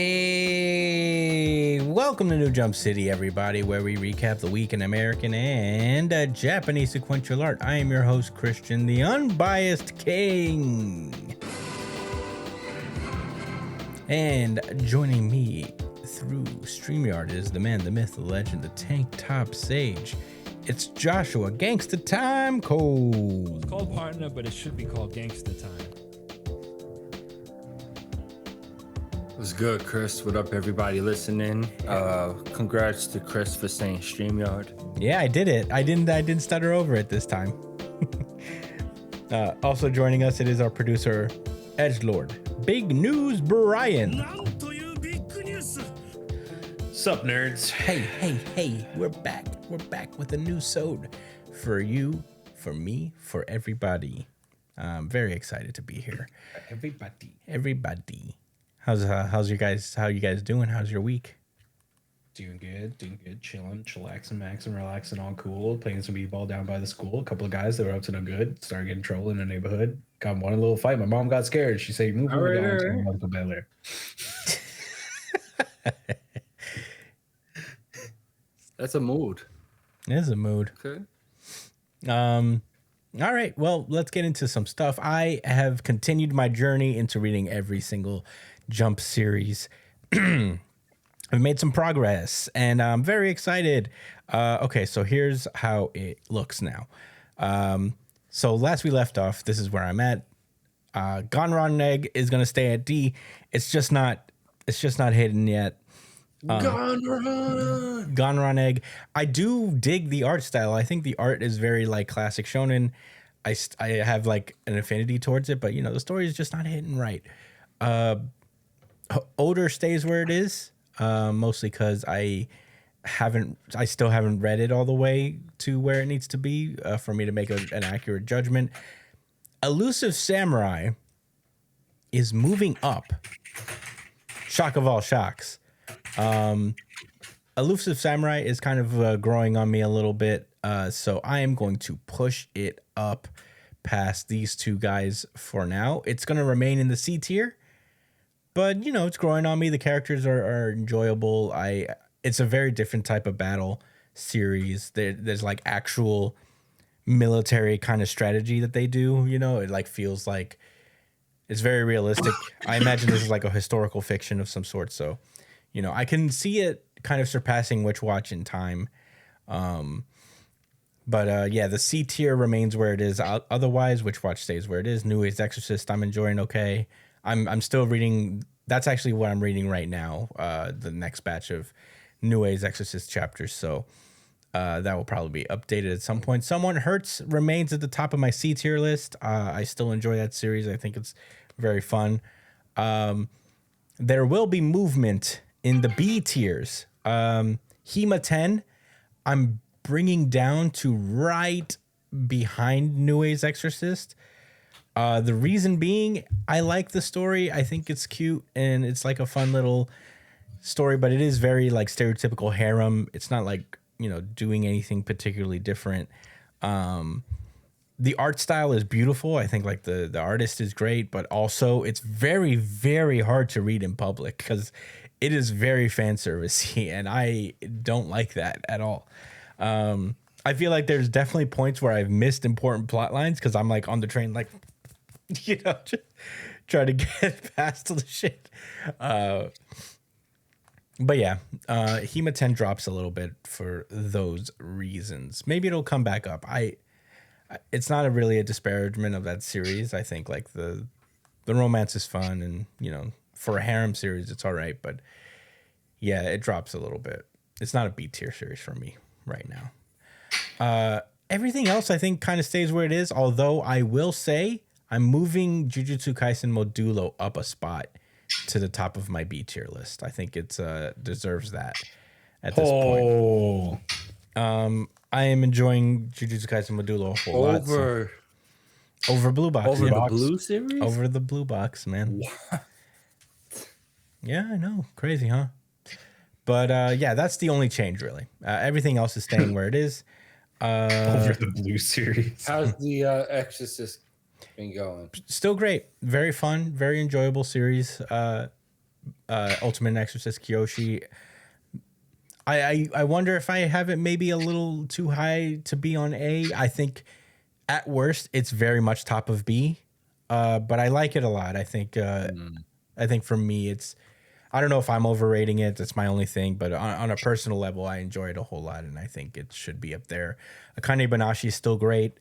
Hey, welcome to New Jump City, everybody, where we recap the week in American and Japanese sequential art. I am your host, Christian, the unbiased king. And joining me through StreamYard is the man, the myth, the legend, the tank top sage. It's Joshua, Gangsta Time Cole. It's called Partner, but it should be called Gangsta Time. What's good, Chris? What up, everybody listening? Congrats to Chris for saying StreamYard. Yeah, I did it. I didn't stutter over it this time. Also joining us, it is our producer, Edgelord. Big News Brian. Sup, nerds? Hey, we're back. We're back with a new sode for you, for me, for everybody. I'm very excited to be here. Everybody. How you guys doing? How's your week? Doing good. Chilling, chillaxing, maxing, relaxing, all cool. Playing some b-ball down by the school. A couple of guys that were up to no good started getting trouble in the neighborhood. Got in one little fight. My mom got scared. She said, "Move over down to Michael Belair." That's a mood. It is a mood. Okay. All right. Well, let's get into some stuff. I have continued my journey into reading every single Jump series. I've made some progress, and I'm very excited. Okay, so here's how it looks now. So last we left off, this is where I'm at. Ganron Egg is gonna stay at D. It's just not hidden yet. Ganron Egg. I do dig the art style. I think the art is very like classic shonen. I have like an affinity towards it, but you know the story is just not hitting right. Odor stays where it is, mostly because I still haven't read it all the way to where it needs to be for me to make an accurate judgment. Elusive Samurai is moving up. Shock of all shocks. Elusive Samurai is kind of growing on me a little bit, so I am going to push it up past these two guys for now. It's going to remain in the C tier. But, you know, it's growing on me. The characters are enjoyable. It's a very different type of battle series. There's like actual military kind of strategy that they do. You know, it like feels like it's very realistic. I imagine this is like a historical fiction of some sort. So, you know, I can see it kind of surpassing Witch Watch in time. But yeah, the C tier remains where it is. Otherwise, Witch Watch stays where it is. New Age Exorcist, I'm enjoying okay. I'm still reading. That's actually what I'm reading right now. The next batch of New Age Exorcist chapters. So that will probably be updated at some point. Someone Hurts remains at the top of my C tier list. I still enjoy that series. I think it's very fun. There will be movement in the B tiers. Hema 10, I'm bringing down to right behind New Age Exorcist. The reason being, I like the story. I think it's cute and it's like a fun little story, but it is very like stereotypical harem. It's not like, you know, doing anything particularly different. The art style is beautiful. I think like the artist is great, but also it's very, very hard to read in public because it is very fan servicey, and I don't like that at all. I feel like there's definitely points where I've missed important plot lines because I'm like on the train, like, you know, just trying to get past the shit. But yeah, Hema 10 drops a little bit for those reasons. Maybe it'll come back up. It's not really a disparagement of that series. I think like the romance is fun, and you know, for a harem series, it's all right. But yeah, it drops a little bit. It's not a B tier series for me right now. Everything else I think kind of stays where it is. Although I will say I'm moving Jujutsu Kaisen Modulo up a spot to the top of my B tier list. I think it deserves that at this point. I am enjoying Jujutsu Kaisen Modulo a whole lot. Over Blue Box. Over the Blue series? Over the Blue Box, man. What? Yeah, I know. Crazy, huh? But yeah, that's the only change, really. Everything else is staying where it is. Over the Blue series. How's the Exorcist been going? Still great. Very fun. Very enjoyable series. Ultimate Exorcist Kyoshi. I wonder if I have it maybe a little too high to be on A. I think at worst it's very much top of B, but I like it a lot. I think for me it's, I don't know if I'm overrating it. That's my only thing, but on a personal level, I enjoy it a whole lot, and I think it should be up there. Akane Banashi is still great,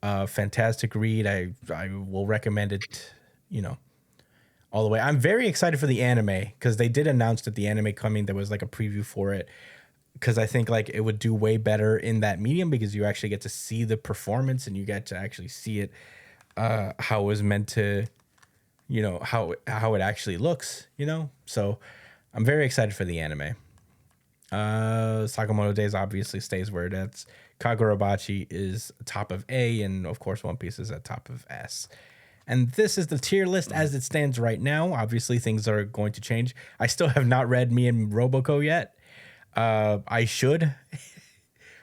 fantastic read. I will recommend it, you know, all the way. I'm very excited for the anime because they did announce that the anime coming. There was like a preview for it, because I think like it would do way better in that medium because you actually get to see the performance and you get to actually see it how it was meant to, you know, how it actually looks, you know. So I'm very excited for the anime. Sakamoto Days obviously stays where it is. Kagurabachi is top of A, and of course One Piece is at top of S. And this is the tier list as it stands right now. Obviously things are going to change. I still have not read Me and Roboco yet. I should.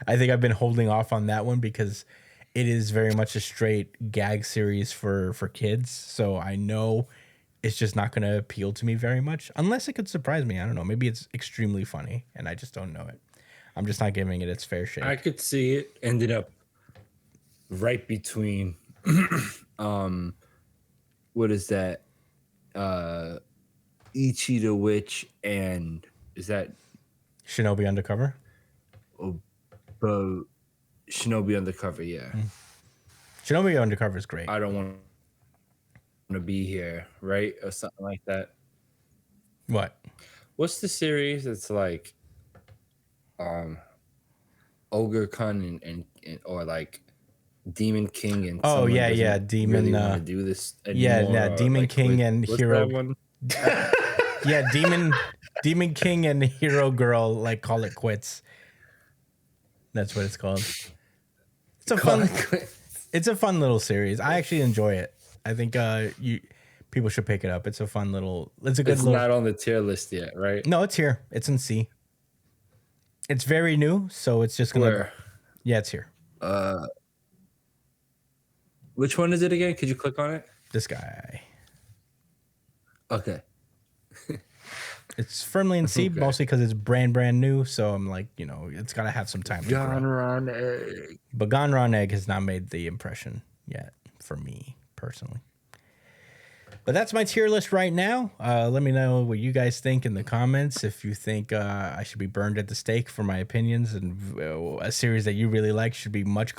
I think I've been holding off on that one because it is very much a straight gag series for kids. So I know it's just not going to appeal to me very much unless it could surprise me. I don't know. Maybe it's extremely funny and I just don't know it. I'm just not giving it its fair shake. I could see it ended up right between what is that? Ichi the Witch and is that Shinobi Undercover? Shinobi Undercover, yeah. Shinobi Undercover is great. I don't want to be here, right? Or something like that. What? What's the series that's like Ogre Kun and or like Demon King and Oh someone yeah, doesn't Demon really want to do this yeah, anymore, Demon like, King and what's Hero. that one? Yeah, Demon King and Hero Girl like call it quits. That's what it's called. It's a fun little series. I actually enjoy it. I think people should pick it up. It's a fun little. It's a good. It's not on the tier list yet, right? No, it's here. It's in C. It's very new, so it's just gonna. Where? Yeah, it's here. Which one is it again? Could you click on it? This guy. Okay. It's firmly in C, Okay. mostly because it's brand new. So I'm like, you know, it's got to have some time. Ganron Egg. But Ganron Egg has not made the impression yet for me personally. But that's my tier list right now. Let me know what you guys think in the comments. If you think I should be burned at the stake for my opinions and a series that you really like should be much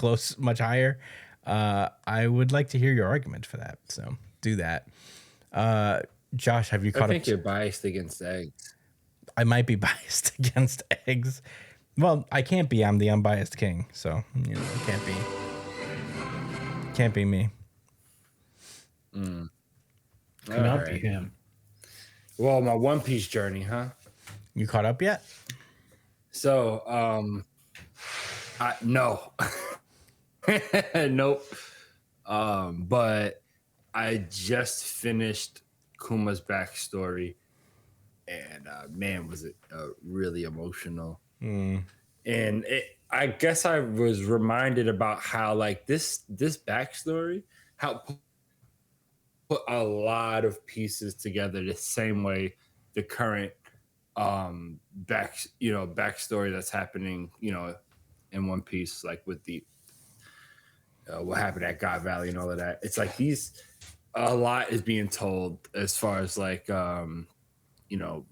higher, I would like to hear your argument for that. So do that. Josh, have you caught up? I think you're biased against eggs. I might be biased against eggs. Well, I can't be. I'm the unbiased king. So, you know, it can't be. Can't be me. Cannot be him. Well, my One Piece journey, huh? You caught up yet? So, no. Nope. But I just finished Kuma's backstory, and man, was it really emotional. And I guess I was reminded about how like this backstory helped put a lot of pieces together the same way the current backstory that's happening, you know, in One Piece, like with the what happened at God Valley and all of that. It's like a lot is being told as far as like you know,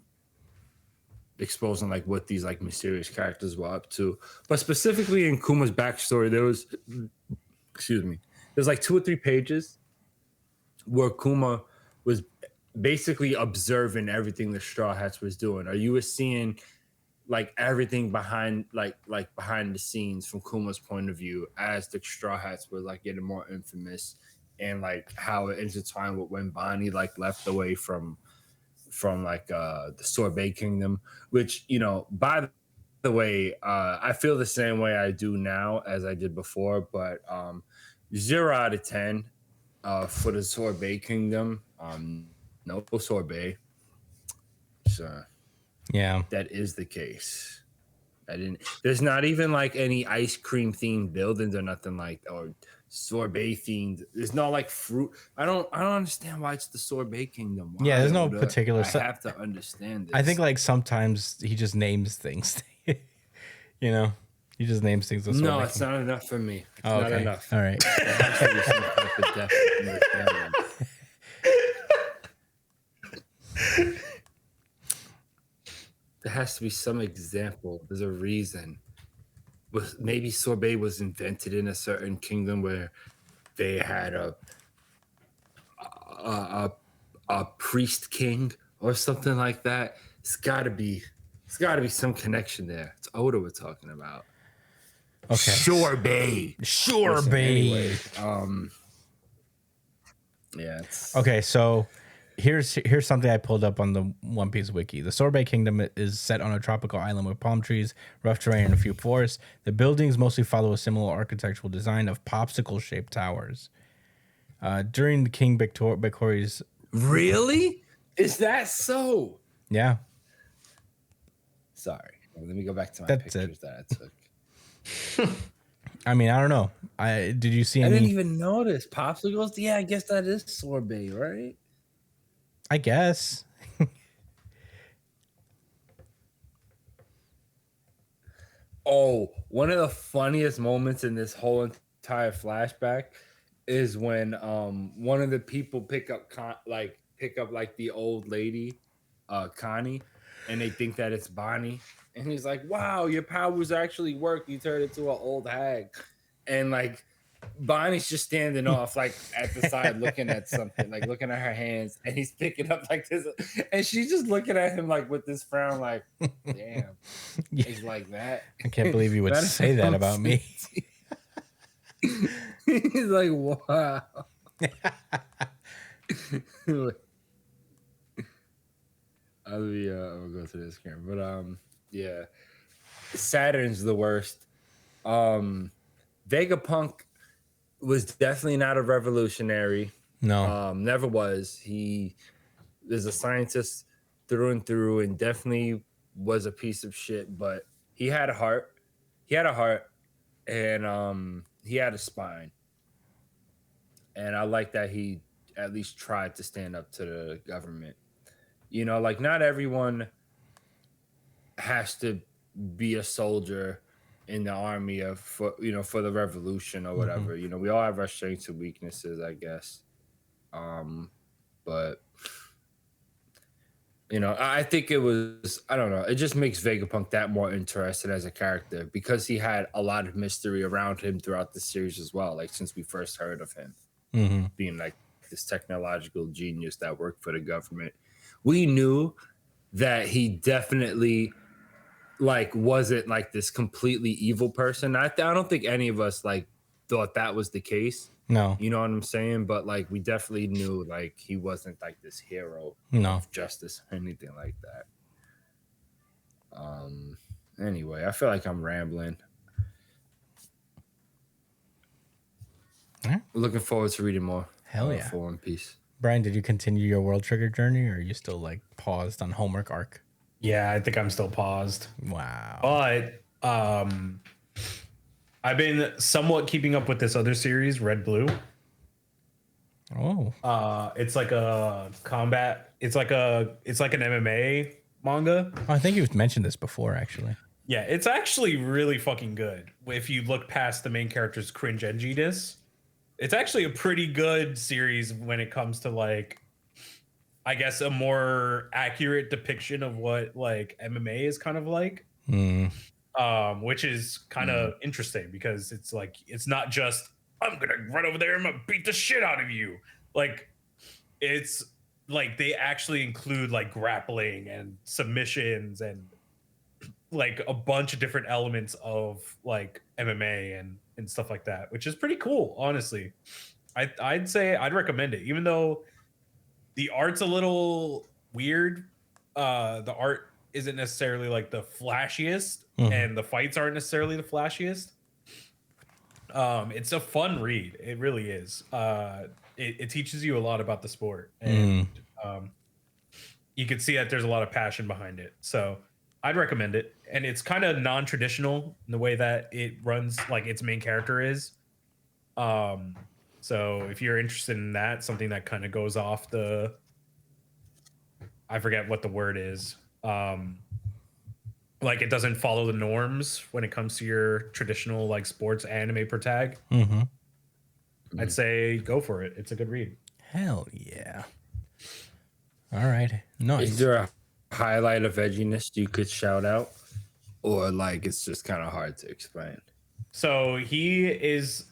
exposing like what these like mysterious characters were up to. But specifically in Kuma's backstory, there's like 2 or 3 pages where Kuma was basically observing everything the Straw Hats was doing, or you were seeing like everything behind behind the scenes from Kuma's point of view as the Straw Hats were like getting more infamous, and like how it intertwined with when Bonnie like left away from like the Sorbet Kingdom, which, you know, by the way, I feel the same way I do now as I did before, but 0 out of 10 for the Sorbet Kingdom. No sorbet. So Yeah. that is the case. There's not even like any ice cream themed buildings or nothing like, or sorbet themed. There's no like fruit. I don't understand why it's the sorbet kingdom. Why, Yeah, there's no Oda? particular. I have to understand this. I think like sometimes he just names things. You know, he just names things. The no, sorbet it's kingdom. not enough for me. It's Oh, not okay. enough. All right. There has to be some type of depth understanding. There has to be some example. There's a reason. Maybe sorbet was invented in a certain kingdom where they had a priest king or something like that. It's got to be some connection there. It's Oda we're talking about. Okay. Sorbet. Sorbet. Anyway, yeah. Okay, so here's something I pulled up on the One Piece wiki. The Sorbet Kingdom is set on a tropical island with palm trees, rough terrain, and a few forests. The buildings mostly follow a similar architectural design of popsicle-shaped towers. During the King Bikori's... Really? Is that so? Yeah. Sorry. Let me go back to my That's pictures it. that I took. I mean, I don't know. Did you see I any... didn't even notice popsicles. Yeah, I guess that is sorbet, right? I guess. Oh, one of the funniest moments in this whole entire flashback is when one of the people pick up like the old lady, Connie, and they think that it's Bonnie, and he's like, "Wow, your powers actually work. You turned into an old hag," and like Bonnie's just standing off like at the side looking at something, like looking at her hands, and he's picking up like this, and she's just looking at him like with this frown, like, damn, Yeah. it's like that. I can't believe you would say that about me. He's like, wow. I'll go through this camera, but yeah, Saturn's the worst. Vegapunk was definitely not a revolutionary. No. Never was. He is a scientist through and through, and definitely was a piece of shit. But he had a heart. He had a heart, and he had a spine. And I like that he at least tried to stand up to the government. You know, like not everyone has to be a soldier in the army for the revolution or whatever. You know, we all have our strengths and weaknesses, I guess. But you know, I think it was, I don't know, it just makes Vegapunk that more interesting as a character because he had a lot of mystery around him throughout the series as well. Like since we first heard of him being like this technological genius that worked for the government, we knew that he definitely like wasn't like this completely evil person. I don't think any of us like thought that was the case. No. You know what I'm saying? But like we definitely knew like he wasn't like this hero of justice or anything like that. Anyway, I feel like I'm rambling. Right. Looking forward to reading more. Hell yeah. For One Piece. Brian, did you continue your World Trigger journey, or are you still like paused on homework arc? Yeah, I think I'm still paused. Wow. But I've been somewhat keeping up with this other series, Red Blue. Oh. It's like a combat. It's like an MMA manga. I think you've mentioned this before, actually. Yeah, it's actually really fucking good. If you look past the main character's cringe-enginess, it's actually a pretty good series when it comes to like, I guess, a more accurate depiction of what like MMA is kind of like. Which is kind of interesting because it's like, it's not just, I'm going to run over there and I'm going to beat the shit out of you. Like, it's like they actually include like grappling and submissions and like a bunch of different elements of like MMA and stuff like that, which is pretty cool, honestly. I'd say I'd recommend it, even though the art's a little weird. The art isn't necessarily like the flashiest, and the fights aren't necessarily the flashiest. It's a fun read. It really is. It teaches you a lot about the sport, and you can see that there's a lot of passion behind it. So I'd recommend it. And it's kind of non-traditional in the way that it runs, like its main character is. So if you're interested in that, something that kind of goes off the, I forget what the word is. Like it doesn't follow the norms when it comes to your traditional like sports anime per tag. Mm-hmm. I'd say go for it. It's a good read. Hell yeah. All right. Nice. Is there a highlight of edginess you could shout out? Or like it's just kind of hard to explain? So he is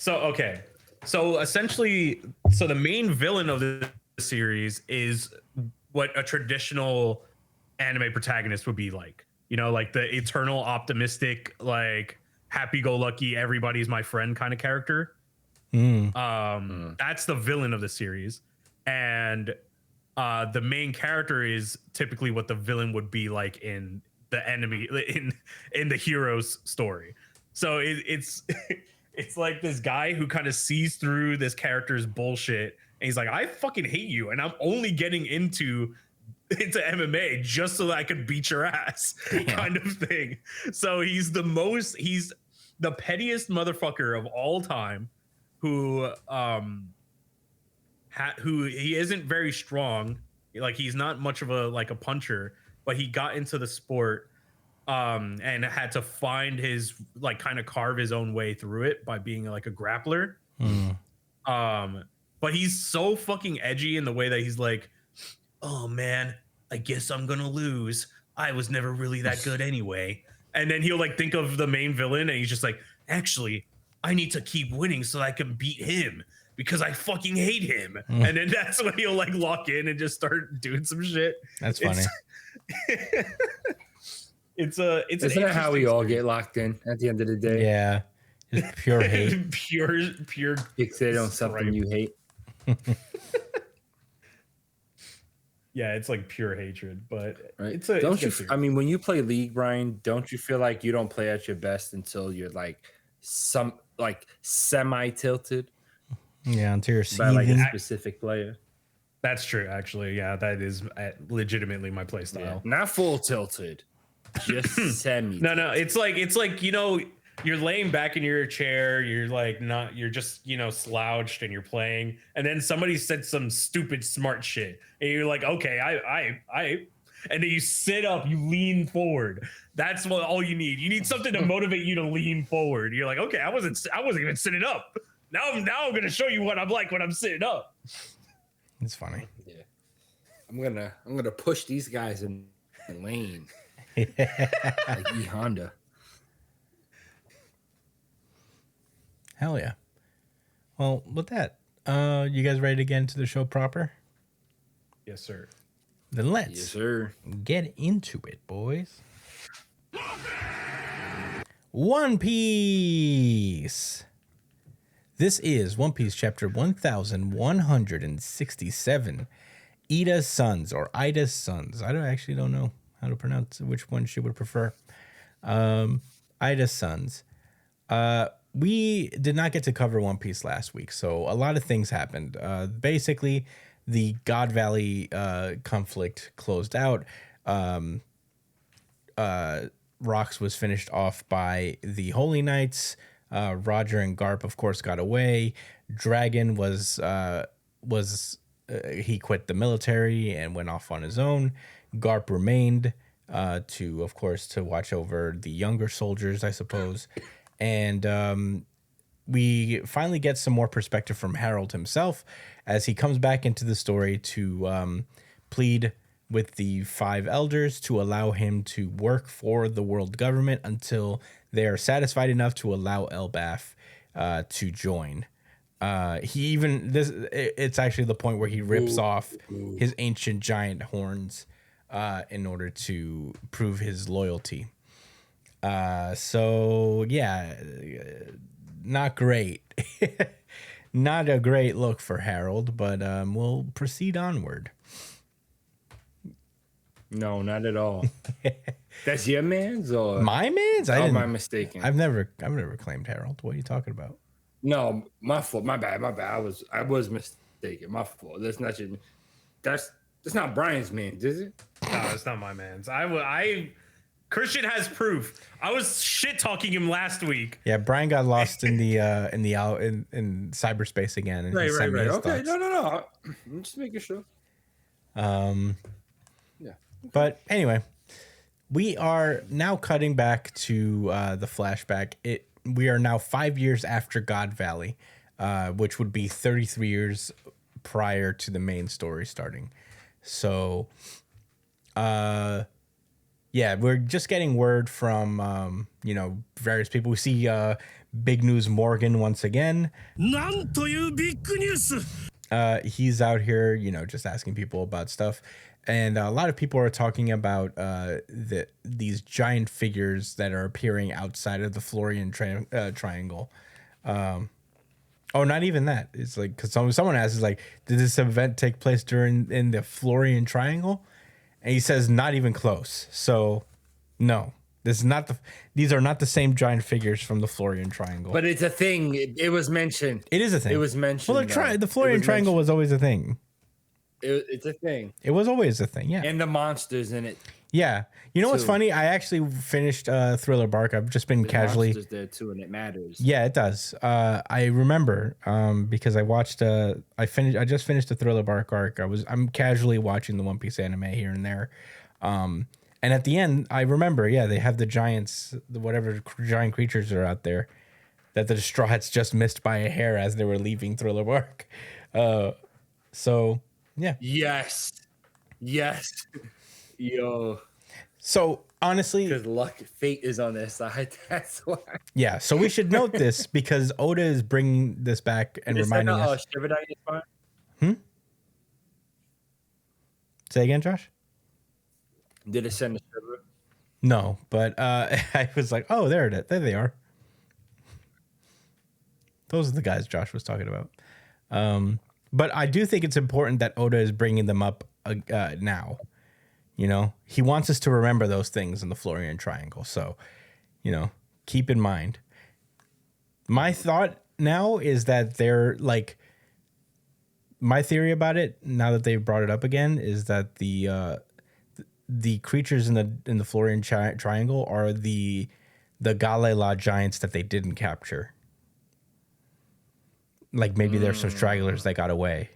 okay. So essentially, so the main villain of the series is what a traditional anime protagonist would be like. You know, like the eternal optimistic, like happy-go-lucky, everybody's my friend kind of character. That's the villain of the series. And the main character is typically what the villain would be like in the enemy in the hero's story. So it's it's like this guy who kind of sees through this character's bullshit and he's like, I fucking hate you and I'm only getting into MMA just so that I could beat your ass. Kind of thing. So he's the pettiest motherfucker of all time who he isn't very strong. Like he's not much of a puncher, but he got into the sport and had to find his like kind of carve his own way through it by being like a grappler. But he's so fucking edgy in the way that he's like, oh man, I guess I'm gonna lose. I was never really that good anyway. And then he'll like think of the main villain and he's just like, actually, I need to keep winning so I can beat him because I fucking hate him. And then that's when he'll like lock in and just start doing some shit. That's funny. Isn't that how we all get locked in at the end of the day? Yeah. Just pure hate. pure fixate on something you hate. Yeah, it's like pure hatred, but right. it's I mean, when you play League, Brian, don't you feel like you don't play at your best until you're like semi tilted? Yeah, until you're by like a specific player. That's true, actually. Yeah, that is legitimately my play style. Yeah. Not full tilted, just semi. No, it's like you know, you're laying back in your chair, you're just slouched and you're playing, and then somebody said some stupid smart shit, and you're like, okay, I and then you sit up, you lean forward. That's what all you need. You need something to motivate you to lean forward. You're like, okay, I wasn't even sitting up. Now I'm gonna show you what I'm like when I'm sitting up. It's funny. Yeah, I'm gonna push these guys in the lane like E Honda. Hell yeah. Well, with that, you guys ready to get into the show proper? Yes, sir. Then let's get into it, boys. One Piece. This is One Piece chapter 1167. Ida's Sons or Ida's Sons. I don't know how to pronounce which one she would prefer. Ida's Sons. We did not get to cover One Piece last week, so a lot of things happened. Basically, the God Valley conflict closed out. Rocks was finished off by the Holy Knights. Roger and Garp, of course, got away. Dragon was he quit the military and went off on his own. Garp remained to watch over the younger soldiers, I suppose. And we finally get some more perspective from Harold himself as he comes back into the story to plead with the 5 elders to allow him to work for the world government until they are satisfied enough to allow Elbaf to join. It's actually the point where he rips off his ancient giant horns in order to prove his loyalty. So yeah, not great. Not a great look for Harold, but we'll proceed onward. No, not at all. That's your man's or my man's? Am I mistaken? I've never claimed Harold. What are you talking about? No, my fault. My bad. I was mistaken. My fault. That's not your. That's not Brian's man's, is it? No, it's not my man's. I Christian has proof. I was shit talking him last week. Yeah, Brian got lost in cyberspace again, and he sent me his Okay, thoughts. no. I'm just making sure. Yeah. But anyway, we are now cutting back to the flashback. We are now 5 years after God Valley, which would be 33 years prior to the main story starting. So, yeah, we're just getting word from, various people. We see Big News Morgan once again. He's out here, just asking people about stuff. And a lot of people are talking about these giant figures that are appearing outside of the Florian Triangle. Not even that. It's like, because someone asks, like, did this event take place in the Florian Triangle? And he says, not even close. So, no, these are not the same giant figures from the Florian Triangle. But it's a thing. It was mentioned. It is a thing. It was mentioned. Well, the Florian Triangle was always a thing. It's a thing. It was always a thing, yeah. And the monsters in it. Yeah. You know what's funny? I actually finished Thriller Bark. I've just been casually. Monsters there too, and it matters. Yeah, it does. I remember because I watched. I just finished the Thriller Bark arc. I'm casually watching the One Piece anime here and there. And at the end, I remember. Yeah, they have the giants, whatever giant creatures are out there, that the Straw Hats just missed by a hair as they were leaving Thriller Bark. So yeah. Yes. Yo. So honestly, because fate is on their side. That's why. Yeah. So we should note this because Oda is bringing this back and reminding us. Say again, Josh. Did it send a shiver? No, but I was like, oh, there they are. Those are the guys Josh was talking about. But I do think it's important that Oda is bringing them up now. He wants us to remember those things in the Florian Triangle. So, keep in mind. My thought now is that they're like, my theory about it, now that they've brought it up again, is that the creatures in the Florian Triangle are the Galela giants that they didn't capture. Like maybe there's some stragglers that got away,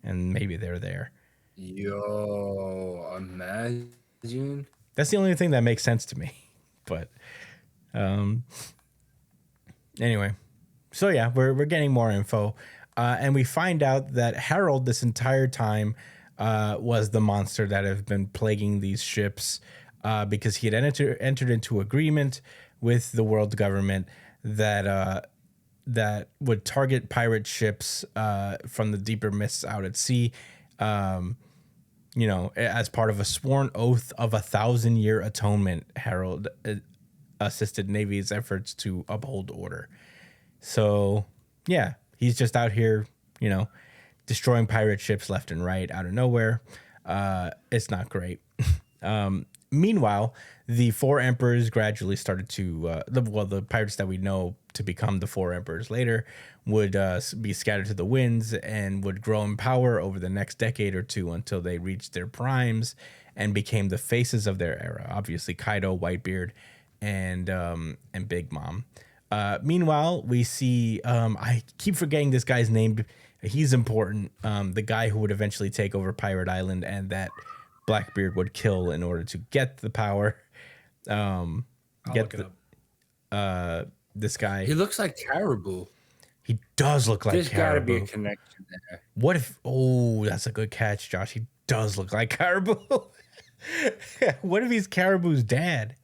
and maybe they're there. Yo, imagine. That's the only thing that makes sense to me. But anyway, so yeah, we're getting more info, and we find out that Harold this entire time was the monster that have been plaguing these ships, because he had entered into agreement with the world government that would target pirate ships from the deeper mists out at sea. As part of a sworn oath of 1,000-year atonement, Harold assisted Navy's efforts to uphold order. So, yeah, he's just out here, destroying pirate ships left and right out of nowhere. It's not great. Meanwhile, the four emperors gradually started to, the pirates that we know to become the four emperors later would be scattered to the winds and would grow in power over the next decade or two until they reached their primes and became the faces of their era. Obviously, Kaido, Whitebeard, and Big Mom. Meanwhile, we see, I keep forgetting this guy's name. He's important. The guy who would eventually take over Pirate Island and that Blackbeard would kill in order to get the power. This guy. He looks like Caribou. He does look like There's Caribou. There's got to be a connection there. What if? Oh, that's a good catch, Josh. He does look like Caribou. What if he's Caribou's dad?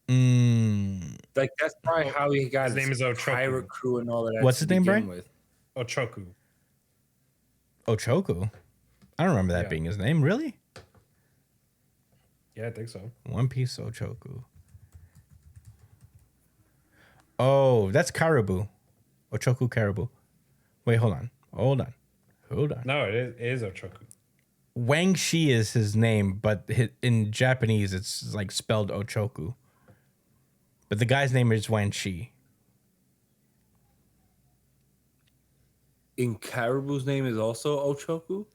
Like that's probably how he got his name is Ochoku. Pirate crew and all of that. What's his name, Brian? Ochoku. Ochoku. I don't remember that being his name. Really? Yeah, I think so. One Piece Ochoku. Oh, that's Caribou. Ochoku Caribou. Wait, hold on. No, it is Ochoku. Wang Shi is his name, but in Japanese, it's like spelled Ochoku. But the guy's name is Wang Shi. In Caribou's name is also Ochoku?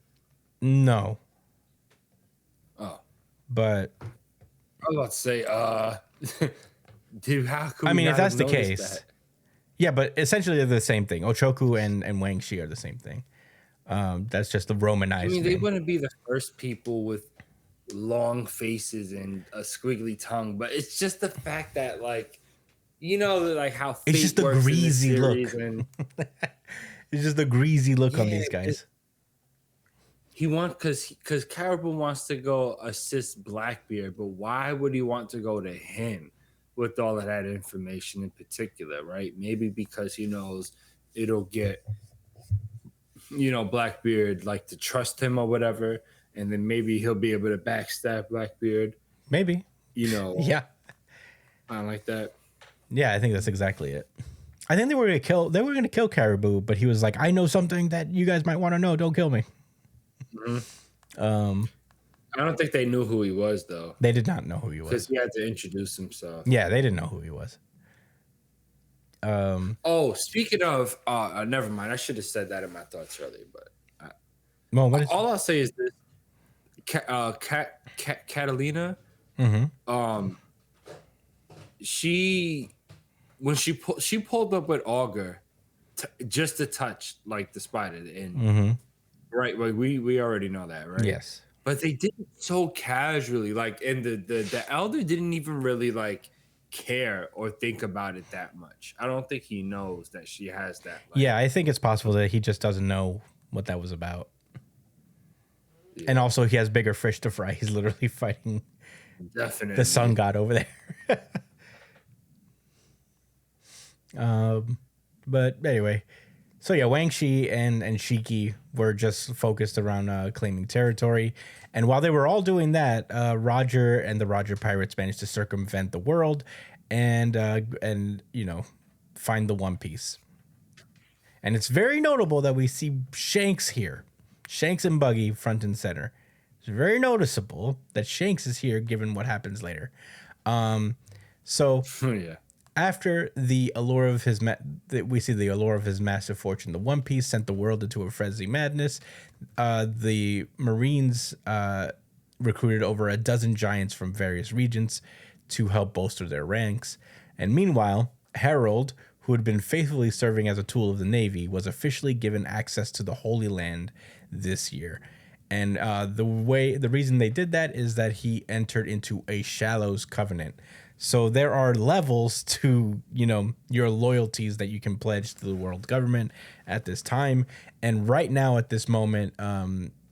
No. Oh. But was about to say, dude, how could I we mean, if not that's have the noticed case, that? yeah, but essentially they're the same thing. Ochoku and Wang Shi are the same thing. That's just the I Romanized mean, they name. wouldn't be the first people with long faces and a squiggly tongue, but it's just the fact that, like, like how It's fate just the works in this greasy series, look. and It's just the greasy look on yeah, these guys. he wants because Caribou wants to go assist Blackbeard, but why would he want to go to him with all of that information in particular, right? Maybe because he knows it'll get Blackbeard like to trust him or whatever, and then maybe he'll be able to backstab Blackbeard, Maybe. you know, Yeah. kind of like that. Yeah, I think that's exactly it. I think they were gonna kill Caribou, but he was like, I know something that you guys might want to know. Don't kill me. I don't think they knew who he was though, They did not know who he because was. he had to introduce himself. Yeah, they didn't know who he was. Oh, speaking of, never mind. I should have said that in my thoughts earlier, but Well, what is all I'll say is this: Catalina, she when she pulled up with Augur just to touch like the spider, and right, like we already know that, right? Yes. But they did it so casually, like, and the elder didn't even really like care or think about it that much. I don't think he knows that she has that. Like, Yeah, I think it's possible that he just doesn't know what that was about. Yeah. And also, he has bigger fish to fry. He's literally fighting definitely the sun god over there. But anyway, so yeah, Wang Shi and Shiki were just focused around claiming territory. And while they were all doing that, Roger and the Roger pirates managed to circumvent the world and find the One Piece. And it's very notable that we see Shanks here. Shanks and Buggy front and center. It's very noticeable that Shanks is here given what happens later. yeah. After the allure of his we see the allure of his massive fortune, the One Piece sent the world into a frenzy madness. The Marines recruited over a dozen giants from various regions to help bolster their ranks. And meanwhile, Harold, who had been faithfully serving as a tool of the Navy, was officially given access to the Holy Land this year. And the reason they did that is that he entered into a Shallows covenant. So there are levels to, your loyalties that you can pledge to the world government at this time. And right now at this moment,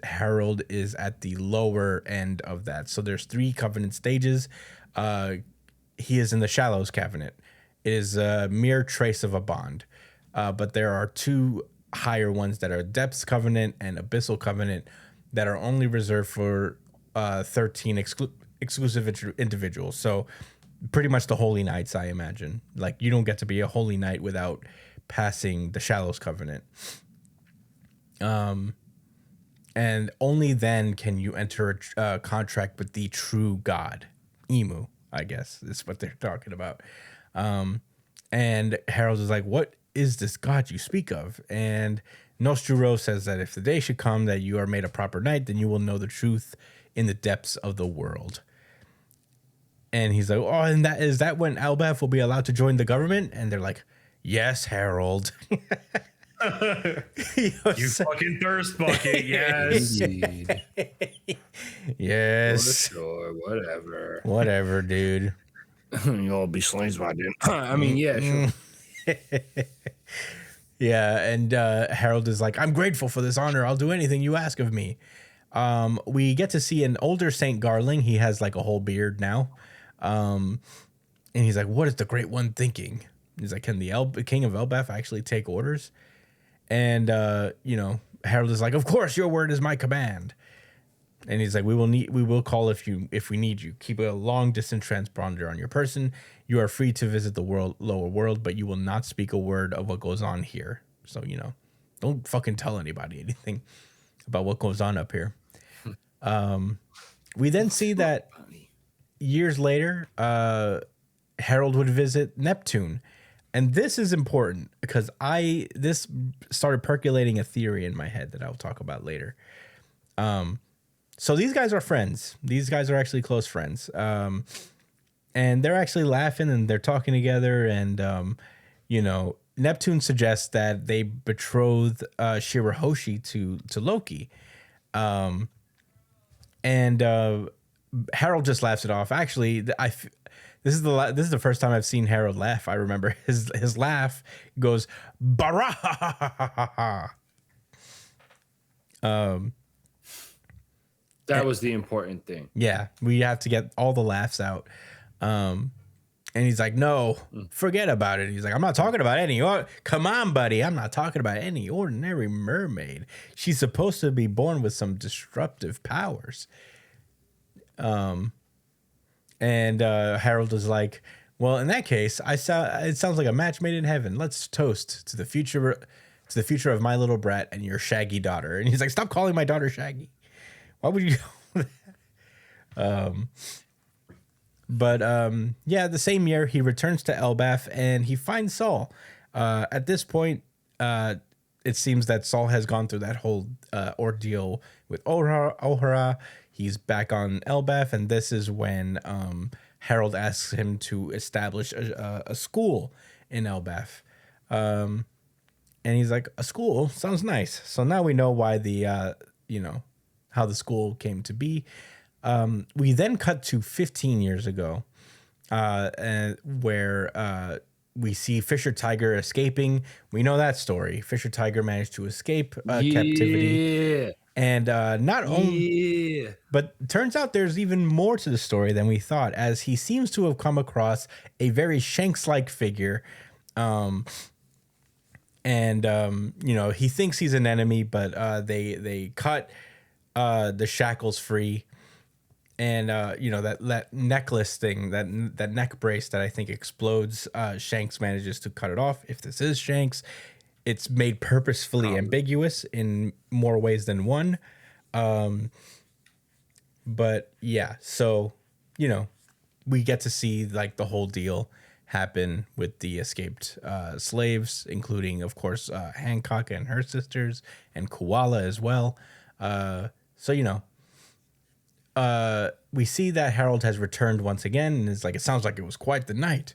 Harold is at the lower end of that. So there's 3 covenant stages. He is in the Shallows covenant. It is a mere trace of a bond. But there are 2 higher ones that are Depths Covenant and Abyssal Covenant that are only reserved for 13 exclusive individuals. So pretty much the Holy Knights, I imagine. Like, you don't get to be a Holy Knight without passing the Shallows Covenant. And only then can you enter a contract with the true god. Emu, I guess, is what they're talking about. And Harold is like, what is this god you speak of? And Nostro says that if the day should come that you are made a proper knight, then you will know the truth in the depths of the world. And he's like, oh, and is that when Albaf will be allowed to join the government? And they're like, yes, Harold. You fucking thirst bucket, yes. Indeed. Yes. Sure, whatever. Whatever, dude. You'll be slaves by then. I mean, yeah, sure. Yeah, and Harold is like, I'm grateful for this honor. I'll do anything you ask of me. We get to see an older Saint Garling. He has like a whole beard now. And he's like, what is the Great One thinking? He's like, can the King of Elbaf actually take orders? And, Harold is like, of course, your word is my command. And he's like, we will call if we need you. Keep a long distance transponder on your person. You are free to visit the lower world, but you will not speak a word of what goes on here. So, don't fucking tell anybody anything about what goes on up here. We then see that years later, Harold would visit Neptune. And this is important because this started percolating a theory in my head that I'll talk about later. So these guys are friends. These guys are actually close friends. And they're actually laughing and they're talking together. And, Neptune suggests that they betroth Shirahoshi to Loki. And Harold just laughs it off. Actually, this is the first time I've seen Harold laugh. I remember his laugh goes baraha. That was the important thing. Yeah, we have to get all the laughs out. And he's like, no, forget about it. He's like, I'm not talking about any. Come on, buddy. I'm not talking about any ordinary mermaid. She's supposed to be born with some disruptive powers. And Harold is like, well, in that case, it sounds like a match made in heaven. Let's toast to the future of my little brat and your shaggy daughter. And he's like, stop calling my daughter Shaggy. Why would you go that? The same year he returns to Elbaf and he finds Saul. At this point, it seems that Saul has gone through that whole ordeal with Ohara. He's back on Elbaf, and this is when Harold asks him to establish a school in Elbaf. And he's like, a school? Sounds nice. So now we know why how the school came to be. We then cut to 15 years ago, where we see Fisher Tiger escaping. We know that story. Fisher Tiger managed to escape captivity. And not only, but turns out there's even more to the story than we thought, as he seems to have come across a very Shanks-like figure. He thinks he's an enemy, but they cut the shackles free. And, that necklace thing, that neck brace that I think explodes, Shanks manages to cut it off. If this is Shanks, it's made purposefully ambiguous in more ways than one. But yeah, so, we get to see like the whole deal happen with the escaped slaves, including, of course, Hancock and her sisters and Koala as well. We see that Harold has returned once again, and it's like, it sounds like it was quite the night.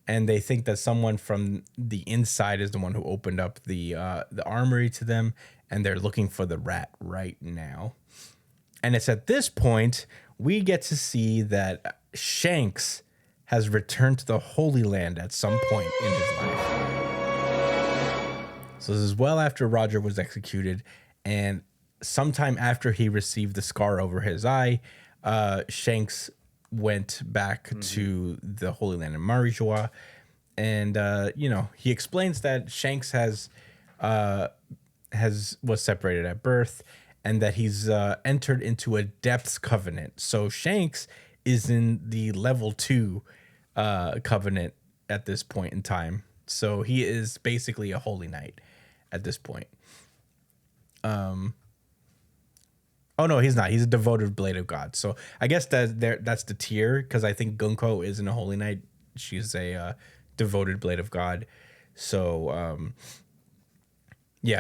And they think that someone from the inside is the one who opened up the armory to them, and they're looking for the rat right now. And it's at this point we get to see that Shanks has returned to the Holy Land at some point in his life. So this is well after Roger was executed, and sometime after he received the scar over his eye, Shanks went back to the Holy Land in Marijoa. And, he explains that Shanks was separated at birth, and that he's entered into a depths covenant. So Shanks is in the level 2 covenant at this point in time. So he is basically a holy knight at this point. Oh no, he's not. He's a devoted blade of God. So I guess that's the tier, because I think Gunko isn't a holy knight. She's a devoted blade of God. So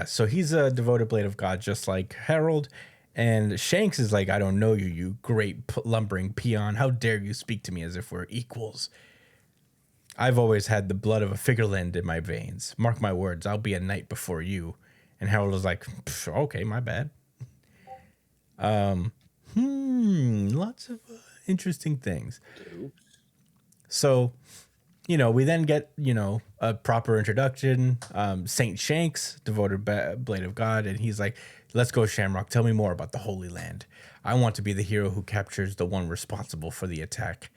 so he's a devoted blade of God, just like Harold. And Shanks is like, I don't know you, you great lumbering peon. How dare you speak to me as if we're equals? I've always had the blood of a Figureland in my veins. Mark my words, I'll be a knight before you. And Harold was like, okay, my bad. Lots of interesting things. So, we then get, a proper introduction. Saint Shanks, devoted blade of God, and he's like, let's go, Shamrock. Tell me more about the Holy Land. I want to be the hero who captures the one responsible for the attack.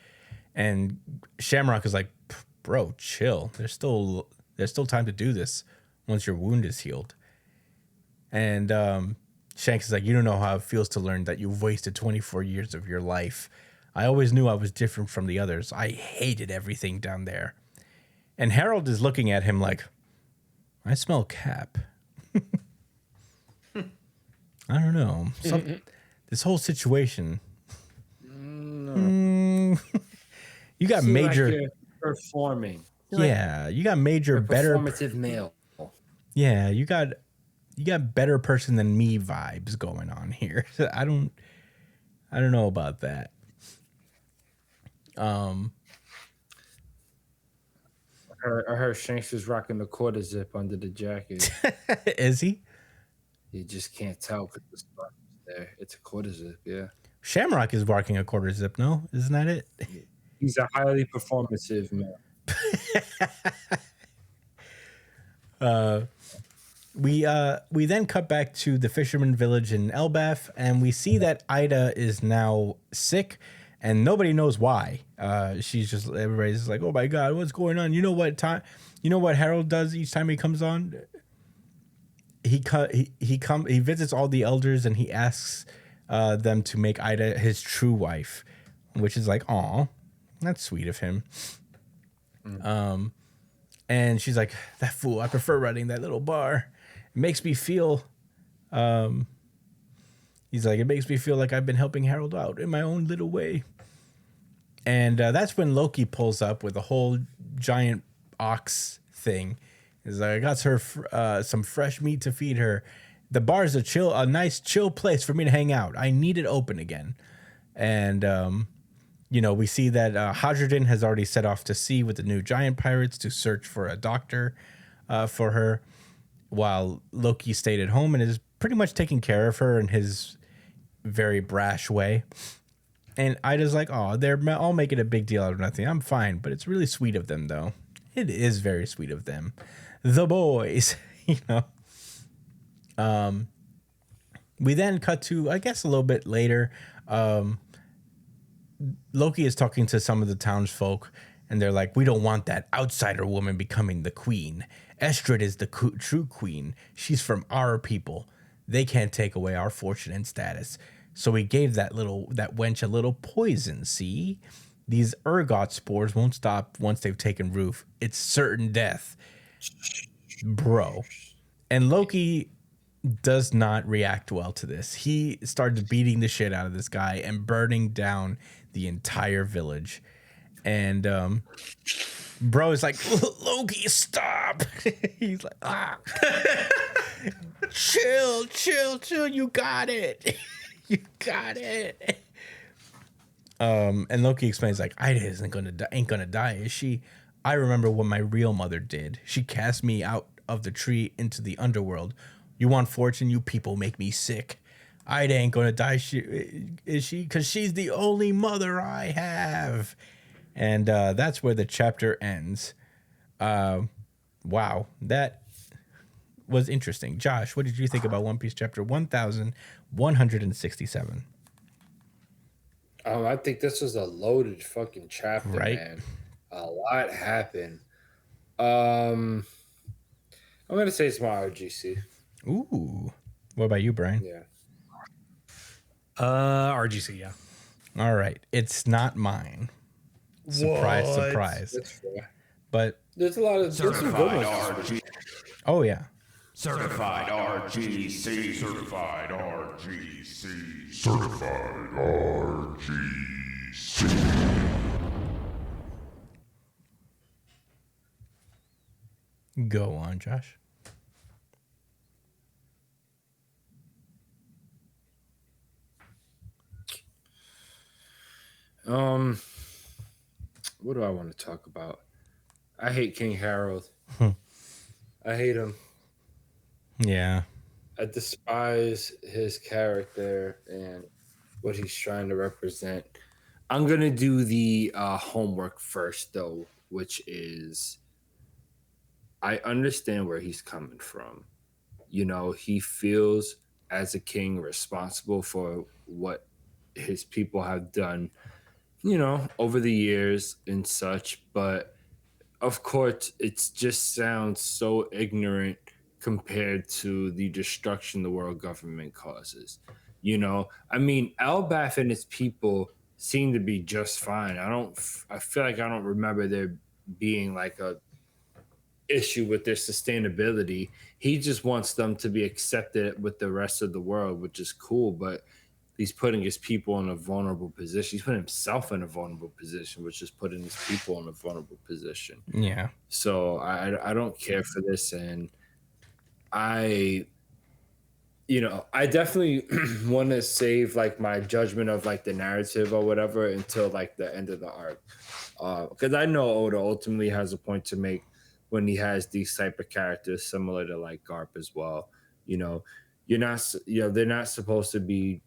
And Shamrock is like, bro, chill. There's still time to do this once your wound is healed. And Shanks is like, you don't know how it feels to learn that you've wasted 24 years of your life. I always knew I was different from the others. I hated everything down there. And Harold is looking at him like, I smell cap. I don't know. This whole situation. You got major like performing. Yeah, you got major better performative male. Yeah, you got better person than me vibes going on here. I don't I don't know about that. I heard Shanks is rocking the quarter zip under the jacket. Is he? You just can't tell because the spot is there. It's a quarter zip, yeah. Shamrock is rocking a quarter zip, no? Isn't that it? He's a highly performative man. We then cut back to the fisherman village in Elbaf, and we see that Ida is now sick, and nobody knows why. Everybody's just like, "Oh my god, what's going on?" You know what Harold does each time he comes on? He visits all the elders, and he asks them to make Ida his true wife, which is like, "Aw, that's sweet of him." And she's like, "That fool, I prefer running that little bar. It makes me feel," he's like, "it makes me feel like I've been helping Harold out in my own little way." And that's when Loki pulls up with a whole giant ox thing. He's like, "I got her some fresh meat to feed her. The bar's a nice chill place for me to hang out. I need it open again." And we see that Hadradin has already set off to sea with the new giant pirates to search for a doctor for her, while Loki stayed at home and is pretty much taking care of her in his very brash way. And Ida's like, "Oh, they're all making a big deal out of nothing. I'm fine, but it's really sweet of them, though. It is very sweet of them. The boys," We then cut to, I guess, a little bit later. Loki is talking to some of the townsfolk, and they're like, "We don't want that outsider woman becoming the queen. Estrid is the true queen. She's from our people. They can't take away our fortune and status. So we gave that wench a little poison, see? These ergot spores won't stop once they've taken root. It's certain death." Bro. And Loki does not react well to this. He started beating the shit out of this guy and burning down the entire village. And bro is like, "Loki, stop." He's like, "Ah." Chill. You got it. You got it. And Loki explains, like, "Ida ain't gonna die, is she? I remember what my real mother did. She cast me out of the tree into the underworld. You want fortune? You people make me sick. Ida ain't gonna die, is she? Because she's the only mother I have." And that's where the chapter ends. Wow, that was interesting. Josh, what did you think about One Piece chapter 1167? I think this was a loaded fucking chapter, Right? man. A lot happened. I'm gonna say it's my RGC. Ooh. What about you, Brian? Yeah. RGC, yeah. All right. It's not mine. Surprise, What? surprise. That's fair. But, There's a lot of there's some good ones. RG, oh, yeah. certified RGC, certified RGC, certified RGC. Go on, Josh. What do I want to talk about? I hate King Harold. I hate him. Yeah. I despise his character and what he's trying to represent. I'm gonna do the homework first, though, which is I understand where he's coming from. He feels as a king responsible for what his people have done, over the years and such. But of course, it just sounds so ignorant compared to the destruction the world government causes. Elbaf and his people seem to be just fine. I feel like I don't remember there being like a issue with their sustainability. He just wants them to be accepted with the rest of the world, which is cool, but he's putting his people in a vulnerable position. He's putting himself in a vulnerable position, which is putting his people in a vulnerable position. Yeah. So I don't care for this. And I definitely want to save like my judgment of like the narrative or whatever until like the end of the arc. Because I know Oda ultimately has a point to make when he has these type of characters similar to like Garp as well. You know, you're not, they're not supposed to be,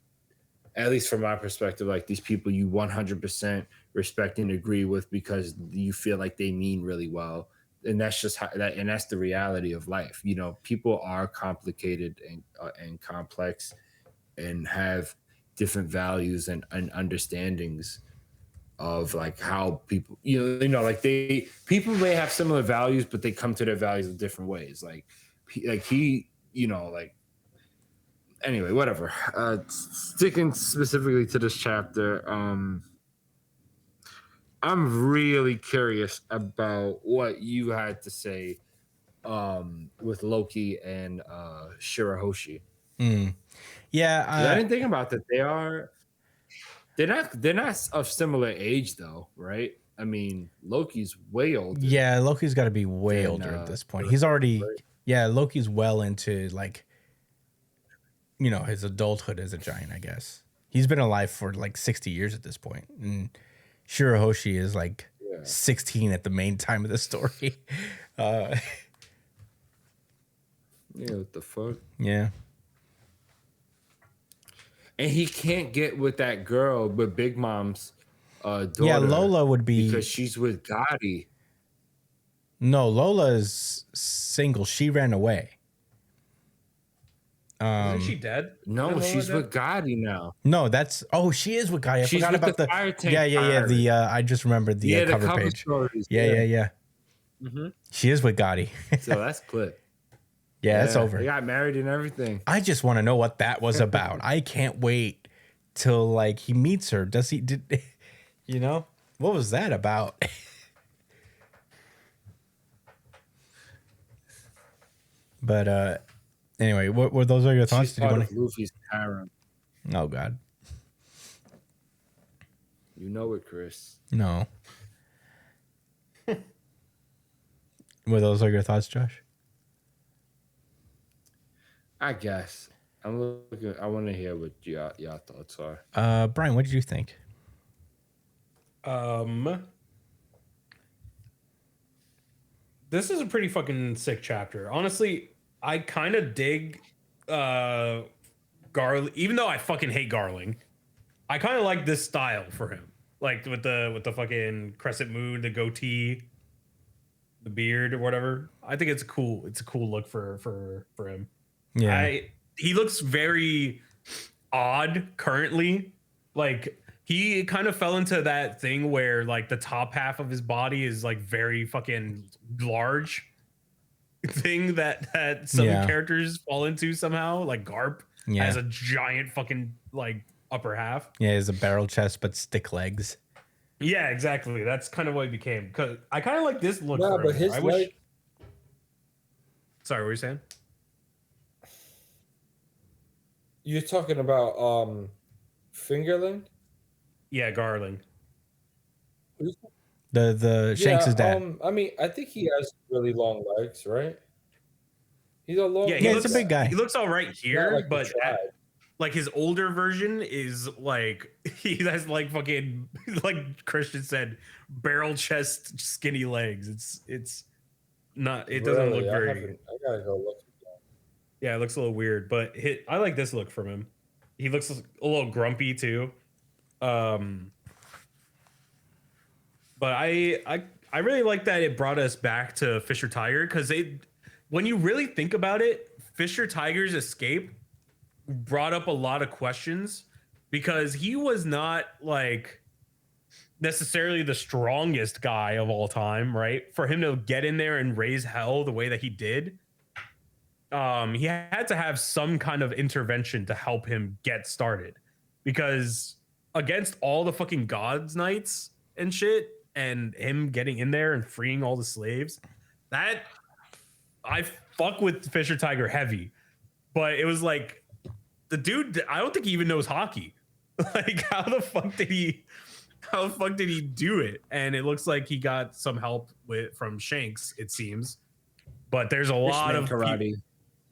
at least from my perspective, like these people you 100% respect and agree with because you feel like they mean really well. And that's just how that, and that's the reality of life. People are complicated and complex and have different values and understandings of like how people, like people may have similar values, but they come to their values in different ways. Anyway, whatever. Sticking specifically to this chapter, I'm really curious about what you had to say with Loki and Shirahoshi. Yeah, I didn't think about that. They're not of similar age though, right? I mean, Loki's way older. Yeah, Loki's got to be way older at this point. He's already, right? Yeah, Loki's well into like, his adulthood as a giant, I guess. He's been alive for like 60 years at this point. And Shirahoshi is like 16 at the main time of the story. Yeah, what the fuck? Yeah. And he can't get with that girl, with Big Mom's daughter. Yeah, Lola would be... because she's with Gotti. No, Lola is single. She ran away. Isn't she dead? No, she's with Gotti now. No, that's... Oh, she is with Gotti. I forgot about the... fire tank. Yeah. The I just remembered the cover page. Stories, yeah. Mm-hmm. She is with Gotti. So that's clip. Yeah, it's over. They got married and everything. I just want to know what that was about. I can't wait till like he meets her. What was that about? But anyway, what were those? Are your thoughts? She's part of Luffy's harem. Oh God. You know it, Chris. No. Were those your thoughts, Josh? I guess. I want to hear what your thoughts are. Brian, what did you think? This is a pretty fucking sick chapter. Honestly, I kind of dig Garling, even though I fucking hate Garling. I kind of like this style for him, like with the fucking crescent moon, the goatee, the beard or whatever. I think it's cool. It's a cool look for him. Yeah, he looks very odd currently. Like he kind of fell into that thing where like the top half of his body is like very fucking large thing that some characters fall into somehow. Like Garp has a giant fucking like upper half. Yeah, he has a barrel chest but stick legs. Yeah, exactly. That's kind of what he became. Cause I kind of like this look. No, but his Sorry, what were you saying? You're talking about Fingerling? Yeah, Garling. The Shanks' dad. I mean, I think he has really long legs, right? He's a long. Yeah, he's a big guy. He looks all right here, like but like his older version is like he has like fucking like Christian said, barrel chest, skinny legs. It's not. It doesn't look very. I gotta go look. Yeah, it looks a little weird, but I like this look from him. He looks a little grumpy too. But I really like that it brought us back to Fisher Tiger because when you really think about it, Fisher Tiger's escape brought up a lot of questions because he was not like necessarily the strongest guy of all time, right? For him to get in there and raise hell the way that he did, he had to have some kind of intervention to help him get started because against all the fucking gods knights and shit and him getting in there and freeing all the slaves, that I fuck with Fisher Tiger heavy, but it was like the dude, I don't think he even knows hockey. Like how the fuck did he do it? And it looks like he got some help from Shanks, it seems, but there's a lot of karate.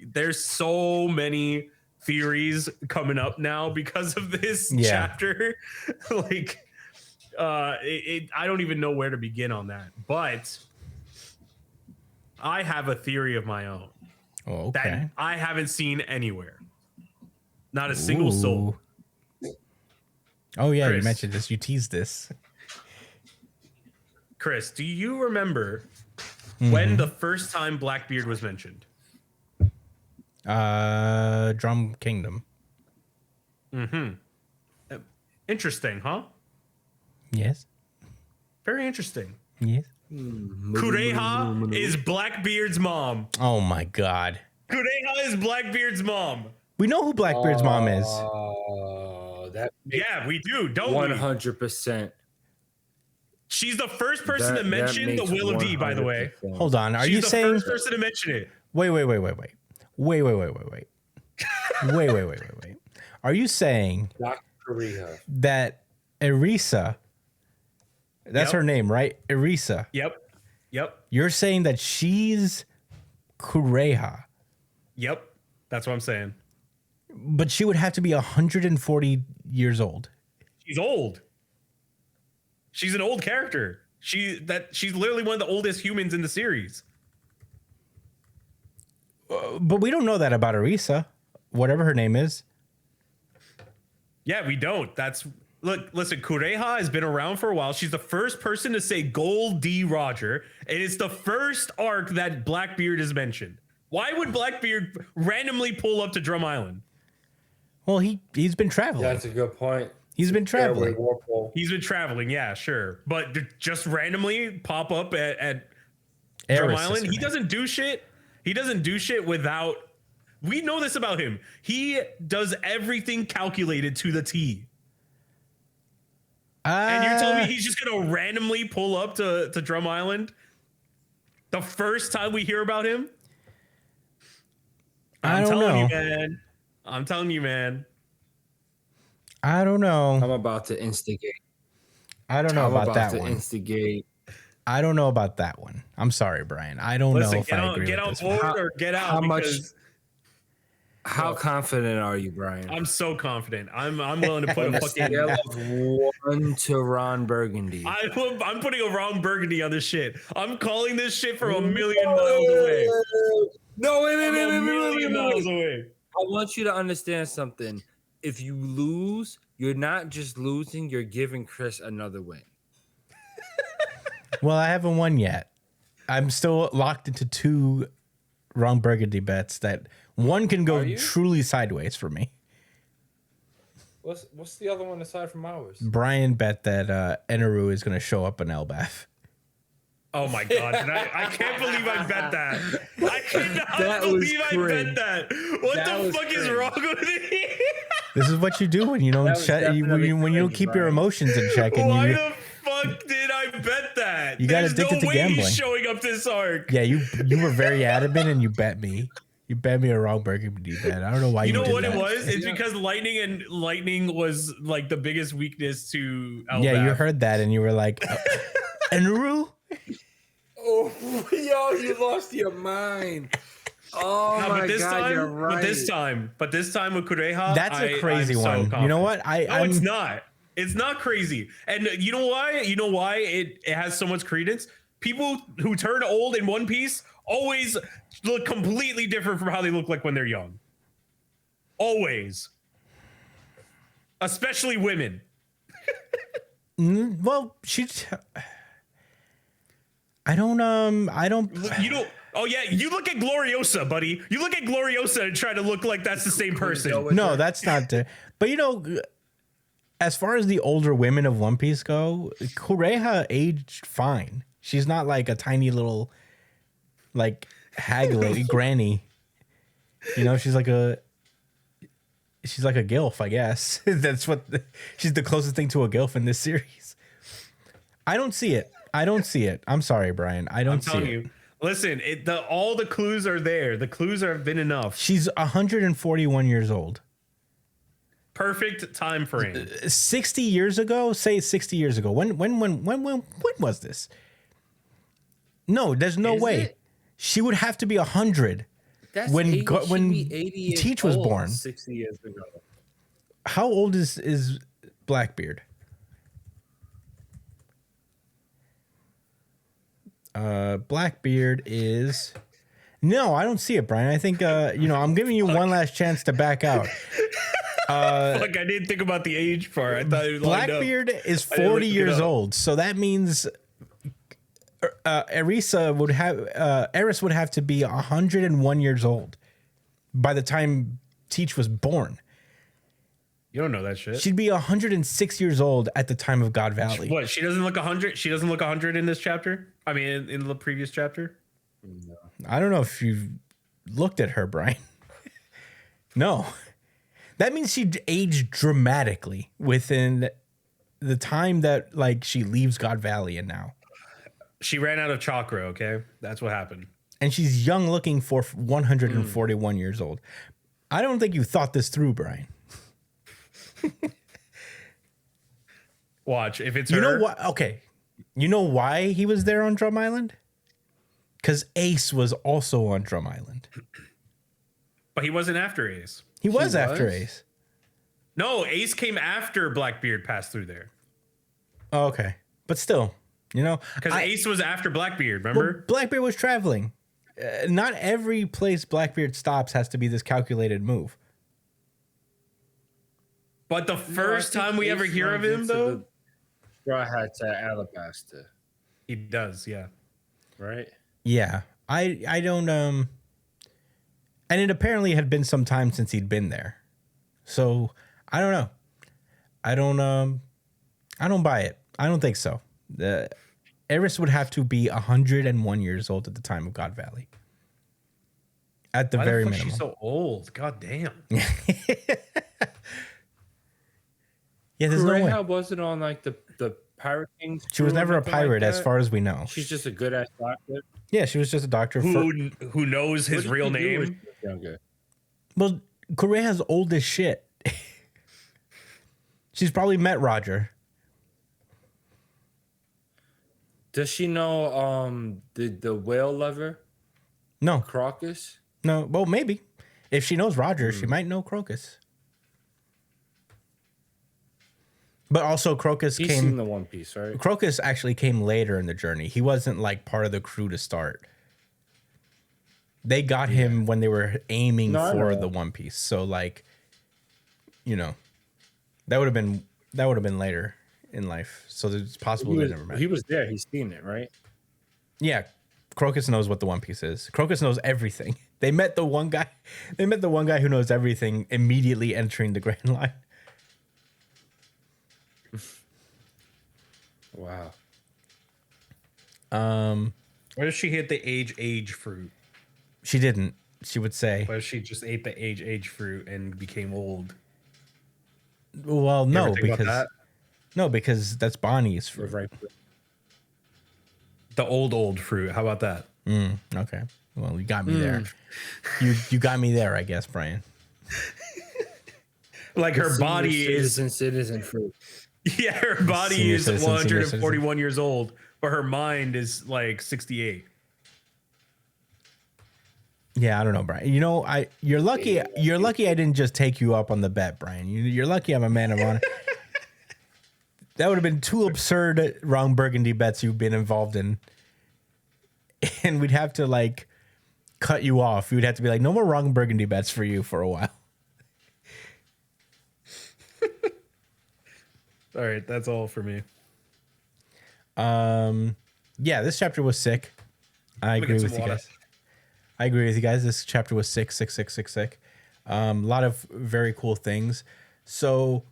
There's so many theories coming up now because of this Yeah. chapter. Like, I don't even know where to begin on that. But I have a theory of my own Oh, that okay. I haven't seen anywhere. Not a single soul. Ooh. Oh yeah, you Chris. mentioned this. You teased this. Chris, do you remember Mm-hmm. when the first time Blackbeard was mentioned? Drum Kingdom. Interesting, huh? Yes. Very interesting. Yes. Kureha is Blackbeard's mom. Oh my God. Kureha is Blackbeard's mom. We know who Blackbeard's mom is. That Yeah, we do, don't we? 100%. She's the first person to mention the Will of D, by the way. Hold on. Are She's you the saying? first person to mention it. Wait. Wait. Are you saying Dr. Korea. that Erisa? That's Yep. her name, right? Erisa. Yep. You're saying that she's Kureha, Yep. That's what I'm saying. but she would have to be 140 years old. She's old. She's an old character. She's literally one of the oldest humans in the series. But we don't know that about Erisa, whatever her name is. Yeah, we don't. Listen, Kureha has been around for a while. She's the first person to say Gold D. Roger, and it's the first arc that Blackbeard is mentioned. Why would Blackbeard randomly pull up to Drum Island? Well, he's been traveling. That's a good point. He's been traveling. He's been traveling, yeah, sure. But to just randomly pop up at Drum Eris is Island, her he name. doesn't do shit. He doesn't do shit without... We know this about him. He does everything calculated to the T. And you're telling me he's just going to randomly pull up to Drum Island the first time we hear about him? I don't know. I'm telling you, man. I don't know. I'm about to instigate. I don't know I'm about about that to one. instigate. I don't know about that one. I'm sorry, Brian. I don't know if I agree get with on this board one. or get out. How much? because How confident are you, Brian? I'm so confident. I'm willing to put On a a fucking... scale of 1 to Ron Burgundy. I'm putting a Ron Burgundy on this shit. I'm calling this shit from a million miles away. No, wait, I'm a million miles away. I want you to understand something. If you lose, you're not just losing, you're giving Chris another win. Well, I haven't won yet. I'm still locked into 2 Ron Burgundy bets that one can go truly sideways for me. What's the other one aside from ours? Brian bet that Eneru is going to show up in Elbath. Oh my god! I can't believe I bet that. I cannot That was believe I cringe. bet that. What That the was fuck is cringe. wrong with me? This is what you do when you don't That was check, when definitely you don't cringe, keep your Brian. emotions in check. And Why you, the fuck did I bet that? You got There's addicted no to way gambling. he's showing up this arc. yeah, you were very adamant and you bet me. You bet me a Ron Burgundy bet. I don't know why You know did what that. it was? It's because lightning was like the biggest weakness to Elbath. Yeah, you heard that and you were like, Eneru? Oh, yo, you lost your mind. Oh No, my but this god, time, you're right. but this time with Kureha, That's a crazy I'm so one. You confident. know what? No, it's not. It's not crazy. And you know why? You know why it has so much credence? People who turn old in One Piece always look completely different from how they look like when they're young. Always. Especially women. Well, I don't. You don't. Oh yeah, you look at Gloriosa, buddy. You look at Gloriosa and try to look like that's the same person. No, that's not the. But you know, as far as the older women of One Piece go, Kureha aged fine. She's not like a tiny little, like hag lady, granny. You know, she's like a gilf, I guess. That's what she's the closest thing to a gilf in this series. I don't see it. I'm sorry, Brian. I don't I'm see telling it. you. Listen, all the clues are there. The clues have been enough. She's 141 years old. Perfect time frame. 60 years ago, say 60 years ago. When was this? No, there's no way. it? She would have to be 100 That's when 80, she'd when be 80 years Teach was old born. 60 years ago. How old is Blackbeard? Blackbeard is. No, I don't see it, Brian. I think I'm giving you one last chance to back out. Like I didn't think about the age part. I thought it was Blackbeard is 40 years old, so that means Eris would have to be 101 years old by the time Teach was born. You don't know that shit. She'd be 106 years old at the time of God Valley. What? She doesn't look 100. She doesn't look 100 in this chapter. I mean, in the previous chapter. No. I don't know if you've looked at her, Brian. No. That means she aged dramatically within the time that like she leaves God Valley and now. She ran out of chakra. Okay, that's what happened. And she's young looking for 141 years old. I don't think you thought this through, Brian. Watch if it's You her. know what? Okay. You know why he was there on Drum Island? Because Ace was also on Drum Island. But he wasn't after Ace. He was He after was? Ace. No, Ace came after Blackbeard passed through there. Oh, okay. But still, Because Ace was after Blackbeard, well, remember? Blackbeard was traveling. Not every place Blackbeard stops has to be this calculated move. But the first time we ever hear of him, though, Straw Hats at Alabaster, he does, yeah. right? Yeah. I don't and it apparently had been some time since he'd been there. So I don't know. I don't buy it. I don't think so. Eris would have to be 101 years old at the time of God Valley. At the Why very the fuck minimum. She's so old. God damn. Yeah, there's no way. Kureha wasn't on like the Pirate Kings. She was crew or never a nothing like pirate as that? far as we know. She's just a good ass doctor. Yeah, she was just a doctor. Who knows his What did real she do when name? she was younger? Well, Kureha's old as shit. She's probably met Roger. Does she know the whale lover No, Crocus? no. Well, maybe. If she knows Roger, she might know Crocus. But also Crocus He's came. seen the One Piece, right? Crocus actually came later in the journey. He wasn't like part of the crew to start. They got him when they were aiming No, I for know. the One Piece. So like, that would have been later in life. So it's possible they never met. He was there. He's seen it, right? Yeah, Crocus knows what the One Piece is. Crocus knows everything. They met the one guy. They met the one guy who knows everything immediately entering the Grand Line. Wow. What if she hit the age fruit? She didn't. She would say, What if she just ate the age fruit and became old? "Well, You no, ever think about because that? no, because that's Bonnie's fruit." Right. The old fruit. How about that? Okay. Well, you got me there. You got me there, I guess, Brian. Like her body is citizen fruit. yeah, her body Senior is citizen, 141 years old, but her mind is like 68. Yeah, I don't know, Brian. You're lucky. You're lucky I didn't just take you up on the bet, Brian. You're lucky I'm a man of honor. That would have been two absurd wrong burgundy bets you've been involved in, and we'd have to like cut you off. You'd have to be like, no more wrong burgundy bets for you for a while. All right, that's all for me. Yeah, this chapter was sick. I me agree get some with you water. guys. I agree with you guys. This chapter was sick. A lot of very cool things. So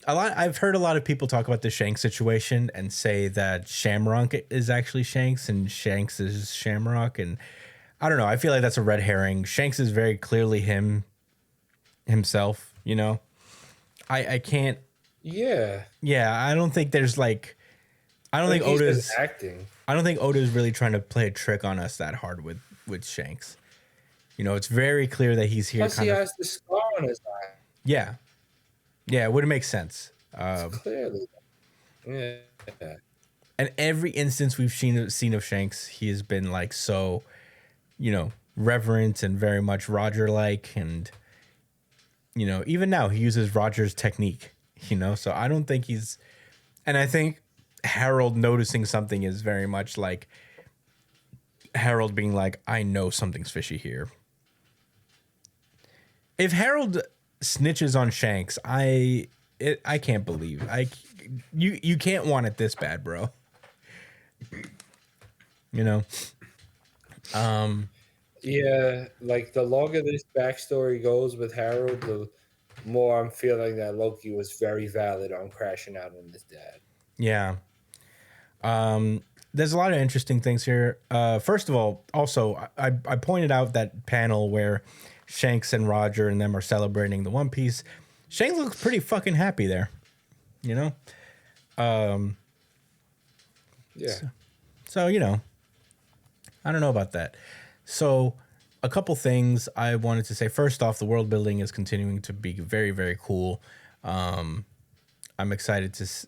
I've heard a lot of people talk about the Shanks situation and say that Shamrock is actually Shanks and Shanks is Shamrock. And I don't know. I feel like that's a red herring. Shanks is very clearly himself, I can't. Yeah. Yeah, I don't think there's like, I don't think Oda's acting. I don't think Oda's really trying to play a trick on us that hard with Shanks. It's very clear that he's here. Plus, he has the scar on his eye. Yeah, it would make sense. Clearly. Yeah. And every instance we've seen of Shanks, he has been like so, reverent and very much Roger like, and you know, even now he uses Roger's technique, you know, so I don't think he's, and I think Harold noticing something is very much like Harold being like, I know something's fishy here. If Harold snitches on Shanks, I can't believe you can't want it this bad, bro. You know? Yeah, like the longer this backstory goes with Harold, the more I'm feeling that Loki was very valid on crashing out on his dad. Yeah. There's a lot of interesting things here. First of all, also, I pointed out that panel where Shanks and Roger and them are celebrating the One Piece. Shanks looks pretty fucking happy there, you know? Yeah. So, you know, I don't know about that. So, a couple things I wanted to say. First off, the world building is continuing to be very, very cool. I'm excited to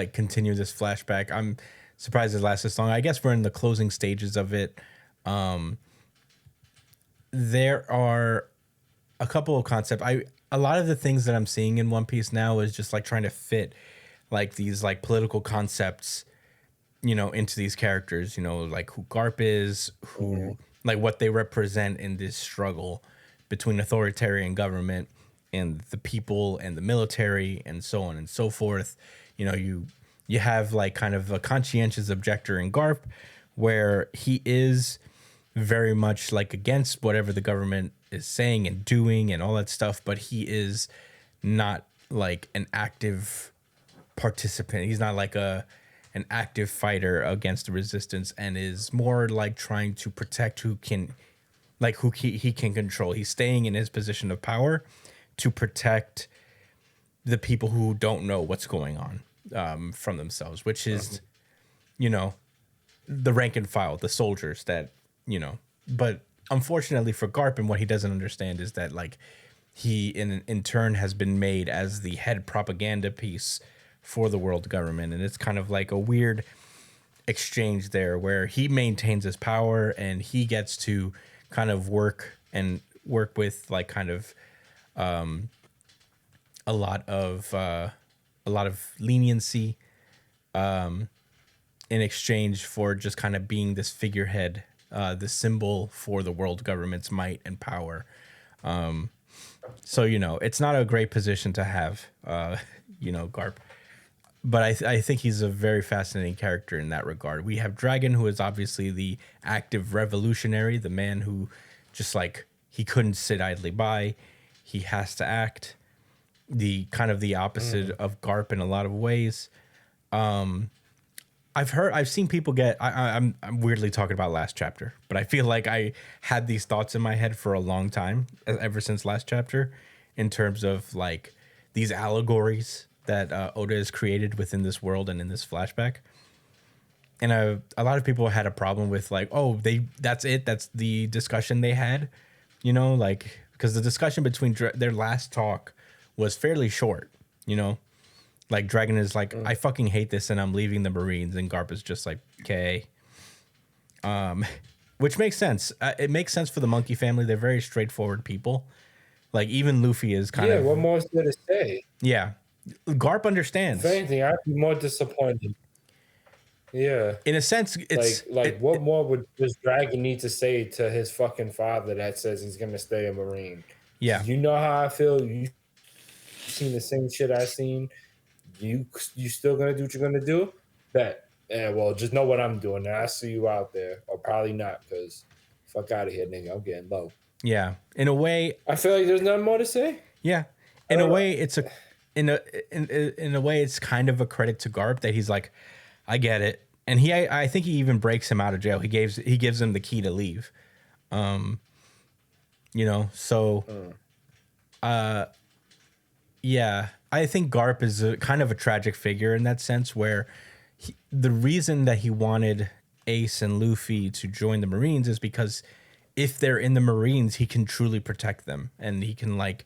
continue this flashback. I'm surprised it lasts this long. I guess we're in the closing stages of it. There are a couple of concepts. A lot of the things that I'm seeing in One Piece now is just like trying to fit like these like political concepts, you know, into these characters, you know, like who Garp is, who like what they represent in this struggle between authoritarian government and the people and the military and so on and so forth. You know, you have like kind of a conscientious objector in Garp where he is very much like against whatever the government is saying and doing and all that stuff, but he is not like an active participant. He's not like an active fighter against the resistance, and is more like trying to protect who he can control. He's staying in his position of power to protect the people who don't know what's going on from themselves, which is, you know, the rank and file, the soldiers that, you know. But unfortunately for Garp, and what he doesn't understand is that like he in turn has been made as the head propaganda piece for the world government, and it's kind of like a weird exchange there where he maintains his power and he gets to kind of work with like kind of a lot of leniency in exchange for just kind of being this figurehead, the symbol for the world government's might and power. So, you know, it's not a great position to have, you know, Garp. But I think he's a very fascinating character in that regard. We have Dragon, who is obviously the active revolutionary, the man who just like, he couldn't sit idly by. He has to act. The kind of the opposite of Garp in a lot of ways. I've seen people get, I'm weirdly talking about last chapter, but I feel like I had these thoughts in my head for a long time, ever since last chapter, in terms of like these allegories that Oda has created within this world and in this flashback. And a lot of people had a problem with like, oh, that's the discussion they had, you know, like, because the discussion between their last talk was fairly short, you know, like Dragon is like, I fucking hate this and I'm leaving the Marines, and Garp is just like, okay. Which makes sense. It makes sense for the Monkey family. They're very straightforward people. Like even Luffy is kind of. Yeah, what more is there to say? Yeah. Garp understands. If anything, I'd be more disappointed. Yeah. In a sense, it's what more does Dragon need to say to his fucking father that says he's gonna stay a Marine? Yeah. You know how I feel. You seen the same shit I seen. You still gonna do what you're gonna do? Bet. Yeah, well, just know what I'm doing, and I see you out there, or probably not, because fuck out of here, nigga. I'm getting low. Yeah. In a way, I feel like there's nothing more to say. Yeah. In a way, it's in a way, it's kind of a credit to Garp that he's like, I get it, and I think he even breaks him out of jail. He gives him the key to leave. You know, so, yeah, I think Garp is kind of a tragic figure in that sense, where the reason that he wanted Ace and Luffy to join the Marines is because if they're in the Marines, he can truly protect them and he can like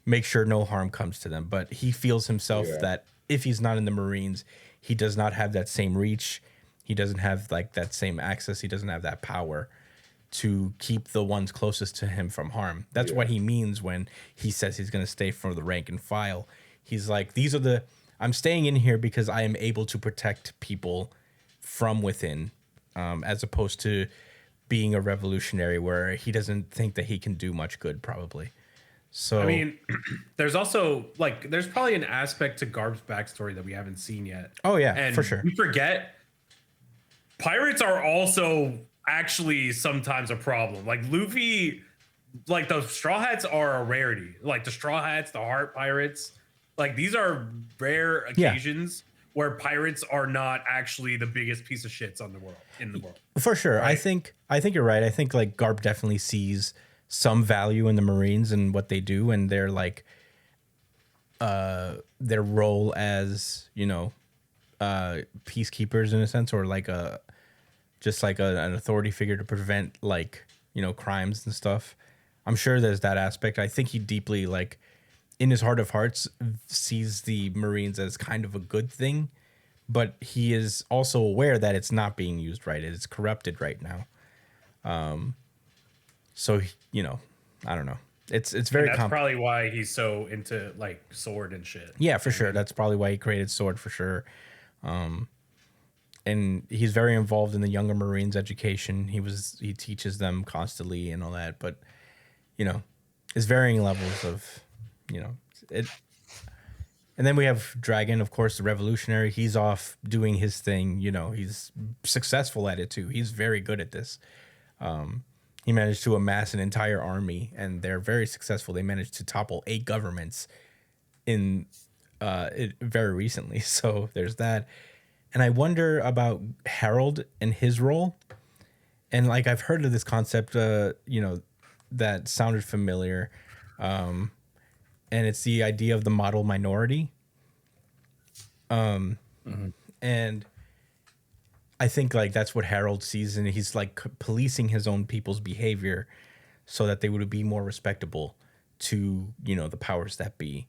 make sure no harm comes to them. But he feels himself that if he's not in the Marines, he does not have that same reach. He doesn't have like that same access. He doesn't have that power to keep the ones closest to him from harm. That's what he means when he says he's going to stay for the rank and file. He's like, I'm staying in here because I am able to protect people from within, as opposed to being a revolutionary where he doesn't think that he can do much good, probably. So I mean, there's also like there's probably an aspect to Garb's backstory that we haven't seen yet. Oh yeah, and for sure. We forget pirates are also actually sometimes a problem. Like Luffy, like the Straw Hats are a rarity. Like the Straw Hats, the Heart Pirates, like these are rare occasions where pirates are not actually the biggest piece of shits in the world. For sure. Right? I think you're right. I think like Garp definitely sees some value in the Marines and what they do and their like their role as, peacekeepers in a sense, or like an authority figure to prevent like, crimes and stuff. I'm sure there's that aspect. I think he deeply, like, in his heart of hearts, sees the Marines as kind of a good thing, but he is also aware that it's not being used right. It's corrupted right now. So, I don't know. It's very That's probably why he's so into like sword and shit. Yeah, for sure. That's probably why he created Sword, for sure. And he's very involved in the younger Marines education. He teaches them constantly and all that, but it's varying levels of, it. And then we have Dragon, of course, the revolutionary. He's off doing his thing. He's successful at it too. He's very good at this. He managed to amass an entire army, and they're very successful. They managed to topple 8 governments in very recently. So there's that. And I wonder about Harold and his role. And like I've heard of this concept, that sounded familiar. And it's the idea of the model minority. And I think like that's what Harold sees, and he's like policing his own people's behavior so that they would be more respectable to, the powers that be.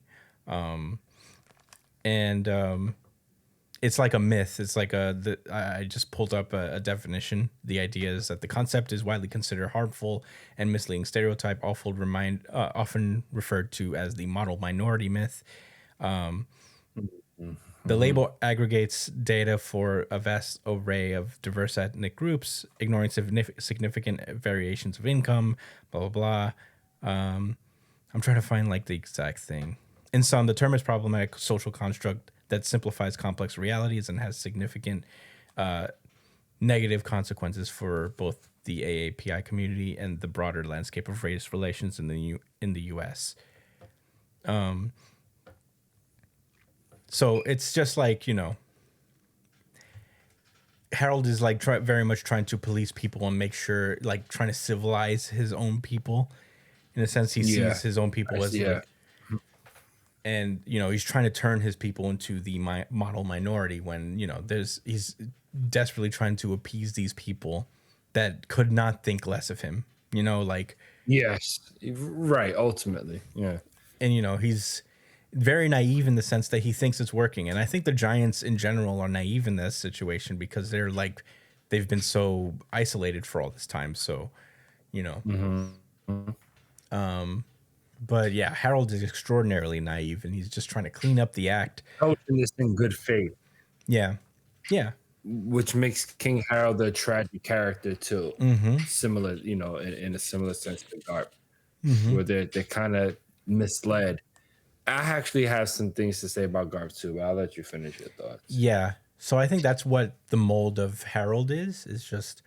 It's like a myth. It's like I just pulled up a definition. The idea is that the concept is widely considered harmful and misleading stereotype, often referred to as the model minority myth. The label aggregates data for a vast array of diverse ethnic groups, ignoring significant variations of income, blah, blah, blah. I'm trying to find like the exact thing. In sum, the term is problematic social construct that simplifies complex realities and has significant negative consequences for both the AAPI community and the broader landscape of race relations in the U.S. So it's just like, Harold is like very much trying to police people and make sure, like trying to civilize his own people. In a sense, he sees his own people as like, and he's trying to turn his people into the model minority when he's desperately trying to appease these people that could not think less of him. Yes, right. Ultimately, yeah. And he's very naive in the sense that he thinks it's working. And I think the Giants in general are naive in this situation because they've been so isolated for all this time. So, but yeah, Harold is extraordinarily naive and he's just trying to clean up the act. Coaching this in good faith. Yeah. Yeah. Which makes King Harold a tragic character too. Similar, in a similar sense to Garp, where they're kind of misled. I actually have some things to say about Garp too, but I'll let you finish your thoughts. Yeah. So I think that's what the mold of Harold is just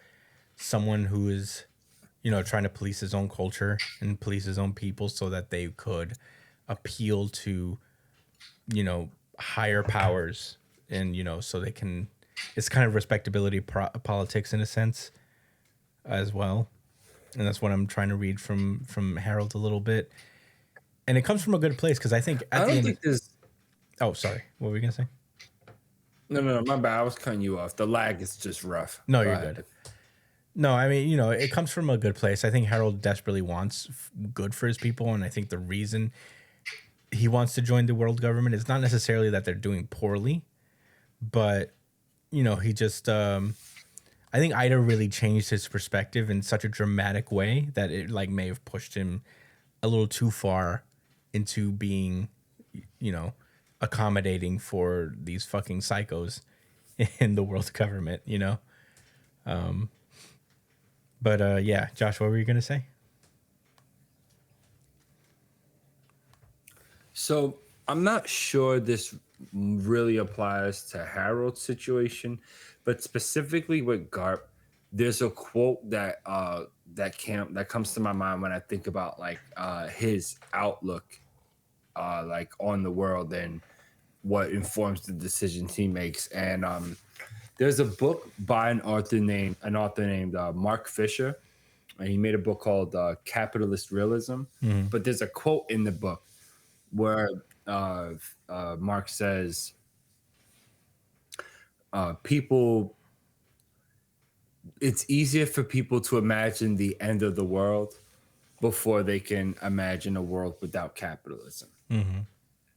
someone who is, trying to police his own culture and police his own people so that they could appeal to, higher powers and, so they can, it's kind of respectability politics in a sense as well. And that's what I'm trying to read from Harold a little bit. And it comes from a good place because I think at the end. Oh, sorry. What were we gonna say? No, my bad. I was cutting you off. The lag is just rough. No, you're good. No, I mean, it comes from a good place. I think Harold desperately wants good for his people, and I think the reason he wants to join the world government is not necessarily that they're doing poorly, but he just. I think Ida really changed his perspective in such a dramatic way that it like may have pushed him a little too far into being, you know, accommodating for these fucking psychos in the world government, you know? But yeah, Josh, what were you gonna say? So I'm not sure this really applies to Harold's situation, but specifically with Garp, there's a quote that comes to my mind when I think about like his outlook like on the world and what informs the decisions he makes. And there's a book by an author named Mark Fisher, and he made a book called Capitalist Realism. But there's a quote in the book where Mark says, "People, it's easier for people to imagine the end of the world before they can imagine a world without capitalism."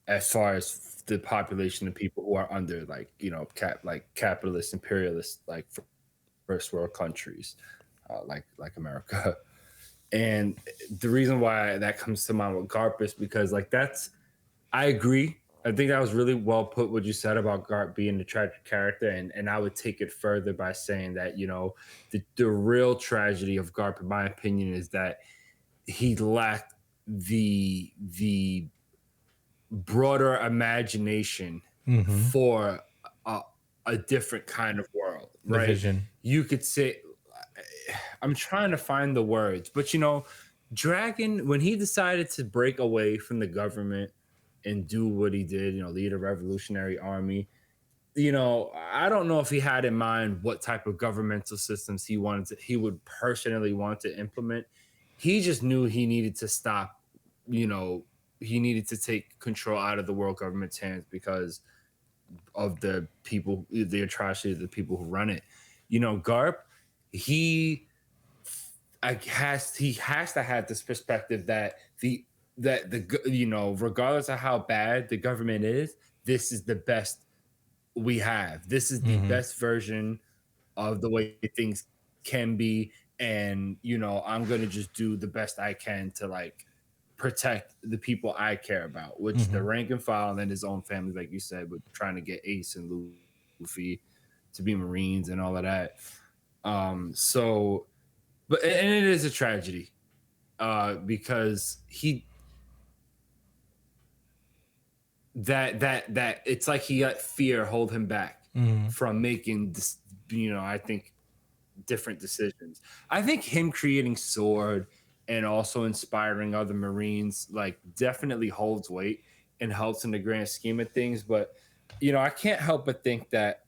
As far as the population of people who are under like capitalist imperialist like first world countries, like America. And the reason why that comes to mind with Garp is because like I agree. I think that was really well put what you said about Garp being a tragic character, and I would take it further by saying that, you know, the real tragedy of Garp, in my opinion, is that he lacked the broader imagination for a different kind of world, The right? vision. You could say, I'm trying to find the words, but you know, Dragon, when he decided to break away from the government and do what he did, you know, lead a revolutionary army, you know, I don't know if he had in mind what type of governmental systems he would personally want to implement. He just knew he needed to stop, you know, he needed to take control out of the world government's hands because of the atrocity of the people who run it. You know, Garp, he has to have this perspective that you know, regardless of how bad the government is, this is the best we have. This is the best version of the way things can be, and you know, I'm gonna just do the best I can to like protect the people I care about, which the rank and file and then his own family, like you said, with trying to get Ace and Luffy to be Marines and all of that. So, but and it is a tragedy because that it's like he let fear hold him back from making this, you know, I think different decisions. I think him creating Sword and also inspiring other Marines like definitely holds weight and helps in the grand scheme of things. But you know, I can't help but think that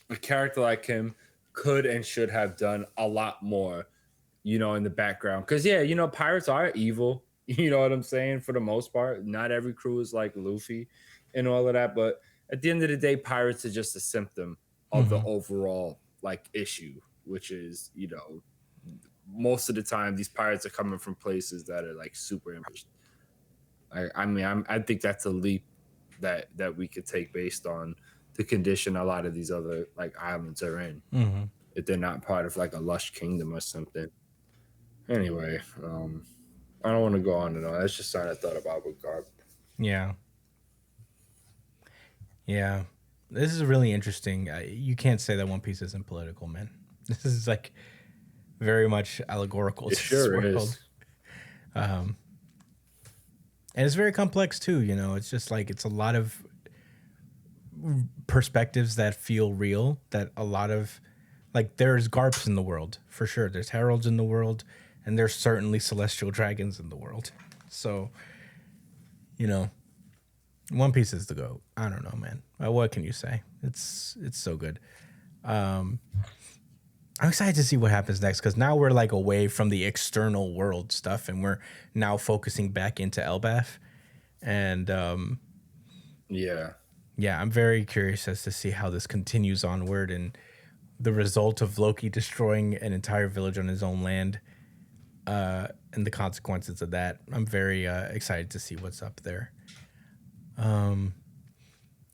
a character like him could and should have done a lot more, you know, in the background. Because yeah, you know, pirates are evil. You know what I'm saying? For the most part, not every crew is like Luffy and all of that. But at the end of the day, pirates are just a symptom of the overall like issue, which is, you know, most of the time these pirates are coming from places that are like super impoverished. I think that's a leap that we could take based on the condition a lot of these other like islands are in. If they're not part of like a lush kingdom or something. Anyway, I don't want to go on and on. That's just something I thought about with Garp. Yeah. Yeah. This is really interesting. You can't say that One Piece isn't political, man. This is like very much allegorical. It sure is. And it's very complex too, you know. It's just like it's a lot of perspectives that feel real, that a lot of like there's Garps in the world for sure. There's Heralds in the world, and there's certainly celestial dragons in the world. So, you know, One Piece is the GOAT. I don't know, man. What can you say? It's so good. I'm excited to see what happens next because now we're like away from the external world stuff and we're now focusing back into Elbaf. And yeah, I'm very curious as to see how this continues onward and the result of Loki destroying an entire village on his own land and the consequences of that. I'm very excited to see what's up there.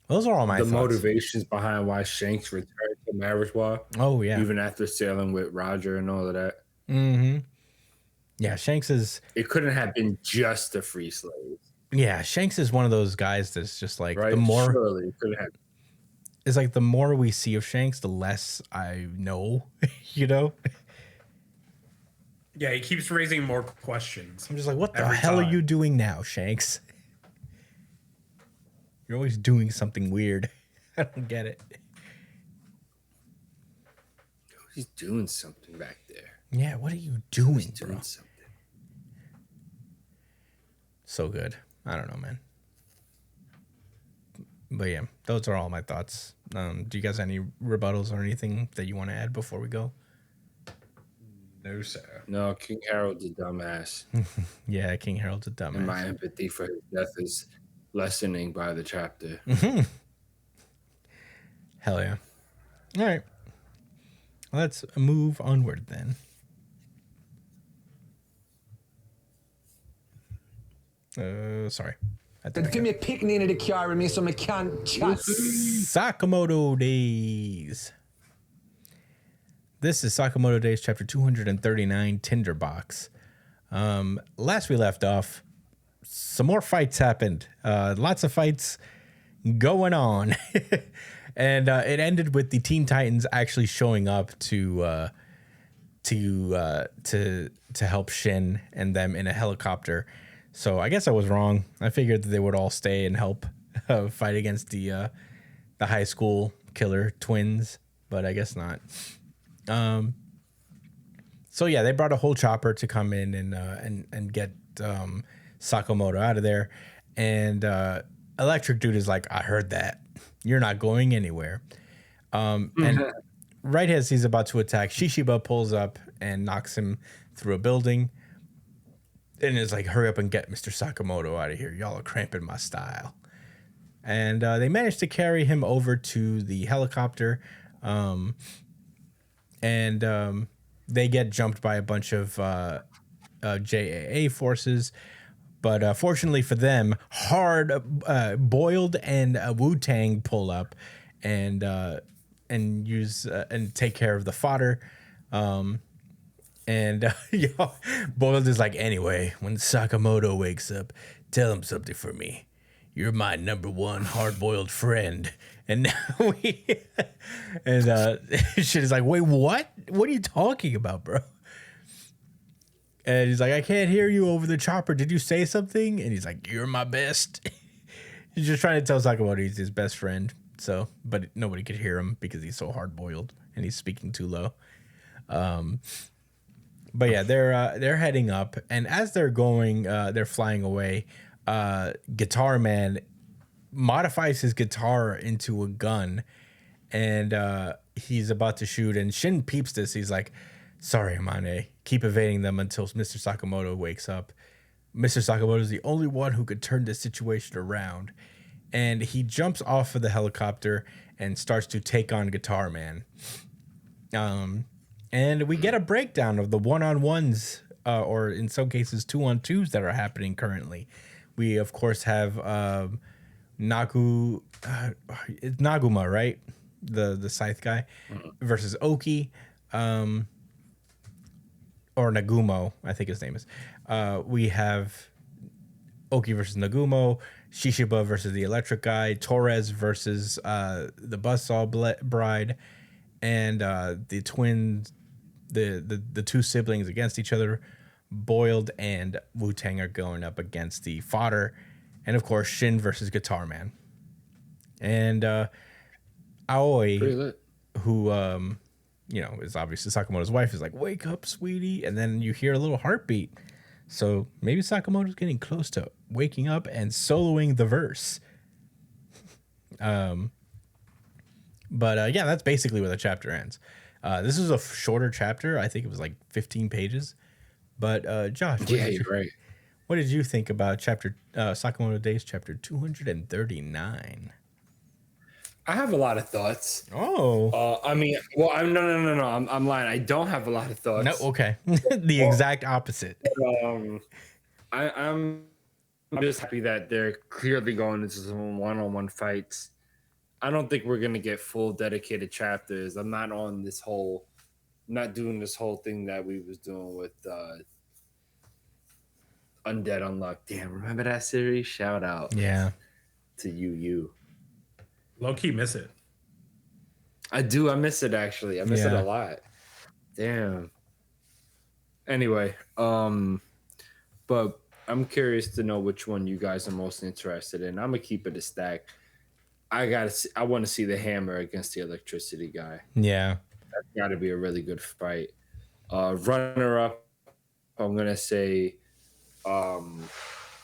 Those are all my thoughts. Motivations behind why Shanks returned to the marriage war. Oh yeah. Even after sailing with Roger and all of that. Mm-hmm. Yeah, Shanks is. It couldn't have been just the free slaves, Yeah, Shanks is one of those guys that's just like right? the more. Surely it couldn't have. It's like the more we see of Shanks, the less I know. You know. Yeah, he keeps raising more questions. I'm just like, what the Every hell are time. you doing now, Shanks? You're always doing something weird. I don't get it. He's doing something back there. Yeah, what are you doing, He's doing bro? something. So good. I don't know, man. But yeah, those are all my thoughts. Do you guys have any rebuttals or anything that you want to add before we go? No, sir. No, King Harold's a dumbass. Yeah, King Harold's a And my dumbass. empathy for his death is lessening by the chapter. Hell yeah. All right. Let's move onward then. Sorry. Give me a pick near the car with me so I can't chat. Sakamoto Days. This is Sakamoto Days, chapter 239, Tinderbox. Last we left off, some more fights happened. Lots of fights going on. And it ended with the Teen Titans actually showing up to help Shin and them in a helicopter. So I guess I was wrong. I figured that they would all stay and help fight against the high school killer twins, but I guess not. So yeah, they brought a whole chopper to come in and get Sakamoto out of there. And Electric Dude is like, I heard that. You're not going anywhere. And right as he's about to attack, Shishiba pulls up and knocks him through a building. And is like, hurry up and get Mr. Sakamoto out of here. Y'all are cramping my style. And they managed to carry him over to the helicopter. And they get jumped by a bunch of JAA forces. But fortunately for them, Boiled and Wu-Tang pull up and use and take care of the fodder. Boiled is like, anyway, when Sakamoto wakes up, tell him something for me. You're my number one hard-boiled friend. And now shit is like, wait, what? What are you talking about, bro? And he's like, I can't hear you over the chopper. Did you say something? And he's like, you're my best. He's just trying to tell Sakamoto he's his best friend. So, but nobody could hear him because he's so hard-boiled and he's speaking too low. But yeah, they're heading up, and as they're going, they're flying away. Guitar Man modifies his guitar into a gun, and he's about to shoot. And Shin peeps this. He's like, "Sorry, Amane. Keep evading them until Mr. Sakamoto wakes up. Mr. Sakamoto is the only one who could turn this situation around." And he jumps off of the helicopter and starts to take on Guitar Man. And we get a breakdown of the one-on-ones, or in some cases, two-on-twos that are happening currently. We, of course, have it's Naguma, right? The scythe guy versus Oki, or Nagumo, I think his name is. We have Oki versus Nagumo, Shishiba versus the electric guy, Torres versus the buzzsaw bride, and the twins. The two siblings against each other. Boiled and Wu-Tang are going up against the fodder. And of course, Shin versus Guitar Man. And Aoi, who is obviously Sakamoto's wife, is like, wake up, sweetie. And then you hear a little heartbeat. So maybe Sakamoto's getting close to waking up and soloing the verse. But yeah, that's basically where the chapter ends. This is a shorter chapter. I think it was like 15 pages. But Josh, You're right. What did you think about Sakamoto Days, chapter 239? I have a lot of thoughts. Oh, I'm lying. I don't have a lot of thoughts. no, okay, the exact opposite. I'm just happy that they're clearly going into some one-on-one fights. I don't think we're gonna get full dedicated chapters. I'm not doing this whole thing that we was doing with Undead Unluck. Damn, remember that series? Shout out. Yeah. To you. Low key miss it. I do. I miss it actually. I miss it a lot. Damn. Anyway, but I'm curious to know which one you guys are most interested in. I'm gonna keep it a stack. I want to see the hammer against the electricity guy. Yeah. That's got to be a really good fight. Runner up, I'm gonna say, the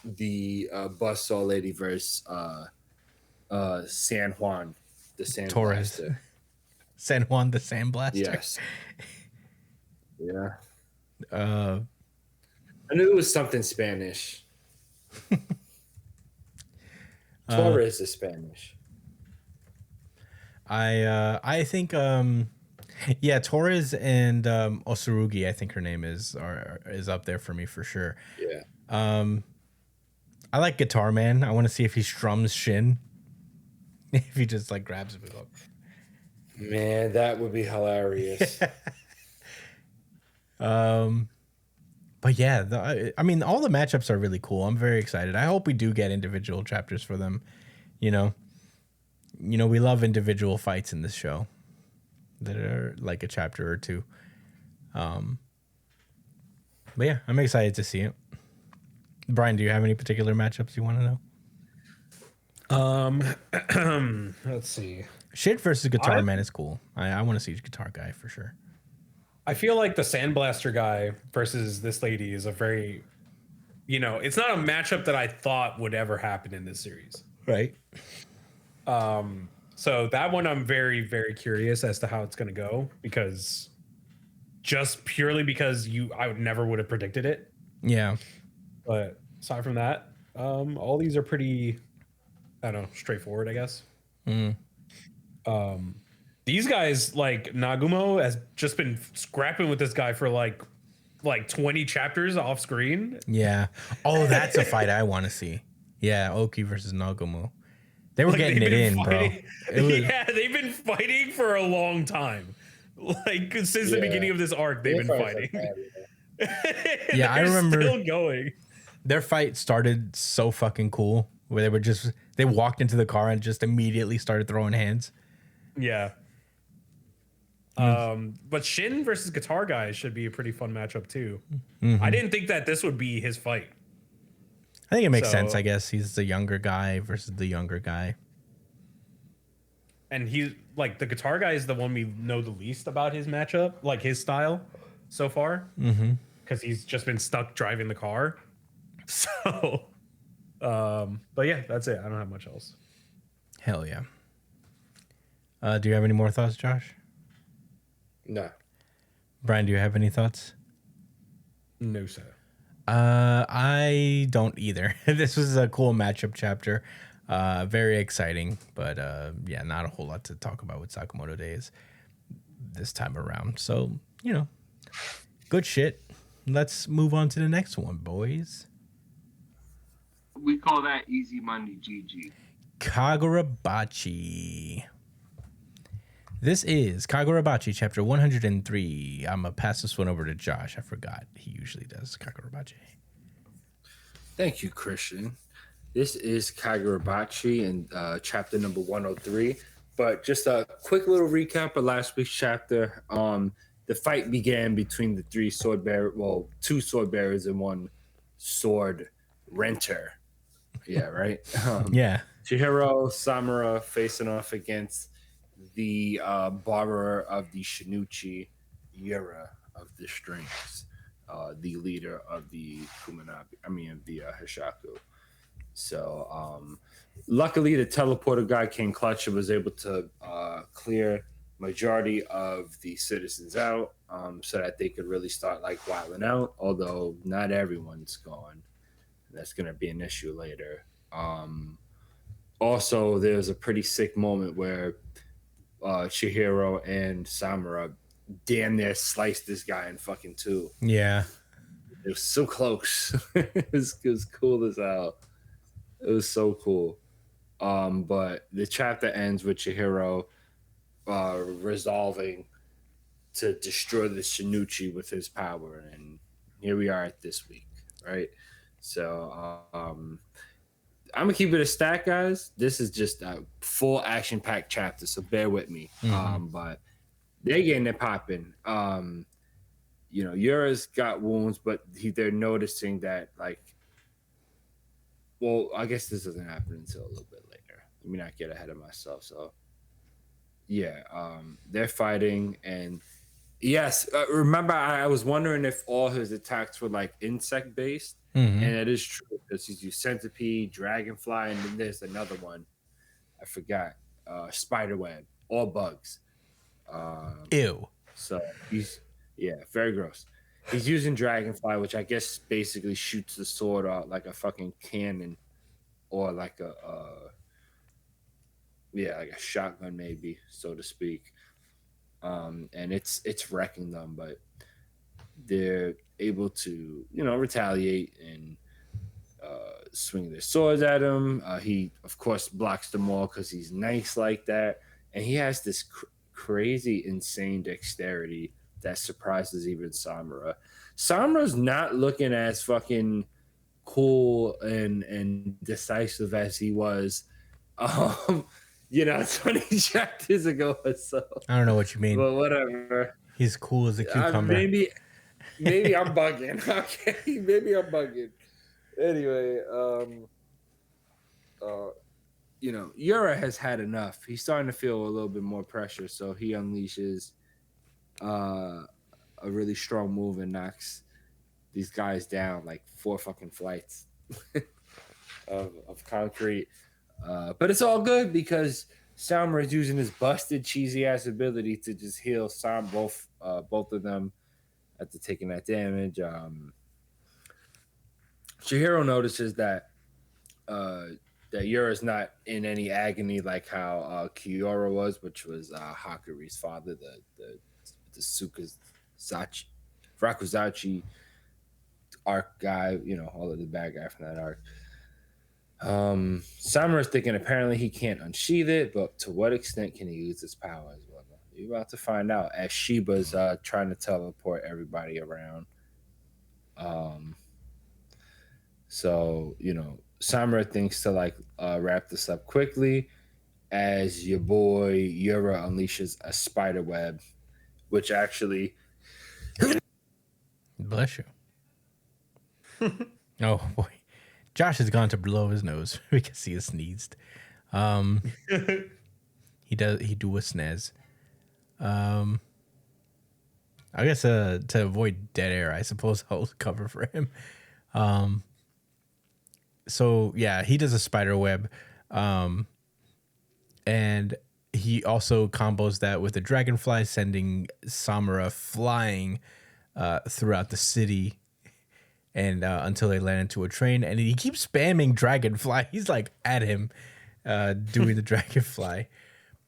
Buzzsaw Lady versus San Juan, the Sand Torres. Blaster. San Juan the Sandblaster. Yes. Yeah. Uh, I knew it was something Spanish. Torres is Spanish. I think Torres and Osarugi, I think her name is up there for me for sure. Yeah. I like Guitar Man. I want to see if he strums Shin. If he just like grabs him. Man, that would be hilarious. But yeah, I mean, all the matchups are really cool. I'm very excited. I hope we do get individual chapters for them. You know, we love individual fights in this show that are like a chapter or two. But yeah, I'm excited to see it. Brian, do you have any particular matchups you want to know? Let's see. Shit versus Guitar Man is cool. I want to see Guitar Guy for sure. I feel like the Sandblaster guy versus this lady is a very, it's not a matchup that I thought would ever happen in this series. Right. So that one I'm very, very curious as to how it's going to go, because just purely because I never would have predicted it. Yeah. But aside from that, all these are pretty, I don't know, straightforward, I guess. These guys, like Nagumo, has just been scrapping with this guy for like 20 chapters off screen. Yeah. Oh, that's a fight I want to see. Yeah, Oki versus Nagumo. They were getting it in, fighting, bro. Yeah, they've been fighting for a long time. Like since the beginning of this arc, they've been fighting. Yeah, I remember. Still going. Their fight started so fucking cool, where they walked into the car and just immediately started throwing hands. Yeah. But Shin versus Guitar Guy should be a pretty fun matchup too. Mm-hmm. I didn't think that this would be his fight. I think it makes sense. I guess he's the younger guy versus the younger guy. And he's like, the Guitar Guy is the one we know the least about his matchup, like his style so far. Because he's just been stuck driving the car. So, but yeah, that's it. I don't have much else. Hell yeah. Do you have any more thoughts, Josh? No. Brian, do you have any thoughts? No, sir. I don't either. This was a cool matchup chapter. Very exciting, but not a whole lot to talk about with Sakamoto Days this time around. So, good shit. Let's move on to the next one, boys. We call that Easy Money GG. Kagurabachi. This is Kagurabachi, chapter 103. I'm going to pass this one over to Josh. I forgot. He usually does Kagurabachi. Thank you, Christian. This is Kagurabachi in chapter number 103. But just a quick little recap of last week's chapter. The fight began between the two sword bearers and one sword renter. Yeah, right? Yeah. Chihiro Samura facing off against the borrower of the Shinuchi, Yura of the Strings, the leader of the Hishaku. So luckily the teleporter guy came clutch and was able to clear majority of the citizens out so that they could really start like wilding out, although not everyone's gone. That's going to be an issue later. Also, there's a pretty sick moment where Chihiro and Samura damn near sliced this guy in fucking two. Yeah. It was so close. It was cool as hell. It was so cool. But the chapter ends with Chihiro resolving to destroy the Shinuchi with his power, and here we are at this week, right? So I'm gonna keep it a stack, guys. This is just a full action-packed chapter, so bear with me. But they're getting it popping. Yura's got wounds, but they're noticing that, like, well, I guess this doesn't happen until a little bit later. Let me not get ahead of myself. So, yeah, they're fighting, and yes, remember I was wondering if all his attacks were like insect based, and it is true because he's used centipede, dragonfly, and then there's another one. I forgot. Spiderweb, all bugs. Ew. So very gross. He's using dragonfly, which I guess basically shoots the sword out like a fucking cannon, or like like a shotgun, maybe, so to speak. And it's wrecking them, but they're able to retaliate and swing their swords at him. He of course blocks them all because he's nice like that, and he has this crazy insane dexterity that surprises even Samura. Samura's not looking as fucking cool and decisive as he was 20 chapters ago or so. I don't know what you mean. But whatever. He's cool as a cucumber. Maybe I'm bugging. Okay, maybe I'm bugging. Anyway, Yura has had enough. He's starting to feel a little bit more pressure, so he unleashes a really strong move and knocks these guys down like 4 fucking flights of concrete. But it's all good because Samura is using his busted, cheesy ass ability to just heal both of them after taking that damage. Chihiro notices that Yura's not in any agony like how Kiora was, which was Hakuri's father, the Rakuzachi arc guy, all of the bad guy from that arc. Samura's thinking apparently he can't unsheath it, but to what extent can he use his power as well? You're about to find out as Shiba's trying to teleport everybody around. So Samura thinks to wrap this up quickly as your boy Yura unleashes a spider web, which actually bless you. Oh boy. Josh has gone to blow his nose. We can see he sneezed. He do a sneeze. I guess to avoid dead air, I suppose I'll cover for him. So yeah, he does a spider web, and he also combos that with a dragonfly, sending Samura flying throughout the city. And until they land into a train, and he keeps spamming dragonfly. He's like at him, doing the dragonfly.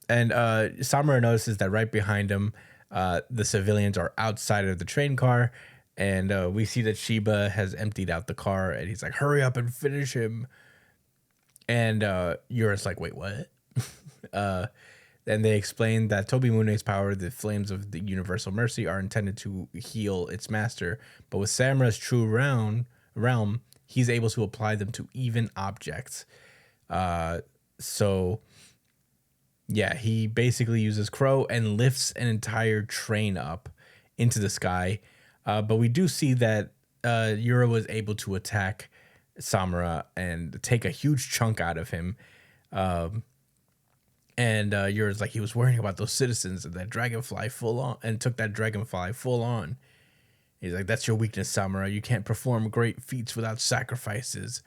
And Samura notices that right behind him, the civilians are outside of the train car, and we see that Shiba has emptied out the car, and he's like, "Hurry up and finish him." And Yura's like, "Wait, what?" And they explain that Tobimune's power, the flames of the universal mercy, are intended to heal its master. But with Samura's true realm, he's able to apply them to even objects. So, yeah, he basically uses Crow and lifts an entire train up into the sky. But we do see that Yura was able to attack Samura and take a huge chunk out of him. And Yura's like, he was worrying about those citizens and that dragonfly full on, and took that dragonfly full on. He's like, that's your weakness, Samura. You can't perform great feats without sacrifices.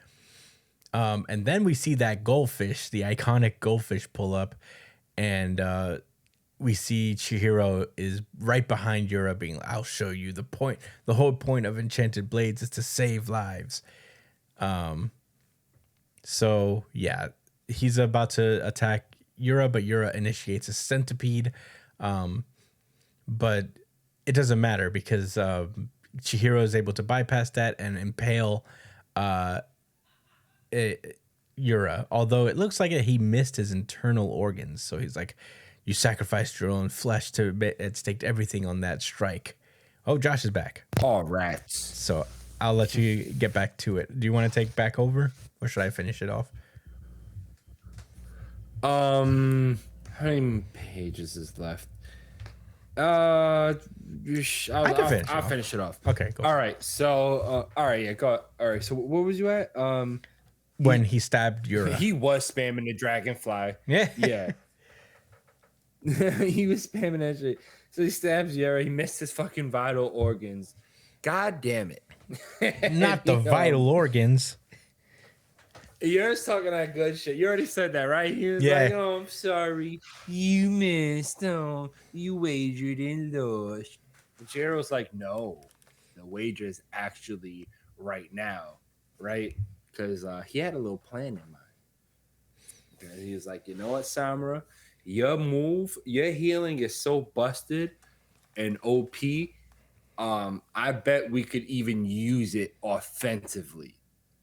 And then we see that goldfish, the iconic goldfish, pull up, and we see Chihiro is right behind Yura, being like, I'll show you the point. The whole point of enchanted blades is to save lives. So yeah, he's about to attack Yura, but Yura initiates a centipede. But it doesn't matter because Chihiro is able to bypass that and impale Yura, although it looks like he missed his internal organs. So he's like, you sacrificed your own flesh it staked everything on that strike. Oh, Josh is back. All rats. So I'll let you get back to it. Do you want to take back over, or should I finish it off? How many pages is left? I'll finish it off. Okay, go. All right. So, all right, yeah, go. All right. So, where was you at? When he stabbed Yura, he was spamming the dragonfly. Yeah. Yeah. He was spamming that shit. So he stabs Yura. He missed his fucking vital organs. God damn it. not the vital organs. Yura's talking that good shit. You already said that, right? He was like, oh, I'm sorry. You missed. Oh, you wagered and lost. And Chihiro's like, no. The wager is actually right now, right? Because he had a little plan in mind. And he was like, you know what, Samura? Your healing is so busted and OP. I bet we could even use it offensively,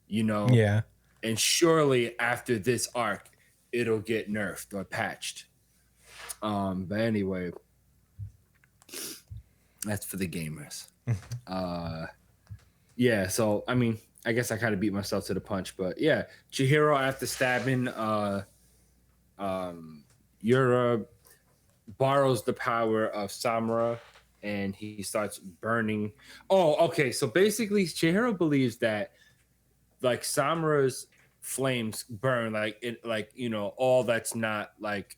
you know? Yeah. And surely after this arc, it'll get nerfed or patched. But anyway, that's for the gamers. Yeah, so I mean, I guess I kind of beat myself to the punch, but yeah, Chihiro after stabbing Yura borrows the power of Samura and he starts burning. Oh, okay. So basically, Chihiro believes that like Samura's flames burn all that's not like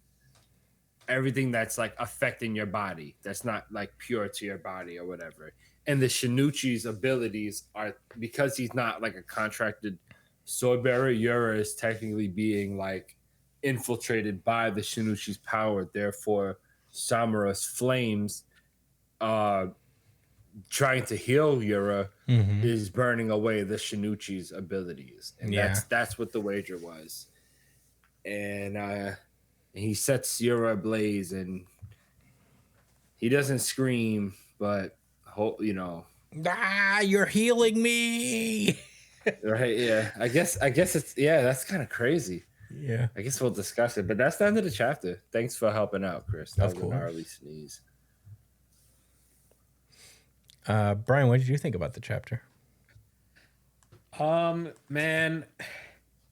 everything that's like affecting your body, that's not like pure to your body or whatever. And the Shinuchi's abilities are, because he's not like a contracted sword bearer, Yura is technically being like infiltrated by the Shinuchi's power. Therefore, Samura's flames trying to heal Yura is burning away the Shinuchi's abilities. And that's what the wager was. And he sets Yura ablaze, and he doesn't scream, but you're healing me. Right, yeah. I guess it's that's kind of crazy. Yeah. I guess we'll discuss it, but that's the end of the chapter. Thanks for helping out, Chris. That was a gnarly sneeze. Brian, what did you think about the chapter? Man,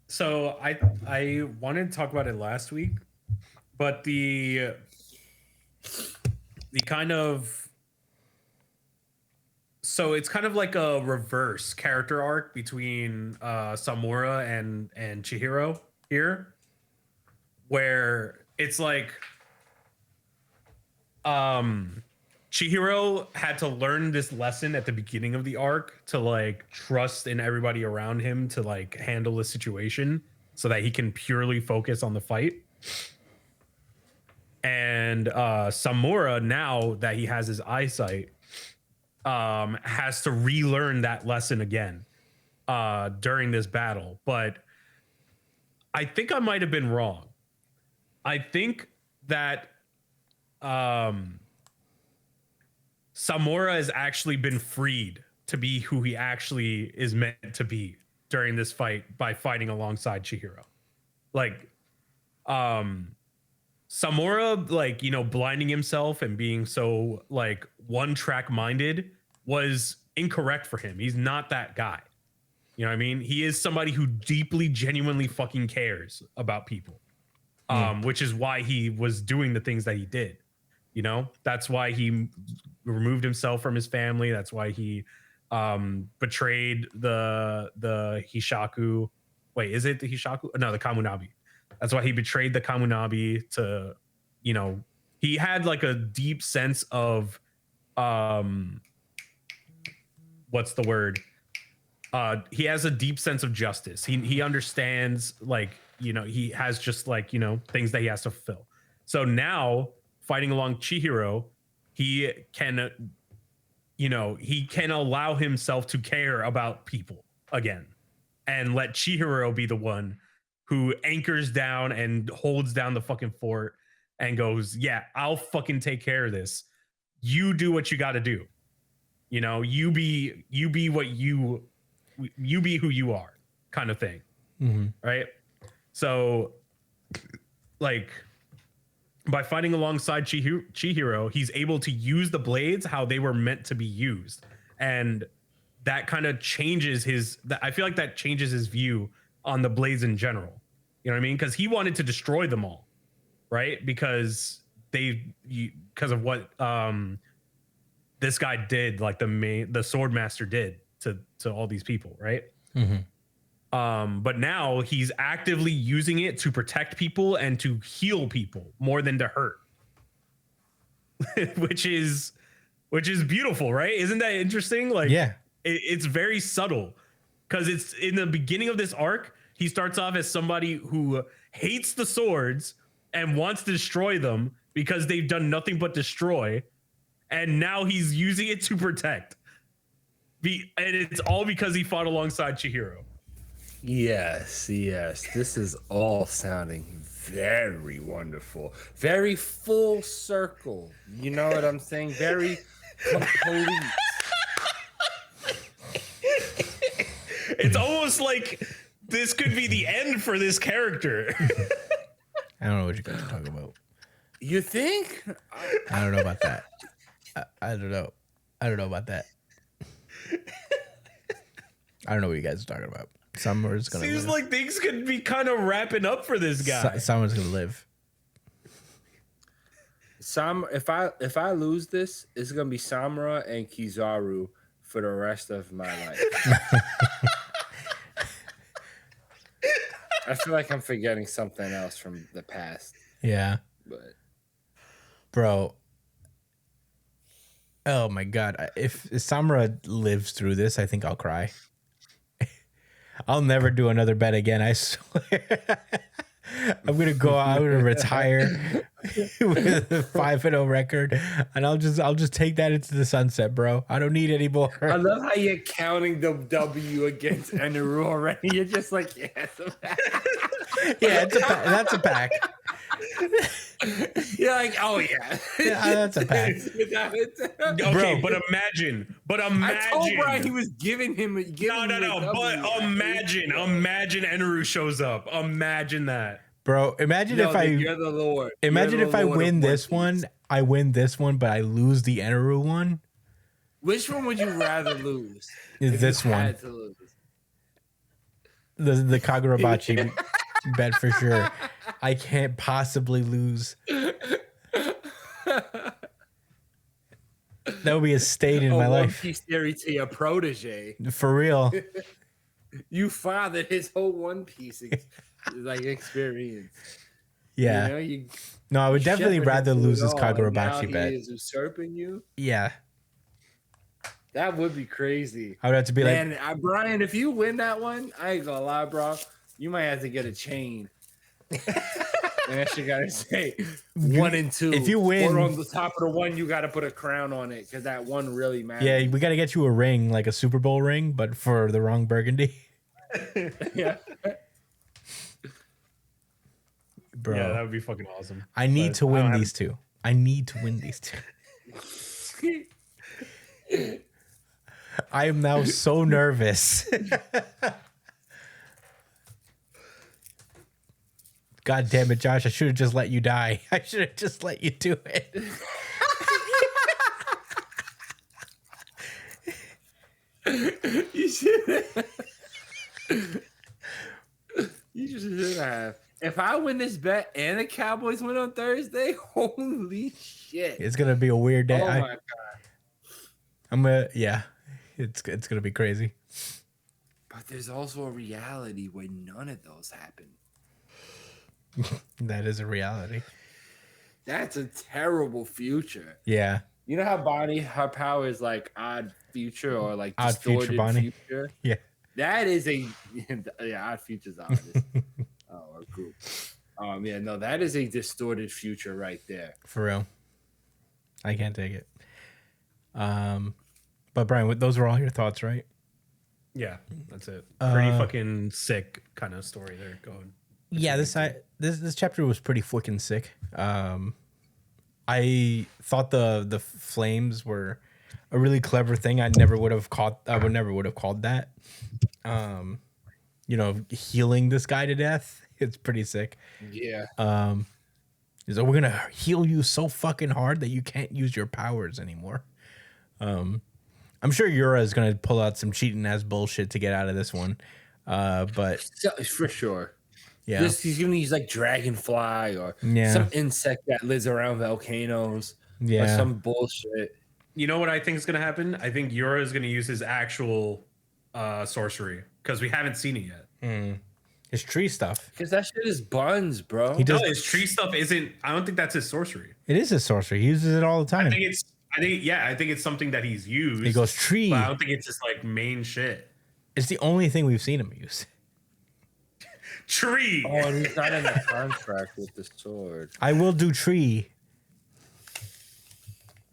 so I wanted to talk about it last week, but the kind of, so it's kind of like a reverse character arc between Samura and Chihiro here, where it's like Chihiro had to learn this lesson at the beginning of the arc to like trust in everybody around him to like handle the situation so that he can purely focus on the fight. And Samura, now that he has his eyesight, has to relearn that lesson again during this battle. But I think I might have been wrong. I think that Samura has actually been freed to be who he actually is meant to be during this fight by fighting alongside Chihiro. Like, Samura, like, blinding himself and being so like one track minded was incorrect for him. He's not that guy. You know what I mean? He is somebody who deeply, genuinely fucking cares about people, which is why he was doing the things that he did. That's why he removed himself from his family. That's why he betrayed the Hishaku. Wait, is it the Hishaku? No, the Kamunabi. That's why he betrayed the Kamunabi to, he had like a deep sense of, what's the word? He has a deep sense of justice. He understands, like, he has just like, things that he has to fulfill. So now fighting along Chihiro, he can allow himself to care about people again and let Chihiro be the one who anchors down and holds down the fucking fort and goes, yeah, I'll fucking take care of this. You do what you got to do. You be what you be who you are, kind of thing. Right. So, like, by fighting alongside Chihiro, he's able to use the blades how they were meant to be used, and that kind of changes I feel like that changes his view on the blades in general. You know what I mean? Because he wanted to destroy them all, right? Because of what this guy did, like the sword master did to all these people, right? But now he's actively using it to protect people and to heal people more than to hurt. which is beautiful, right? Isn't that interesting? Like, yeah, it's very subtle, because it's in the beginning of this arc. He starts off as somebody who hates the swords and wants to destroy them because they've done nothing but destroy, and now he's using it to protect. And it's all because he fought alongside Chihiro. Yes. This is all sounding very wonderful. Very full circle. You know what I'm saying? Very complete. It's almost like this could be the end for this character. I don't know what you guys are talking about. You think? I don't know about that. I don't know. I don't know about that. I don't know what you guys are talking about. Someone's gonna Seems live. like things could be kind of wrapping up for this guy. Someone's gonna live. If I lose this, it's gonna be Samura and Kizaru for the rest of my life. I feel like I'm forgetting something else from the past. Yeah. But bro. Oh my god. If Samura lives through this, I think I'll cry. I'll never do another bet again, I swear. I'm gonna go out and retire with a 5-0 record, and I'll just take that into the sunset, bro. I don't need any more. I love how you're counting the W against Eneru already. You're just like, yeah, yeah, that's a pack. You're like, oh yeah, that's a pack. Okay, but imagine. I told Brian he was giving him. No. But imagine Eneru shows up. Imagine that. Bro, imagine if you're the Lord. Imagine if I win this one, I win this one, but I lose the Eneru one. Which one would you rather lose? This one. The Kagurabachi bet for sure. I can't possibly lose. That would be a state in my life. One Piece theory to your protege. For real. You fathered his whole One Piece experience. Yeah. No, I would definitely rather lose this Kagurabachi bet. He is usurping you. Yeah. That would be crazy. I would have to be like, Brian, if you win that one, I ain't gonna lie, bro. You might have to get a chain. And that shit gotta say 1 and 2. If you win, or on the top of the one, you gotta put a crown on it because that one really matters. Yeah, we gotta get you a ring, like a Super Bowl ring, but for the wrong burgundy. Yeah. Bro. Yeah, that would be fucking awesome. I need to win these two. I need to win these two. I am now so nervous. God damn it, Josh. I should have just let you die. I should have just let you do it. You should have. You should have. If I win this bet and the Cowboys win on Thursday, holy shit. It's going to be a weird day. Oh my God. It's going to be crazy. But there's also a reality where none of those happen. That is a reality. That's a terrible future. Yeah. You know how her power is like odd future or like odd future Bonnie. Future? Yeah. That is odd future's odd. Or group. That is a distorted future right there. For real. I can't take it. But Brian, those were all your thoughts, right? Yeah, that's it. Pretty fucking sick kind of story there going. Yeah, this chapter was pretty fucking sick. I thought the flames were a really clever thing. I would never would have called that. Healing this guy to death. It's pretty sick. Yeah. He's like, we're gonna heal you so fucking hard that you can't use your powers anymore. I'm sure Yura is gonna pull out some cheating ass bullshit to get out of this one. But For sure. yeah, He's gonna use like dragonfly or Yeah. some insect that lives around volcanoes or yeah, some bullshit. You know what I think is going to happen? I think Yura is going to use his actual sorcery because we haven't seen it yet. his tree stuff. Because that shit is buns, bro. He does. No, his tree stuff isn't. I don't think that's his sorcery. It is his sorcery. He uses it all the time. I think it's something that he's used. He goes tree. But I don't think it's his like main shit. It's the only thing we've seen him use. Tree. Oh, and he's not in a contract with the sword. I will do tree.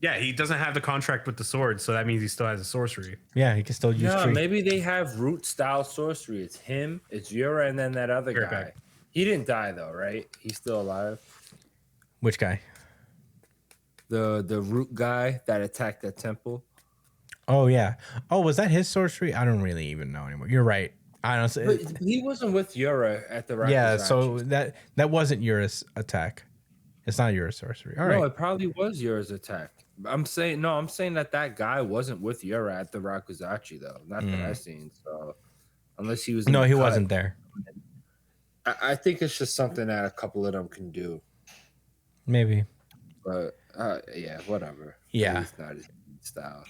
Yeah, he doesn't have the contract with the sword, so that means he still has a sorcery. Yeah, he can still use No, tree. maybe they have root style sorcery. It's him, it's Yura, and then that other Fair guy. back. He didn't die though, right? He's still alive. Which guy? The root guy that attacked that temple. Oh yeah. Oh, was that his sorcery? I don't really even know anymore. You're right. Honestly. But he wasn't with Yura at the Yeah. Rakuzachi. So that wasn't Yura's attack. It's not Yura's sorcery. All No, right. it probably was Yura's attack. I'm saying that guy wasn't with Yura at the Rakuzachi though. Not that I've seen. So unless he was in No, the he cut, wasn't there. I think it's just something that a couple of them can do. Maybe. But yeah, whatever. Yeah. It's not his style.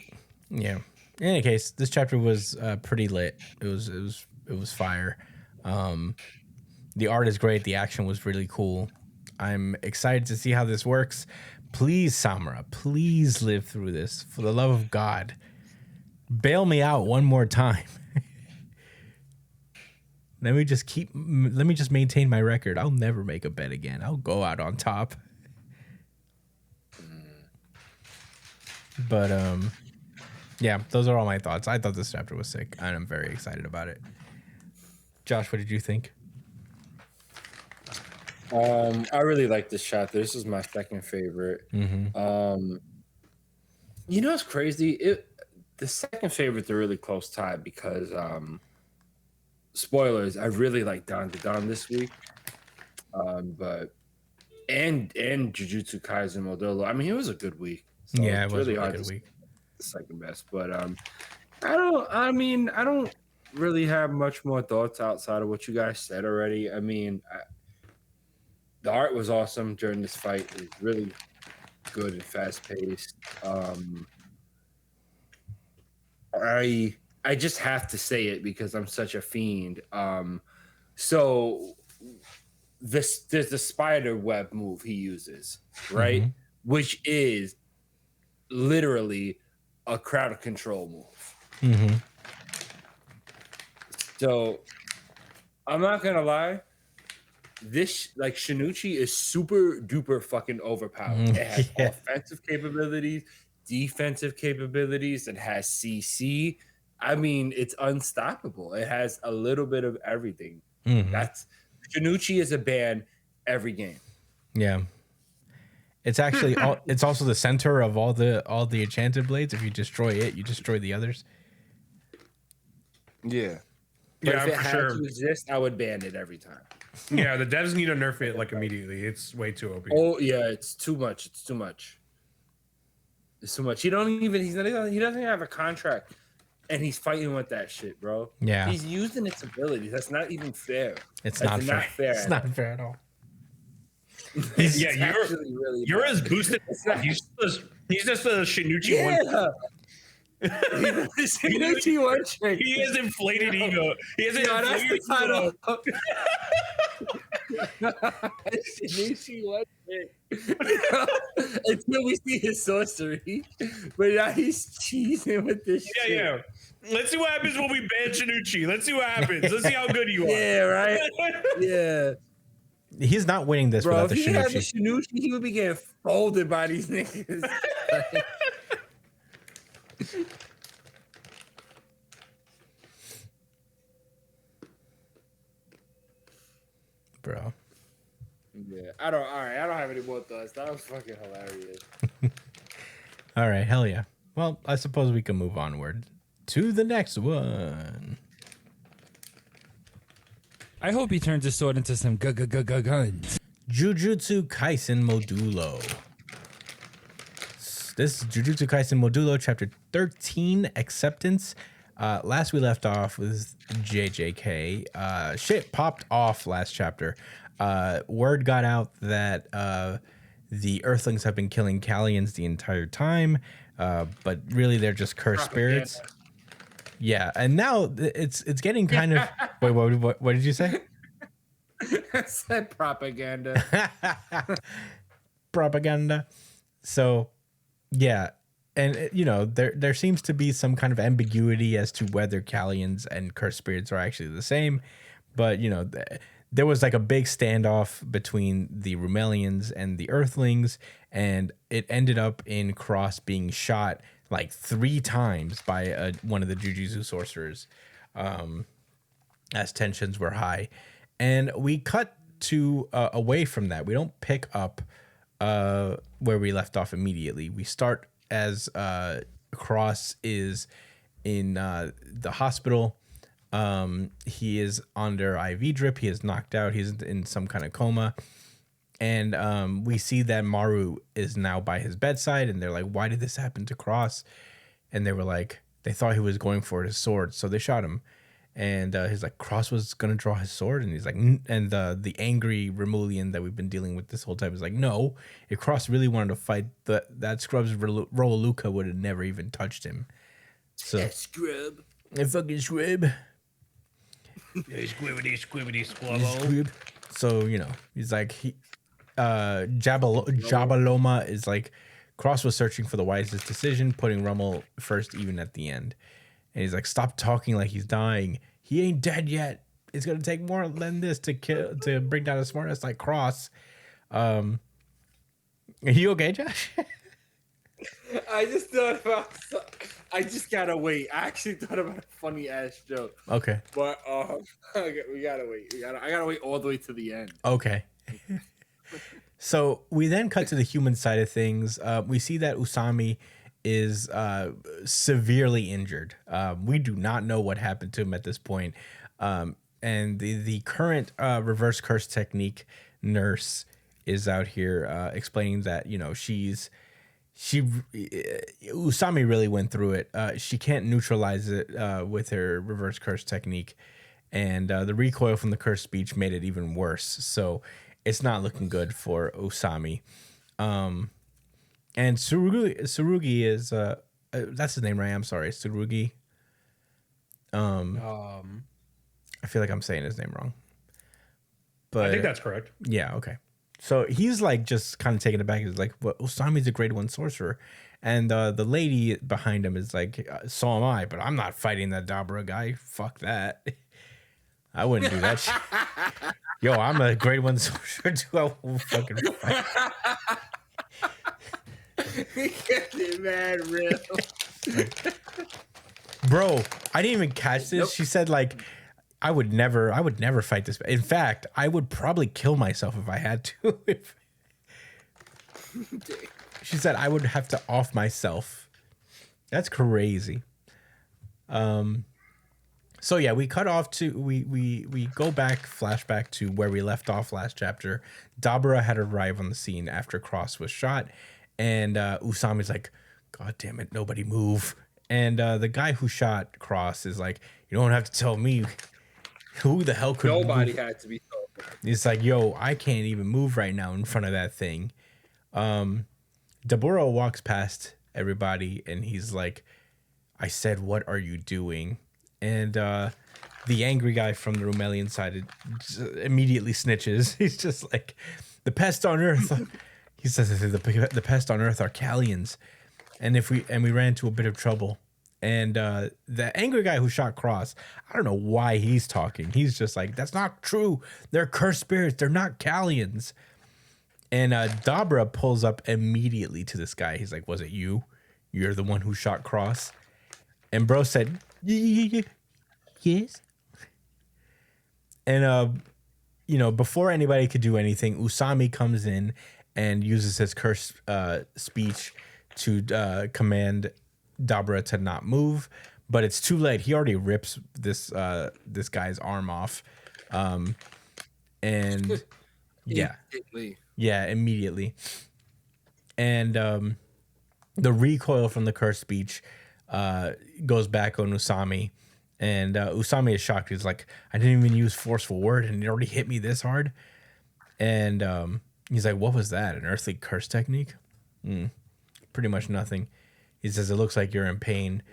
Yeah. In any case, this chapter was pretty lit. It was fire. The art is great. The action was really cool. I'm excited to see how this works. Please, Samura, please live through this. For the love of God, bail me out one more time. Let me just maintain my record. I'll never make a bet again. I'll go out on top. But yeah, those are all my thoughts. I thought this chapter was sick, and I'm very excited about it. Josh, what did you think? I really like this chapter. This is my second favorite. Mm-hmm. You know what's crazy? The second favorite's a really close tie because spoilers, I really like Dandadan this week. But and Jujutsu Kaisen Modulo. I mean, it was a good week. So Yeah, it it's was really a hard good to week. the second best. But I don't really have much more thoughts outside of what you guys said already. I mean, the art was awesome during this fight. It was really good and fast paced. I just have to say it because I'm such a fiend. So there's the spider web move he uses, right? Mm-hmm. Which is literally a crowd control move. Mm-hmm. So I'm not gonna lie. This like Shinuchi is super duper fucking overpowered. It has Yeah. offensive capabilities, defensive capabilities. It has CC. I mean, it's unstoppable. It has a little bit of everything. Mm-hmm. That's Shinuchi is a ban every game. Yeah. It's actually it's also the center of all the enchanted blades. If you destroy it, you destroy the others. Yeah. But Yeah, if it for had sure. to exist, I would ban it every time. Yeah, the devs need to nerf it like immediately. It's way too OP. Oh yeah, it's too much. It's too much. It's too much. He doesn't even have a contract, and he's fighting with that shit, bro. Yeah. He's using its abilities. That's not even fair. It's That's not fair. It's not fair at all. It's Yeah, actually really Yura's bad. boosted. He's just a Shinuchi one. Yeah. Shinuchi one trick. He has inflated ego. He has No, that's the inflated title. ego. Shinuchi one trick. Until we see his sorcery, but now he's cheesing with this shit. Yeah. Let's see what happens when we ban Shinuchi. Let's see what happens. Let's see how good you are. Yeah, right. Yeah, He's not winning this bro. without If the he had the Shinuchi. Shinuchi, he would be getting folded by these niggas. Bro. Yeah, I don't have any more thoughts. That was fucking hilarious. All right, hell yeah. Well, I suppose we can move onward to the next one. I hope he turns his sword into some guns. Jujutsu Kaisen Modulo. This is Jujutsu Kaisen Modulo, chapter 13, Acceptance. Last we left off was JJK. Shit popped off last chapter. Word got out that the Earthlings have been killing Callians the entire time, but really they're just cursed spirits. Yeah, and now it's getting kind of. Wait, what did you say? I said propaganda. Propaganda. So, yeah, and you know there seems to be some kind of ambiguity as to whether Callians and cursed spirits are actually the same, but you know there was like a big standoff between the Rumelians and the Earthlings, and it ended up in Cross being shot like 3 times by one of the Jujutsu sorcerers, as tensions were high. And we cut to away from that. We don't pick up where we left off immediately. We start as Cross is in the hospital. He is under IV drip. He is knocked out. He's in some kind of coma. And we see that Maru is now by his bedside, and they're like, why did this happen to Cross? And they were like, they thought he was going for his sword, so they shot him. And he's like, Cross was going to draw his sword? And he's like, and the angry Remulian that we've been dealing with this whole time is like, no, if Cross really wanted to fight, that Scrub's Rolaluka would have never even touched him. So That scrub. A fucking Scrub. Squibbity squabble. So, you know, he's like, Jabaloma is like, Cross was searching for the wisest decision, putting Rummel first even at the end. And he's like, stop talking like he's dying. He ain't dead yet. It's gonna take more than this to bring down a smartness like Cross. Are you okay, Josh? I just thought about. I just gotta wait. I actually thought about a funny ass joke. Okay. But we gotta wait. I gotta wait all the way to the end. Okay. So we then cut to the human side of things. We see that Usami is severely injured. We do not know what happened to him at this point. And the current reverse curse technique nurse is out here explaining that, you know, Usami really went through it. She can't neutralize it with her reverse curse technique. And the recoil from the cursed speech made it even worse. So it's not looking good for Usami. And Tsurugi is that's his name, right? I'm sorry, Tsurugi. I feel like I'm saying his name wrong. But I think that's correct. Yeah, okay. So he's like just kind of taken aback. He's like, well, Usami's a grade 1 sorcerer. And the lady behind him is like, so am I, but I'm not fighting that Dabra guy. Fuck that. I wouldn't do that shit. Yo, I'm a grade 1 sorcerer too. I won't fucking fight. Get mad real. Bro, I didn't even catch this. Nope. She said like, I would never fight this. In fact, I would probably kill myself if I had to. She said I would have to off myself. That's crazy. So yeah, we cut off to we go back, flashback to where we left off last chapter. Dabura had arrived on the scene after Cross was shot, and Usami's like, God damn it, nobody move. And the guy who shot Cross is like, you don't have to tell me. Who the hell could nobody move? had to be told. It's like, yo, I can't even move right now in front of that thing. Dabura walks past everybody and he's like, I said, what are you doing? And the angry guy from the Rumelian side immediately snitches. He's just like, the pest on Earth. He says the pest on Earth are Callians. And we ran into a bit of trouble. And the angry guy who shot Cross, I don't know why he's talking. He's just like, that's not true. They're cursed spirits. They're not Callians. And Dabra pulls up immediately to this guy. He's like, was it you? You're the one who shot Cross? And bro said, yes. And, you know, before anybody could do anything, Usami comes in and uses his cursed speech to command Dabra to not move, but it's too late. He already rips this guy's arm off. And yeah, immediately. And the recoil from the cursed speech goes back on Usami. And Usami is shocked. He's like, I didn't even use forceful word and it already hit me this hard. And he's like, what was that? An earthly curse technique? Pretty much nothing. He says, it looks like you're in pain.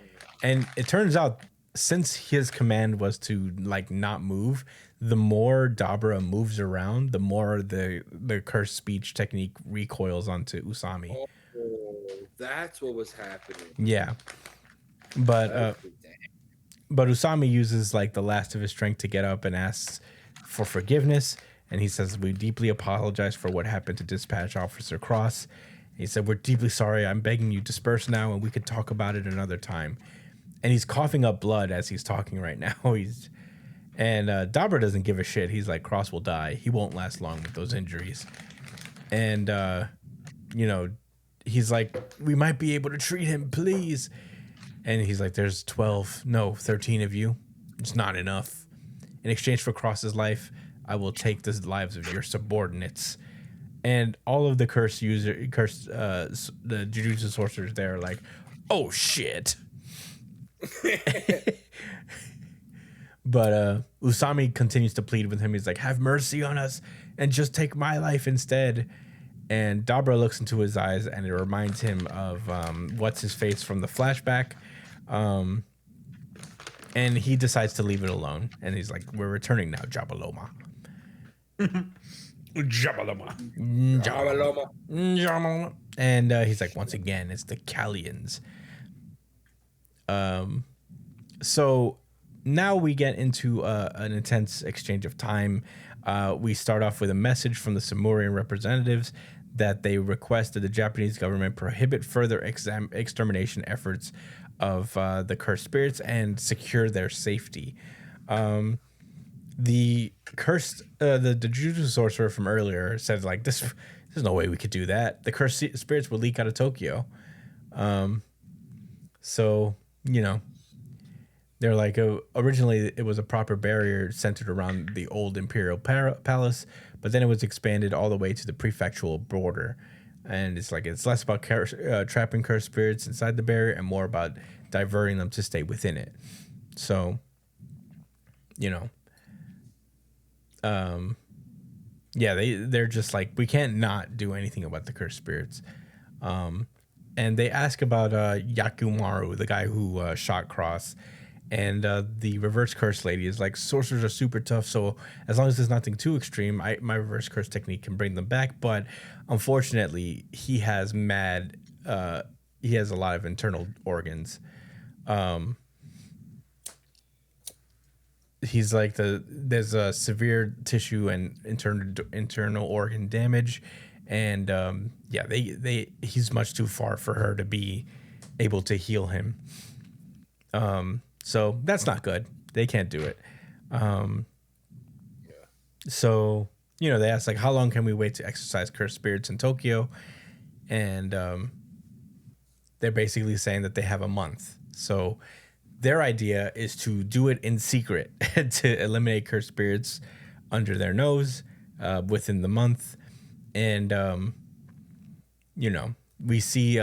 And it turns out, since his command was to like not move, the more Dabra moves around, the more the cursed speech technique recoils onto Usami. Oh, that's what was happening. Yeah. But Usami uses like the last of his strength to get up and asks for forgiveness. And he says, we deeply apologize for what happened to Dispatch Officer Cross. He said, we're deeply sorry. I'm begging you, disperse now and we could talk about it another time. And he's coughing up blood as he's talking right now. Dabra doesn't give a shit. He's like, Cross will die. He won't last long with those injuries. And, he's like, we might be able to treat him, please. And he's like, there's 13 of you. It's not enough. In exchange for Cross's life, I will take the lives of your subordinates. And all of the the Jujutsu sorcerers there are like, oh shit. But Usami continues to plead with him. He's like, have mercy on us and just take my life instead. And Dabra looks into his eyes and it reminds him of what's his face from the flashback. And he decides to leave it alone. And he's like, we're returning now, Jabaloma. Jabaloma. And he's like, once again, it's the Kallians. So now we get into an intense exchange of time. We start off with a message from the Samurian representatives that they request that the Japanese government prohibit further extermination efforts of the cursed spirits and secure their safety. The Jujutsu sorcerer from earlier said like, there's no way we could do that. The cursed spirits will leak out of Tokyo. So, they're like, originally it was a proper barrier centered around the old imperial palace, but then it was expanded all the way to the prefectural border. And it's like, it's less about trapping cursed spirits inside the barrier and more about diverting them to stay within it. So, they're just like, we can't not do anything about the cursed spirits. And they ask about Yakumaru, the guy who shot Cross. And the reverse curse lady is like, sorcerers are super tough, so as long as there's nothing too extreme, my reverse curse technique can bring them back. But unfortunately, he has a lot of internal organs. He's like, there's a severe tissue and internal organ damage, and he's much too far for her to be able to heal him. So that's not good. They can't do it. So, they ask like, how long can we wait to exorcise cursed spirits in Tokyo? And they're basically saying that they have a month. So their idea is to do it in secret to eliminate cursed spirits under their nose within the month. And, we see,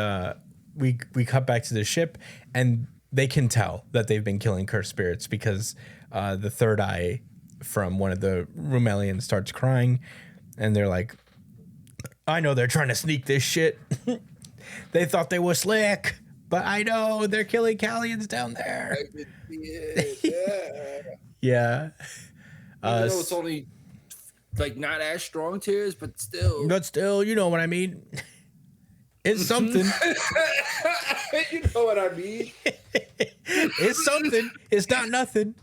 we cut back to the ship and they can tell that they've been killing cursed spirits because the third eye from one of the Rumelians starts crying, and they're like, I know they're trying to sneak this shit. They thought they were slick, but I know they're killing Kallians down there. I could see it, yeah. Even though it's only like not as strong tears, but still. But still, you know what I mean. It's something. You know what I mean. It's something. It's not nothing.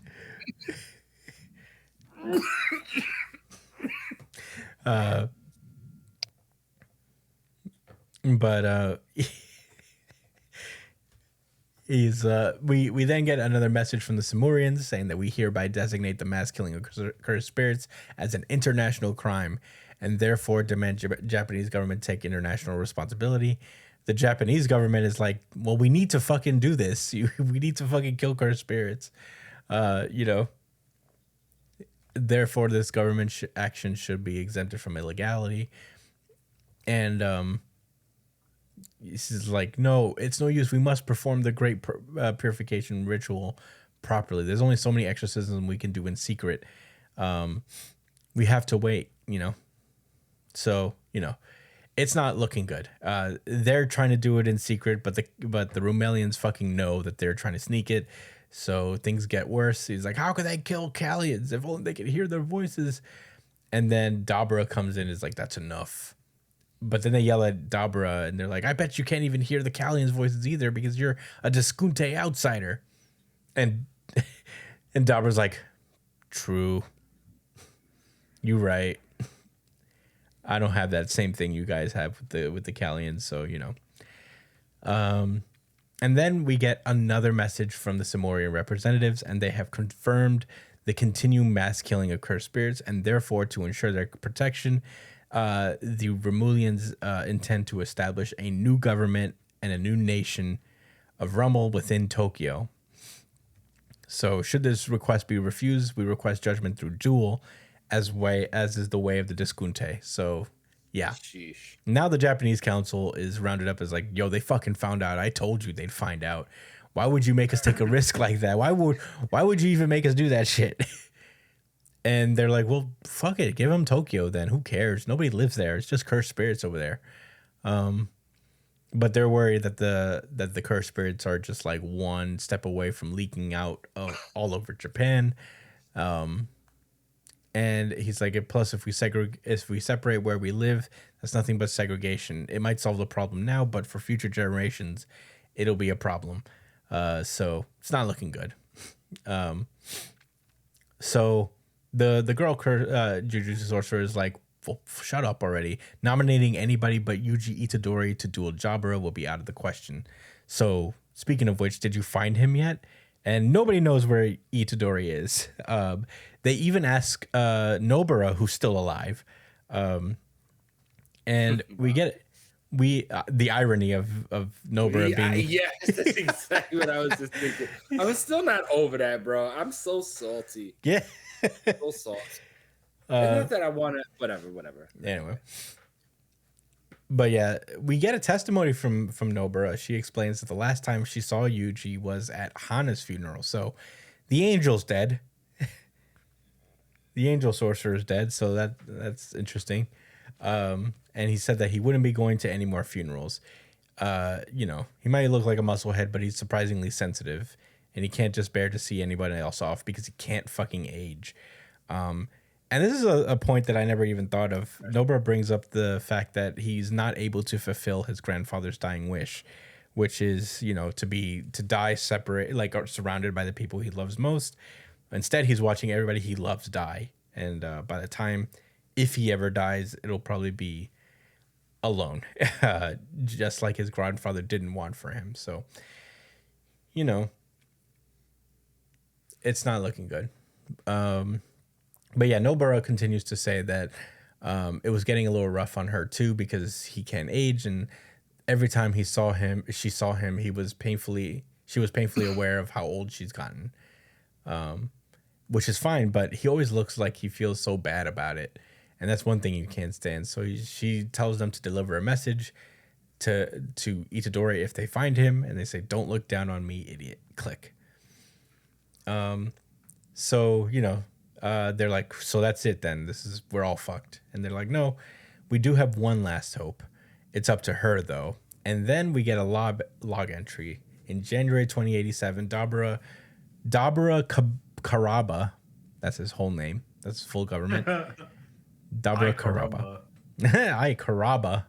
We then get another message from the Samurians saying that we hereby designate the mass killing of cursed spirits as an international crime, and therefore demand Japanese government take international responsibility. The Japanese government is like, well, we need to fucking do this. We need to fucking kill cursed spirits. The therefore, this government action should be exempted from illegality. And this is like, no, it's no use. We must perform the great purification ritual properly. There's only so many exorcisms we can do in secret. We have to wait, So, it's not looking good. They're trying to do it in secret, but the Rumelians fucking know that they're trying to sneak it. So things get worse. He's like, how could they kill Callians? If only they could hear their voices. And then Dabra comes in and is like, that's enough. But then they yell at Dabra and they're like, I bet you can't even hear the Callians' voices either because you're a Diskunte outsider. And Dabra's like, true. You're right. I don't have that same thing you guys have with the Callians, so and then we get another message from the Simorian representatives, and they have confirmed the continued mass killing of cursed spirits, and therefore, to ensure their protection, the Romulians intend to establish a new government and a new nation of Rummel within Tokyo. So, should this request be refused, we request judgment through duel, as is the way of the Diskunte. So, yeah. Sheesh. Now the Japanese council is rounded up as like, yo, they fucking found out. I told you they'd find out. Why would you make us take a risk like that? Why would you even make us do that shit? And they're like, well, fuck it. Give them Tokyo then. Who cares? Nobody lives there. It's just cursed spirits over there. But they're worried that the cursed spirits are just like one step away from leaking out all over Japan. And he's like, plus, if we separate where we live, that's nothing but segregation. It might solve the problem now, but for future generations, it'll be a problem. So it's not looking good. So the girl Jujutsu sorcerer is like, shut up already. Nominating anybody but Yuji Itadori to duel Jabra will be out of the question. So speaking of which, did you find him yet? And nobody knows where Itadori is. They even ask Nobara, who's still alive. And we get the irony of Nobara being... Yes, that's exactly what I was just thinking. I was still not over that, bro. I'm so salty. Yeah. So salty. Not that I want to... Whatever. Anyway. But yeah, we get a testimony from Nobara. She explains that the last time she saw Yuji was at Hana's funeral. So the angel's dead. The angel sorcerer is dead. So that's interesting. And he said that he wouldn't be going to any more funerals. He might look like a musclehead, but he's surprisingly sensitive. And he can't just bear to see anybody else off because he can't fucking age. And this is a point that I never even thought of. Nobara brings up the fact that he's not able to fulfill his grandfather's dying wish, which is, to die separate, like surrounded by the people he loves most. Instead, he's watching everybody he loves die. And by the time, if he ever dies, it'll probably be alone, just like his grandfather didn't want for him. So, it's not looking good. But yeah, Nobara continues to say that it was getting a little rough on her too because he can't age, and every time she saw him, she was painfully aware of how old she's gotten, which is fine. But he always looks like he feels so bad about it, and that's one thing you can't stand. So she tells them to deliver a message to Itadori if they find him, and they say, "Don't look down on me, idiot." Click. So they're like, so that's it then. We're all fucked. And they're like, no, we do have one last hope. It's up to her though. And then we get a log entry in January 2087. Dabra Karaba, that's his whole name. That's his full government. Dabra Karaba. Ay Karaba.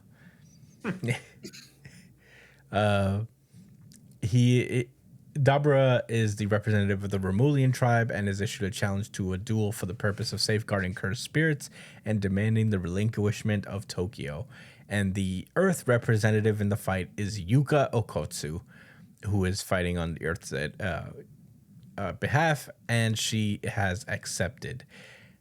Dabra is the representative of the Romulian tribe and has issued a challenge to a duel for the purpose of safeguarding cursed spirits and demanding the relinquishment of Tokyo. And the Earth representative in the fight is Yuka Okotsu, who is fighting on the Earth's behalf, and she has accepted.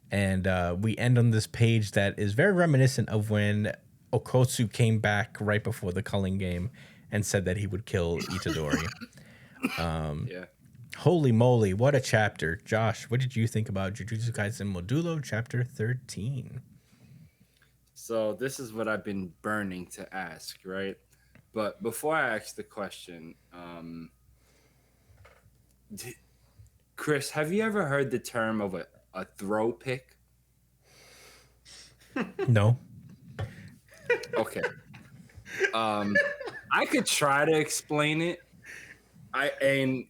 And we end on this page that is very reminiscent of when Okotsu came back right before the culling game and said that he would kill Itadori. Yeah. Holy moly, what a chapter. Josh, what did you think about Jujutsu Kaisen Modulo chapter 13? So this is what I've been burning to ask, right? But before I ask the question, Chris, have you ever heard the term of a throw pick? No. Okay. I could try to explain it. And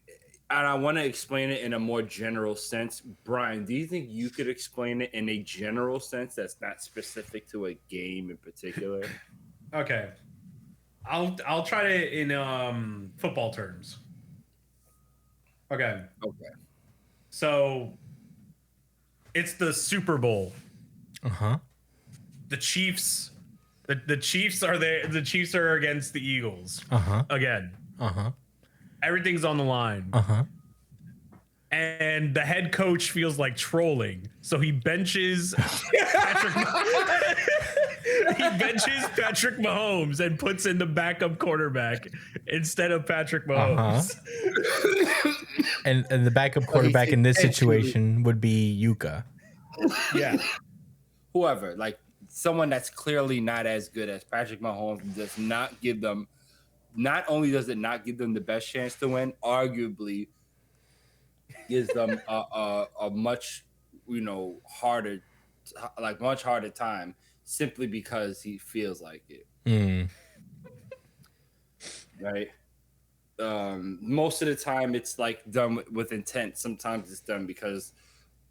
I want to explain it in a more general sense. Brian, do you think you could explain it in a general sense that's not specific to a game in particular? Okay. I'll try to in football terms. Okay. Okay. So it's the Super Bowl. Uh-huh. The Chiefs the Chiefs are there. The Chiefs are against the Eagles. Uh-huh. Again. Uh-huh. Everything's on the line. Uh-huh. And the head coach feels like trolling, so he benches Patrick. He benches Patrick Mahomes and puts in the backup quarterback instead of Patrick Mahomes. Uh-huh. and the backup quarterback in this situation would be Yuka. Yeah. Whoever, like someone that's clearly not as good as Patrick Mahomes, does not give them. Not only does it not give them the best chance to win, arguably gives them a much, harder, much harder time simply because he feels like it. Right. Most of the time it's like done with intent. Sometimes it's done because,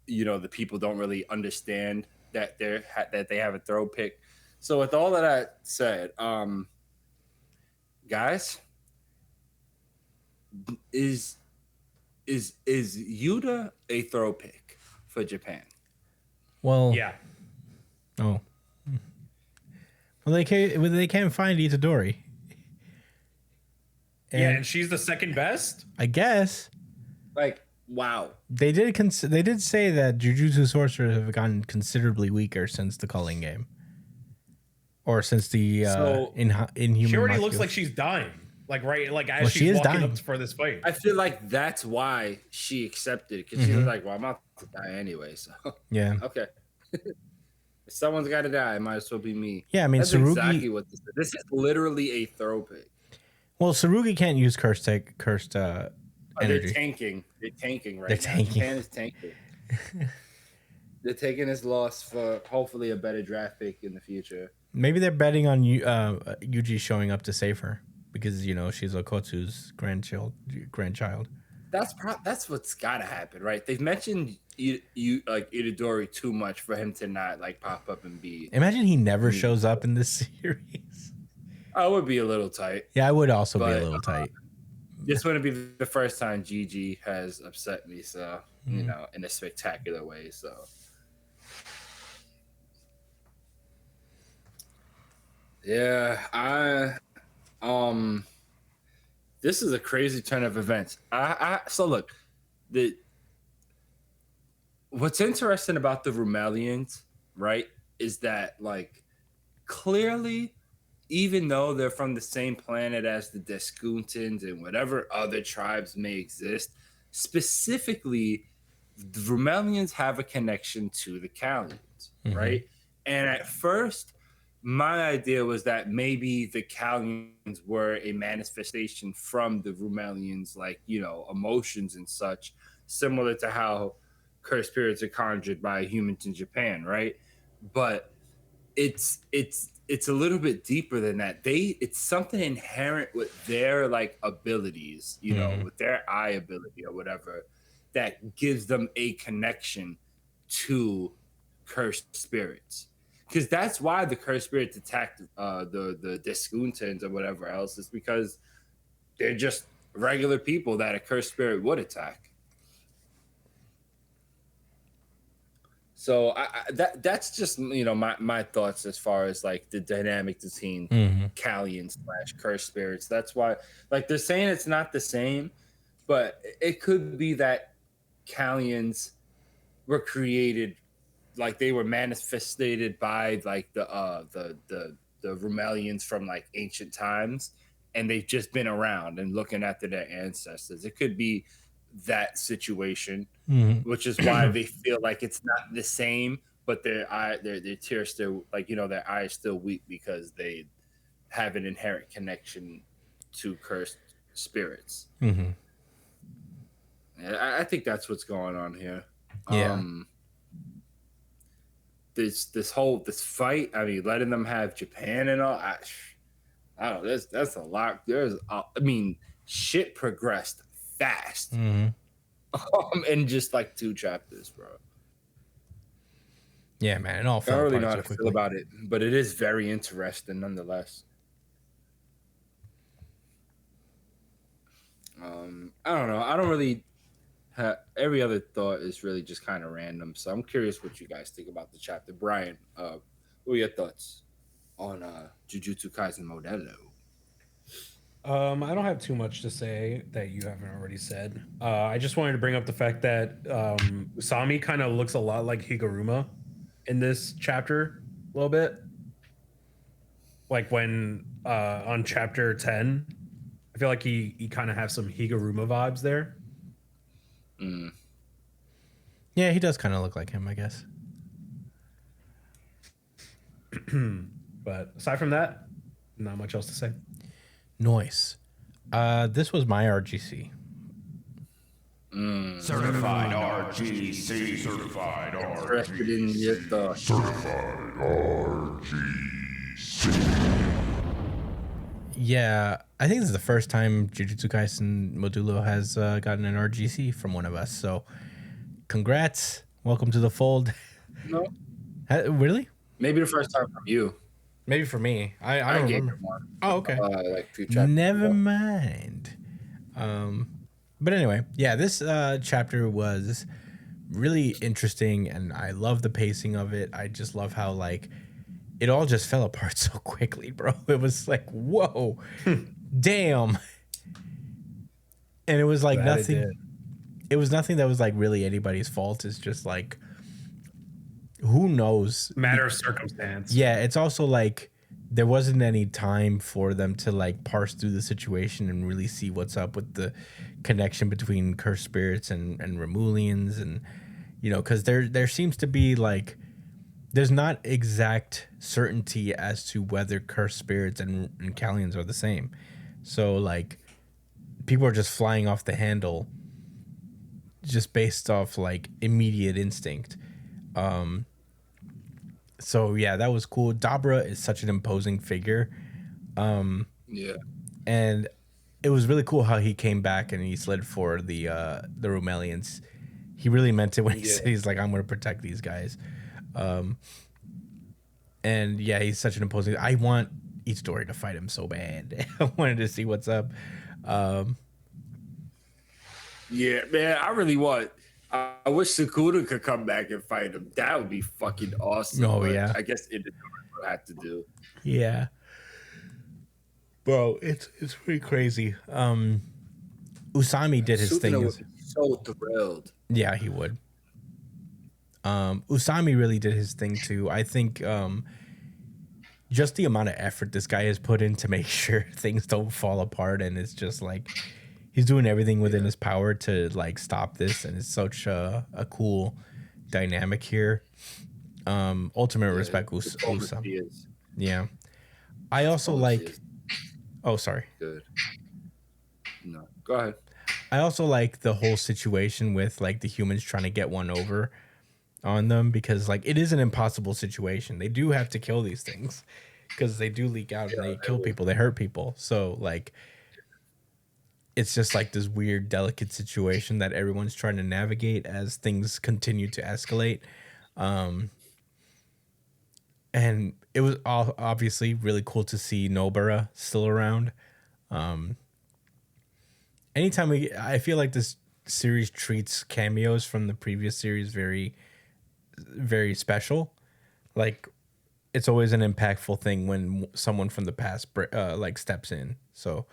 the people don't really understand that they have a throw pick. So with all of that said, guys, is Yuta a throw pick for Japan? Well, yeah. Oh. Well, they can't find Itadori. And she's the second best, I guess. Like, wow. They did say that Jujutsu sorcerers have gotten considerably weaker since the culling game, or since the Inhuman. She already Makio. looks like she's dying. As she she's is walking dying up for this fight. I feel like that's why she accepted it, because she was like, "Well, I'm about to die anyway." So yeah, okay. If someone's got to die, it might as well be me. Yeah, I mean, that's Tsurugi, exactly what this is. This is literally a throw pick. Well, Tsurugi can't use cursed energy. They're tanking. They're tanking right now. Tanking. Japan is tanking. They're taking this loss for hopefully a better draft pick in the future. Maybe they're betting on Yuji showing up to save her because she's Okotsu's grandchild. That's what's gotta happen, right? They've mentioned you like Itadori too much for him to not pop up and be. Imagine he never shows up in this series. I would be a little tight. Yeah, I would also be a little tight. This wouldn't be the first time Gigi has upset me, so in a spectacular way. So yeah, this is a crazy turn of events. So look, what's interesting about the Rumelians, right, is that clearly, even though they're from the same planet as the Deskuntans and whatever other tribes may exist, specifically, the Rumelians have a connection to the Kallians, right? And at first, my idea was that maybe the Kallians were a manifestation from the Rumelians, emotions and such, similar to how cursed spirits are conjured by humans in Japan, right? But it's a little bit deeper than that. It's something inherent with their abilities, with their eye ability or whatever, that gives them a connection to cursed spirits. Because that's why the cursed spirits attacked the Deskuntans or whatever else, is because they're just regular people that a cursed spirit would attack. So that's just my thoughts as far as the dynamic between Kallians / cursed spirits. That's why they're saying it's not the same, but it could be that Kallians were created, they were manifested by the Rumelians from ancient times, and they've just been around and looking after their ancestors. It could be that situation, Mhm. which is why they feel like it's not the same, but their tears still, like, you know, their eyes still weak because they have an inherent connection to cursed spirits. Mhm. And I think that's what's going on here. Yeah. This fight, I mean, letting them have Japan and all, I don't know, that's a lot. I mean, shit progressed fast. Mhm. In just like 2 chapters, bro. Yeah, man, it all I fell don't really apart know how so to feel quickly. about it, but it is very interesting nonetheless. I don't know. I don't really have, every other thought is really just kind of random. So I'm curious what you guys think about the chapter. Brian, what are your thoughts on Jujutsu Kaisen Modello? I don't have too much to say that you haven't already said. I just wanted to bring up the fact that Usami kind of looks a lot like Higuruma in this chapter a little bit. Like when on chapter 10, I feel like he kind of has some Higuruma vibes there. Yeah, he does kind of look like him, I guess. But aside from that, not much else to say. Noise. This was my RGC. Certified RGC. Certified Interested in your RGC. thoughts. Certified RGC. Yeah, I think this is the first time Jujutsu Kaisen Modulo has gotten an RGC from one of us. So, congrats. Welcome to the fold. No, Really? maybe the first time from you. Maybe for me. I don't gave remember. it one. Oh, okay. Like 2 chapters. Never ago. mind. But anyway, yeah, this chapter was really interesting, and I love the pacing of it. I just love how, like, it all just fell apart so quickly, bro. It was like, whoa, damn. And it was like Glad it nothing. did. It was nothing that was like really anybody's fault. It's just like, who knows? Matter of circumstance. Yeah, it's also like there wasn't any time for them to like parse through the situation and really see what's up with the connection between cursed spirits and Remulians, and you know, because there seems to be like there's not exact certainty as to whether cursed spirits and Callians are the same. So like people are just flying off the handle just based off like immediate instinct. So yeah, that was cool. Dabra is such an imposing figure. Yeah. And it was really cool how he came back and he slid for the Romelians. He really meant it when he said he's like, I'm gonna protect these guys. And yeah, he's such an imposing. I want Itadori to fight him so bad. I wanted to see what's up. Yeah, man, I really want. I wish Sakura could come back and fight him. That would be fucking awesome. Oh, but yeah. I guess it would have to do. Yeah. Bro, it's pretty crazy. Usami did his Sukuna thing. would be so thrilled. Yeah, he would. Usami really did his thing too. I think just the amount of effort this guy has put in to make sure things don't fall apart, and it's just like he's doing everything within his power to like stop this, and it's such a cool dynamic here. Ultimate respect, Usami. Yeah. I also like. Oh, sorry. Good. No, go ahead. I also like the whole situation with like the humans trying to get one over on them, because like it is an impossible situation. They do have to kill these things because they do leak out and they kill people, they hurt people. So like it's just like this weird delicate situation that everyone's trying to navigate as things continue to escalate. And it was obviously really cool to see Nobara still around. Anytime I feel like this series treats cameos from the previous series very, very special. Like it's always an impactful thing when someone from the past like steps in. So,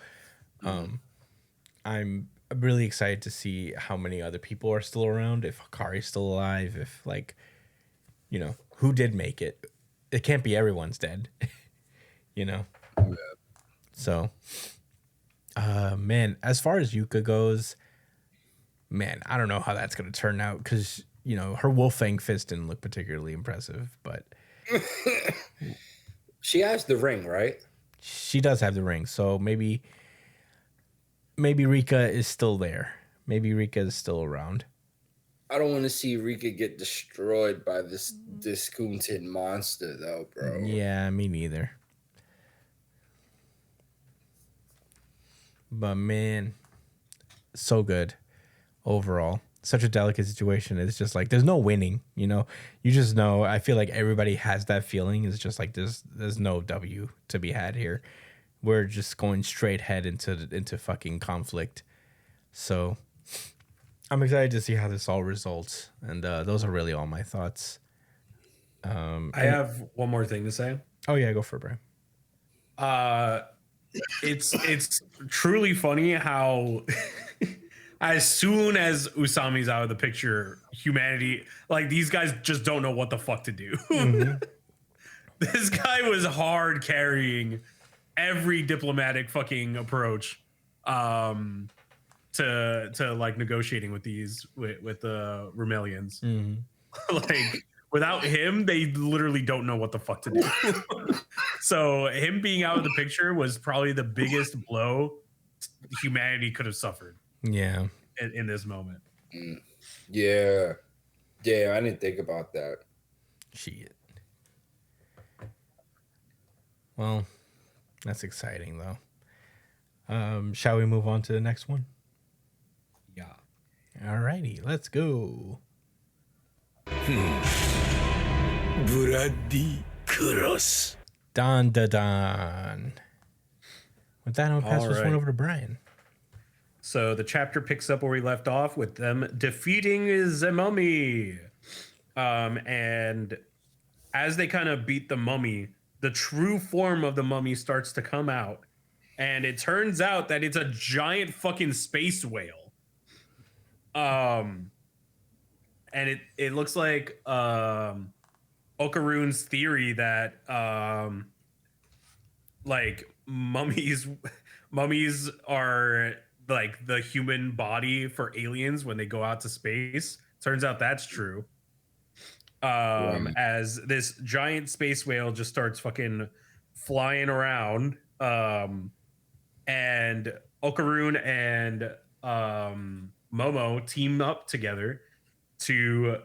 I'm really excited to see how many other people are still around. If Hikari's still alive, if like, you know, who did make it. It can't be everyone's dead, you know? Yeah. So, man, as far as Yuka goes, man, I don't know how that's going to turn out because, you know, her Wolfang fist didn't look particularly impressive, but she has the ring, right? She does have the ring. So maybe Rika is still there. Maybe Rika is still around. I don't want to see Rika get destroyed by this discounted monster, though, bro. Yeah, me neither. But man, so good overall. Such a delicate situation. It's just like there's no winning, you know. You just know. I feel like everybody has that feeling. It's just like there's no W to be had here. We're just going straight head into fucking conflict. So I'm excited to see how this all results. And those are really all my thoughts. I have one more thing to say. Oh yeah, go for it, Brian. It's truly funny how as soon as Usami's out of the picture, humanity, like these guys just don't know what the fuck to do. Mm-hmm. This guy was hard carrying every diplomatic fucking approach to like negotiating with the Rumelians. Mm-hmm. Like without him, they literally don't know what the fuck to do. So him being out of the picture was probably the biggest blow humanity could have suffered. Yeah. In this moment. Yeah. Yeah, I didn't think about that. Shit. Well, that's exciting though. Shall we move on to the next one? Yeah. Alrighty, let's go. Brady Cross. Dandadan. With that, I'll pass this one over to Brian. So the chapter picks up where we left off with them defeating the mummy. And as they kind of beat the mummy, the true form of the mummy starts to come out. And it turns out that it's a giant fucking space whale. And it looks like Okarune's theory that like mummies are like the human body for aliens when they go out to space. Turns out that's true. As this giant space whale just starts fucking flying around, and Okarune and Momo team up together to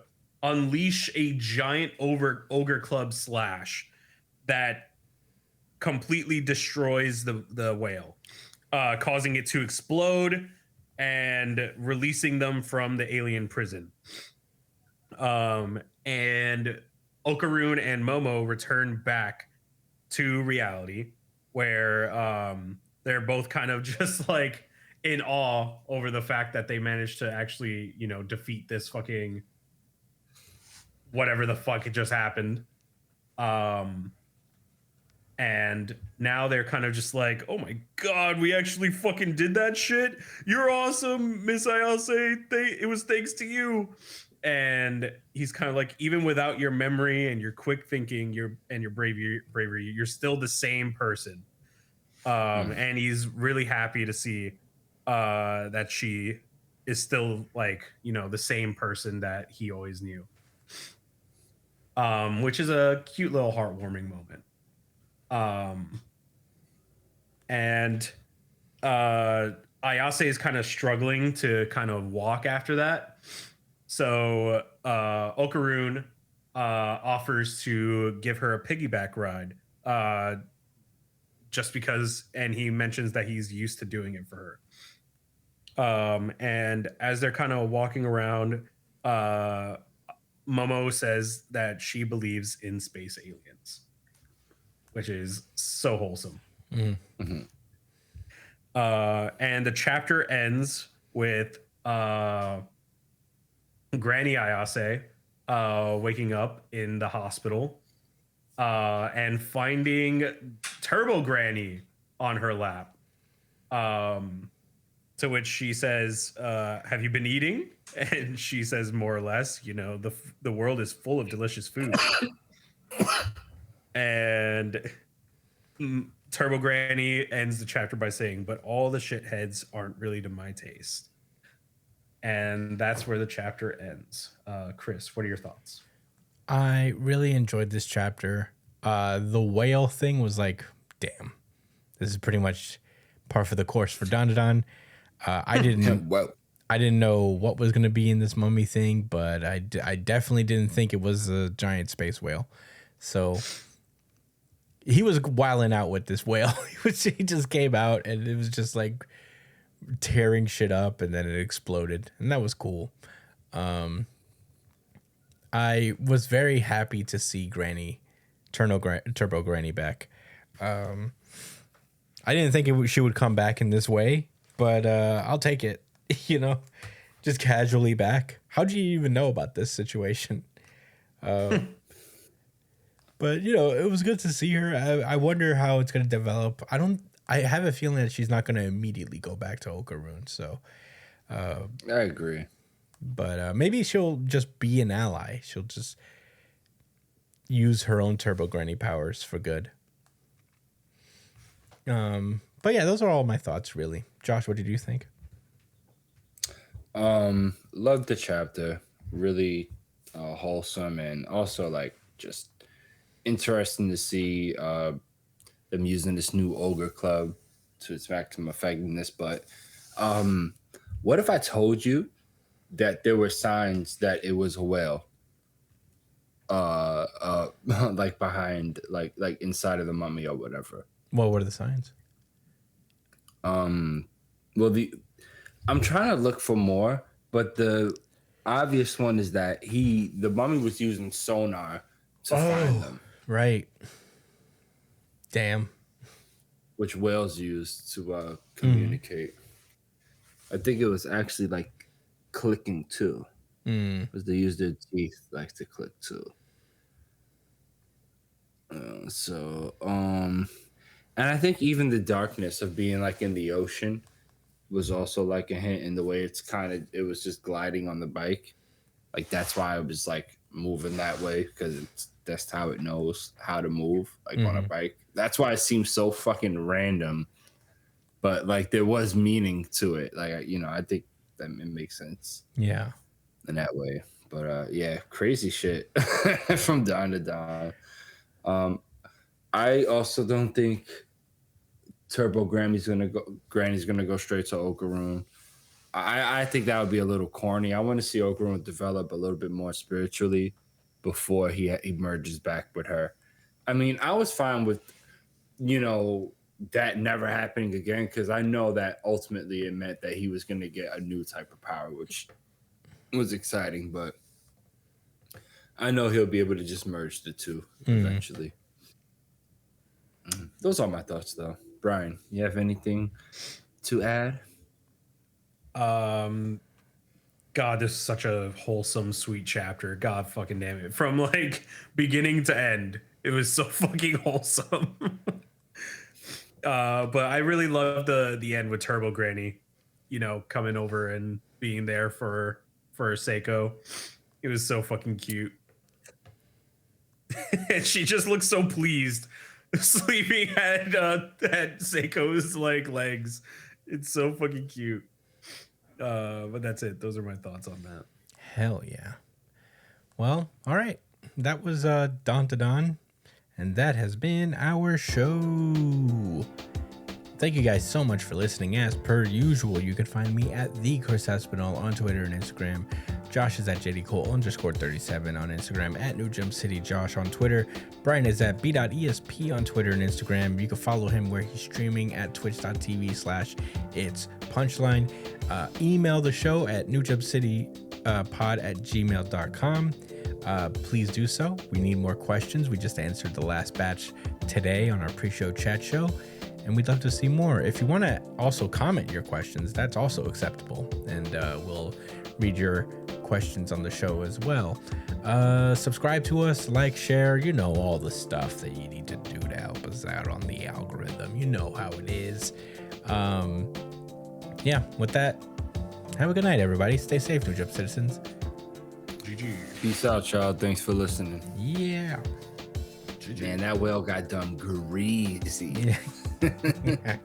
unleash a giant ogre club slash that completely destroys the whale, causing it to explode and releasing them from the alien prison. And Okarune and Momo return back to reality, where they're both kind of just like in awe over the fact that they managed to actually, you know, defeat this fucking whatever the fuck it just happened. And now they're kind of just like, oh my god, we actually fucking did that shit. You're awesome, Miss Ayase. It was thanks to you. And he's kind of like, even without your memory and your quick thinking, your bravery, you're still the same person. And he's really happy to see that she is still like, you know, the same person that he always knew. Which is a cute little heartwarming moment. And Ayase is kind of struggling to kind of walk after that. So Okarune offers to give her a piggyback ride, just because, and he mentions that he's used to doing it for her. And as they're kind of walking around, Momo says that she believes in space aliens, which is so wholesome. Mm-hmm. And the chapter ends with Granny Ayase waking up in the hospital and finding Turbo Granny on her lap. To which she says, have you been eating? And she says, more or less, you know, the world is full of delicious food. And Turbo Granny ends the chapter by saying, but all the shitheads aren't really to my taste. And that's where the chapter ends. Chris, what are your thoughts? I really enjoyed this chapter. The whale thing was like, damn, this is pretty much par for the course for Dandadan. I didn't know what was going to be in this mummy thing, but I definitely didn't think it was a giant space whale. So he was wilding out with this whale. He just came out and it was just like tearing shit up, and then it exploded, and that was cool. I was very happy to see Turbo Granny back. I didn't think she would come back in this way, but I'll take it. Just casually back. How do you even know about this situation? But it was good to see her. I wonder how it's going to develop. I have a feeling that she's not going to immediately go back to Okaroon. So I agree. But maybe she'll just be an ally. She'll just use her own Turbo Granny powers for good. But yeah, those are all my thoughts, really. Josh, what did you think? Loved the chapter. Really wholesome, and also like just interesting to see them using this new ogre club to its maximum effectiveness. But what if I told you that there were signs that it was a whale like behind, like inside of the mummy or whatever? What were the signs? I'm trying to look for more, but the obvious one is that the mummy was using sonar to find them. Right. Damn. Which whales use to communicate. I think it was actually like clicking too. Because they use their teeth like to click too. And I think even the darkness of being like in the ocean was also like a hint in the way it was just gliding on the bike. Like that's why I was like moving that way, because that's how it knows how to move, like on a bike. That's why it seems so fucking random, but like there was meaning to it. Like, I think that it makes sense. Yeah. In that way. But yeah, crazy shit from Dandadan. I also don't think Turbo Granny's gonna go straight to Okaroon. I think that would be a little corny. I want to see Okaroon develop a little bit more spiritually before he merges back with her. I mean, I was fine with that never happening again, because I know that ultimately it meant that he was going to get a new type of power, which was exciting. But I know he'll be able to just merge the two eventually. Those are my thoughts, though. Brian, you have anything to add? God, this is such a wholesome, sweet chapter. God fucking damn it. From like beginning to end, it was so fucking wholesome. But I really loved the end with Turbo Granny, coming over and being there for Seiko. It was so fucking cute. And she just looked so pleased sleeping at Seiko's like legs. It's so fucking cute. But that's it. Those are my thoughts on that. Hell yeah. Well, all right. That was Dandadan, and that has been our show. Thank you guys so much for listening. As per usual, you can find me at the Chris Espinal on Twitter and Instagram. Josh is at JDCole_37 on Instagram, at New Jump City Josh on Twitter. Brian is at b.esp on Twitter and Instagram. You can follow him where he's streaming at twitch.tv/It's Punchline. Email the show at newjumpcitypod@gmail.com. Please do so. We need more questions. We just answered the last batch today on our pre-show chat show, and we'd love to see more. If you want to also comment your questions, that's also acceptable, and we'll read your questions on the show as well. Subscribe to us, like, share, all the stuff that you need to do to help us out on the algorithm. You know how it is. Yeah, with that, have a good night, everybody. Stay safe, New Jump citizens. GG. Peace out, y'all. Thanks for listening. Yeah. Man, that whale got done greasy. Yeah.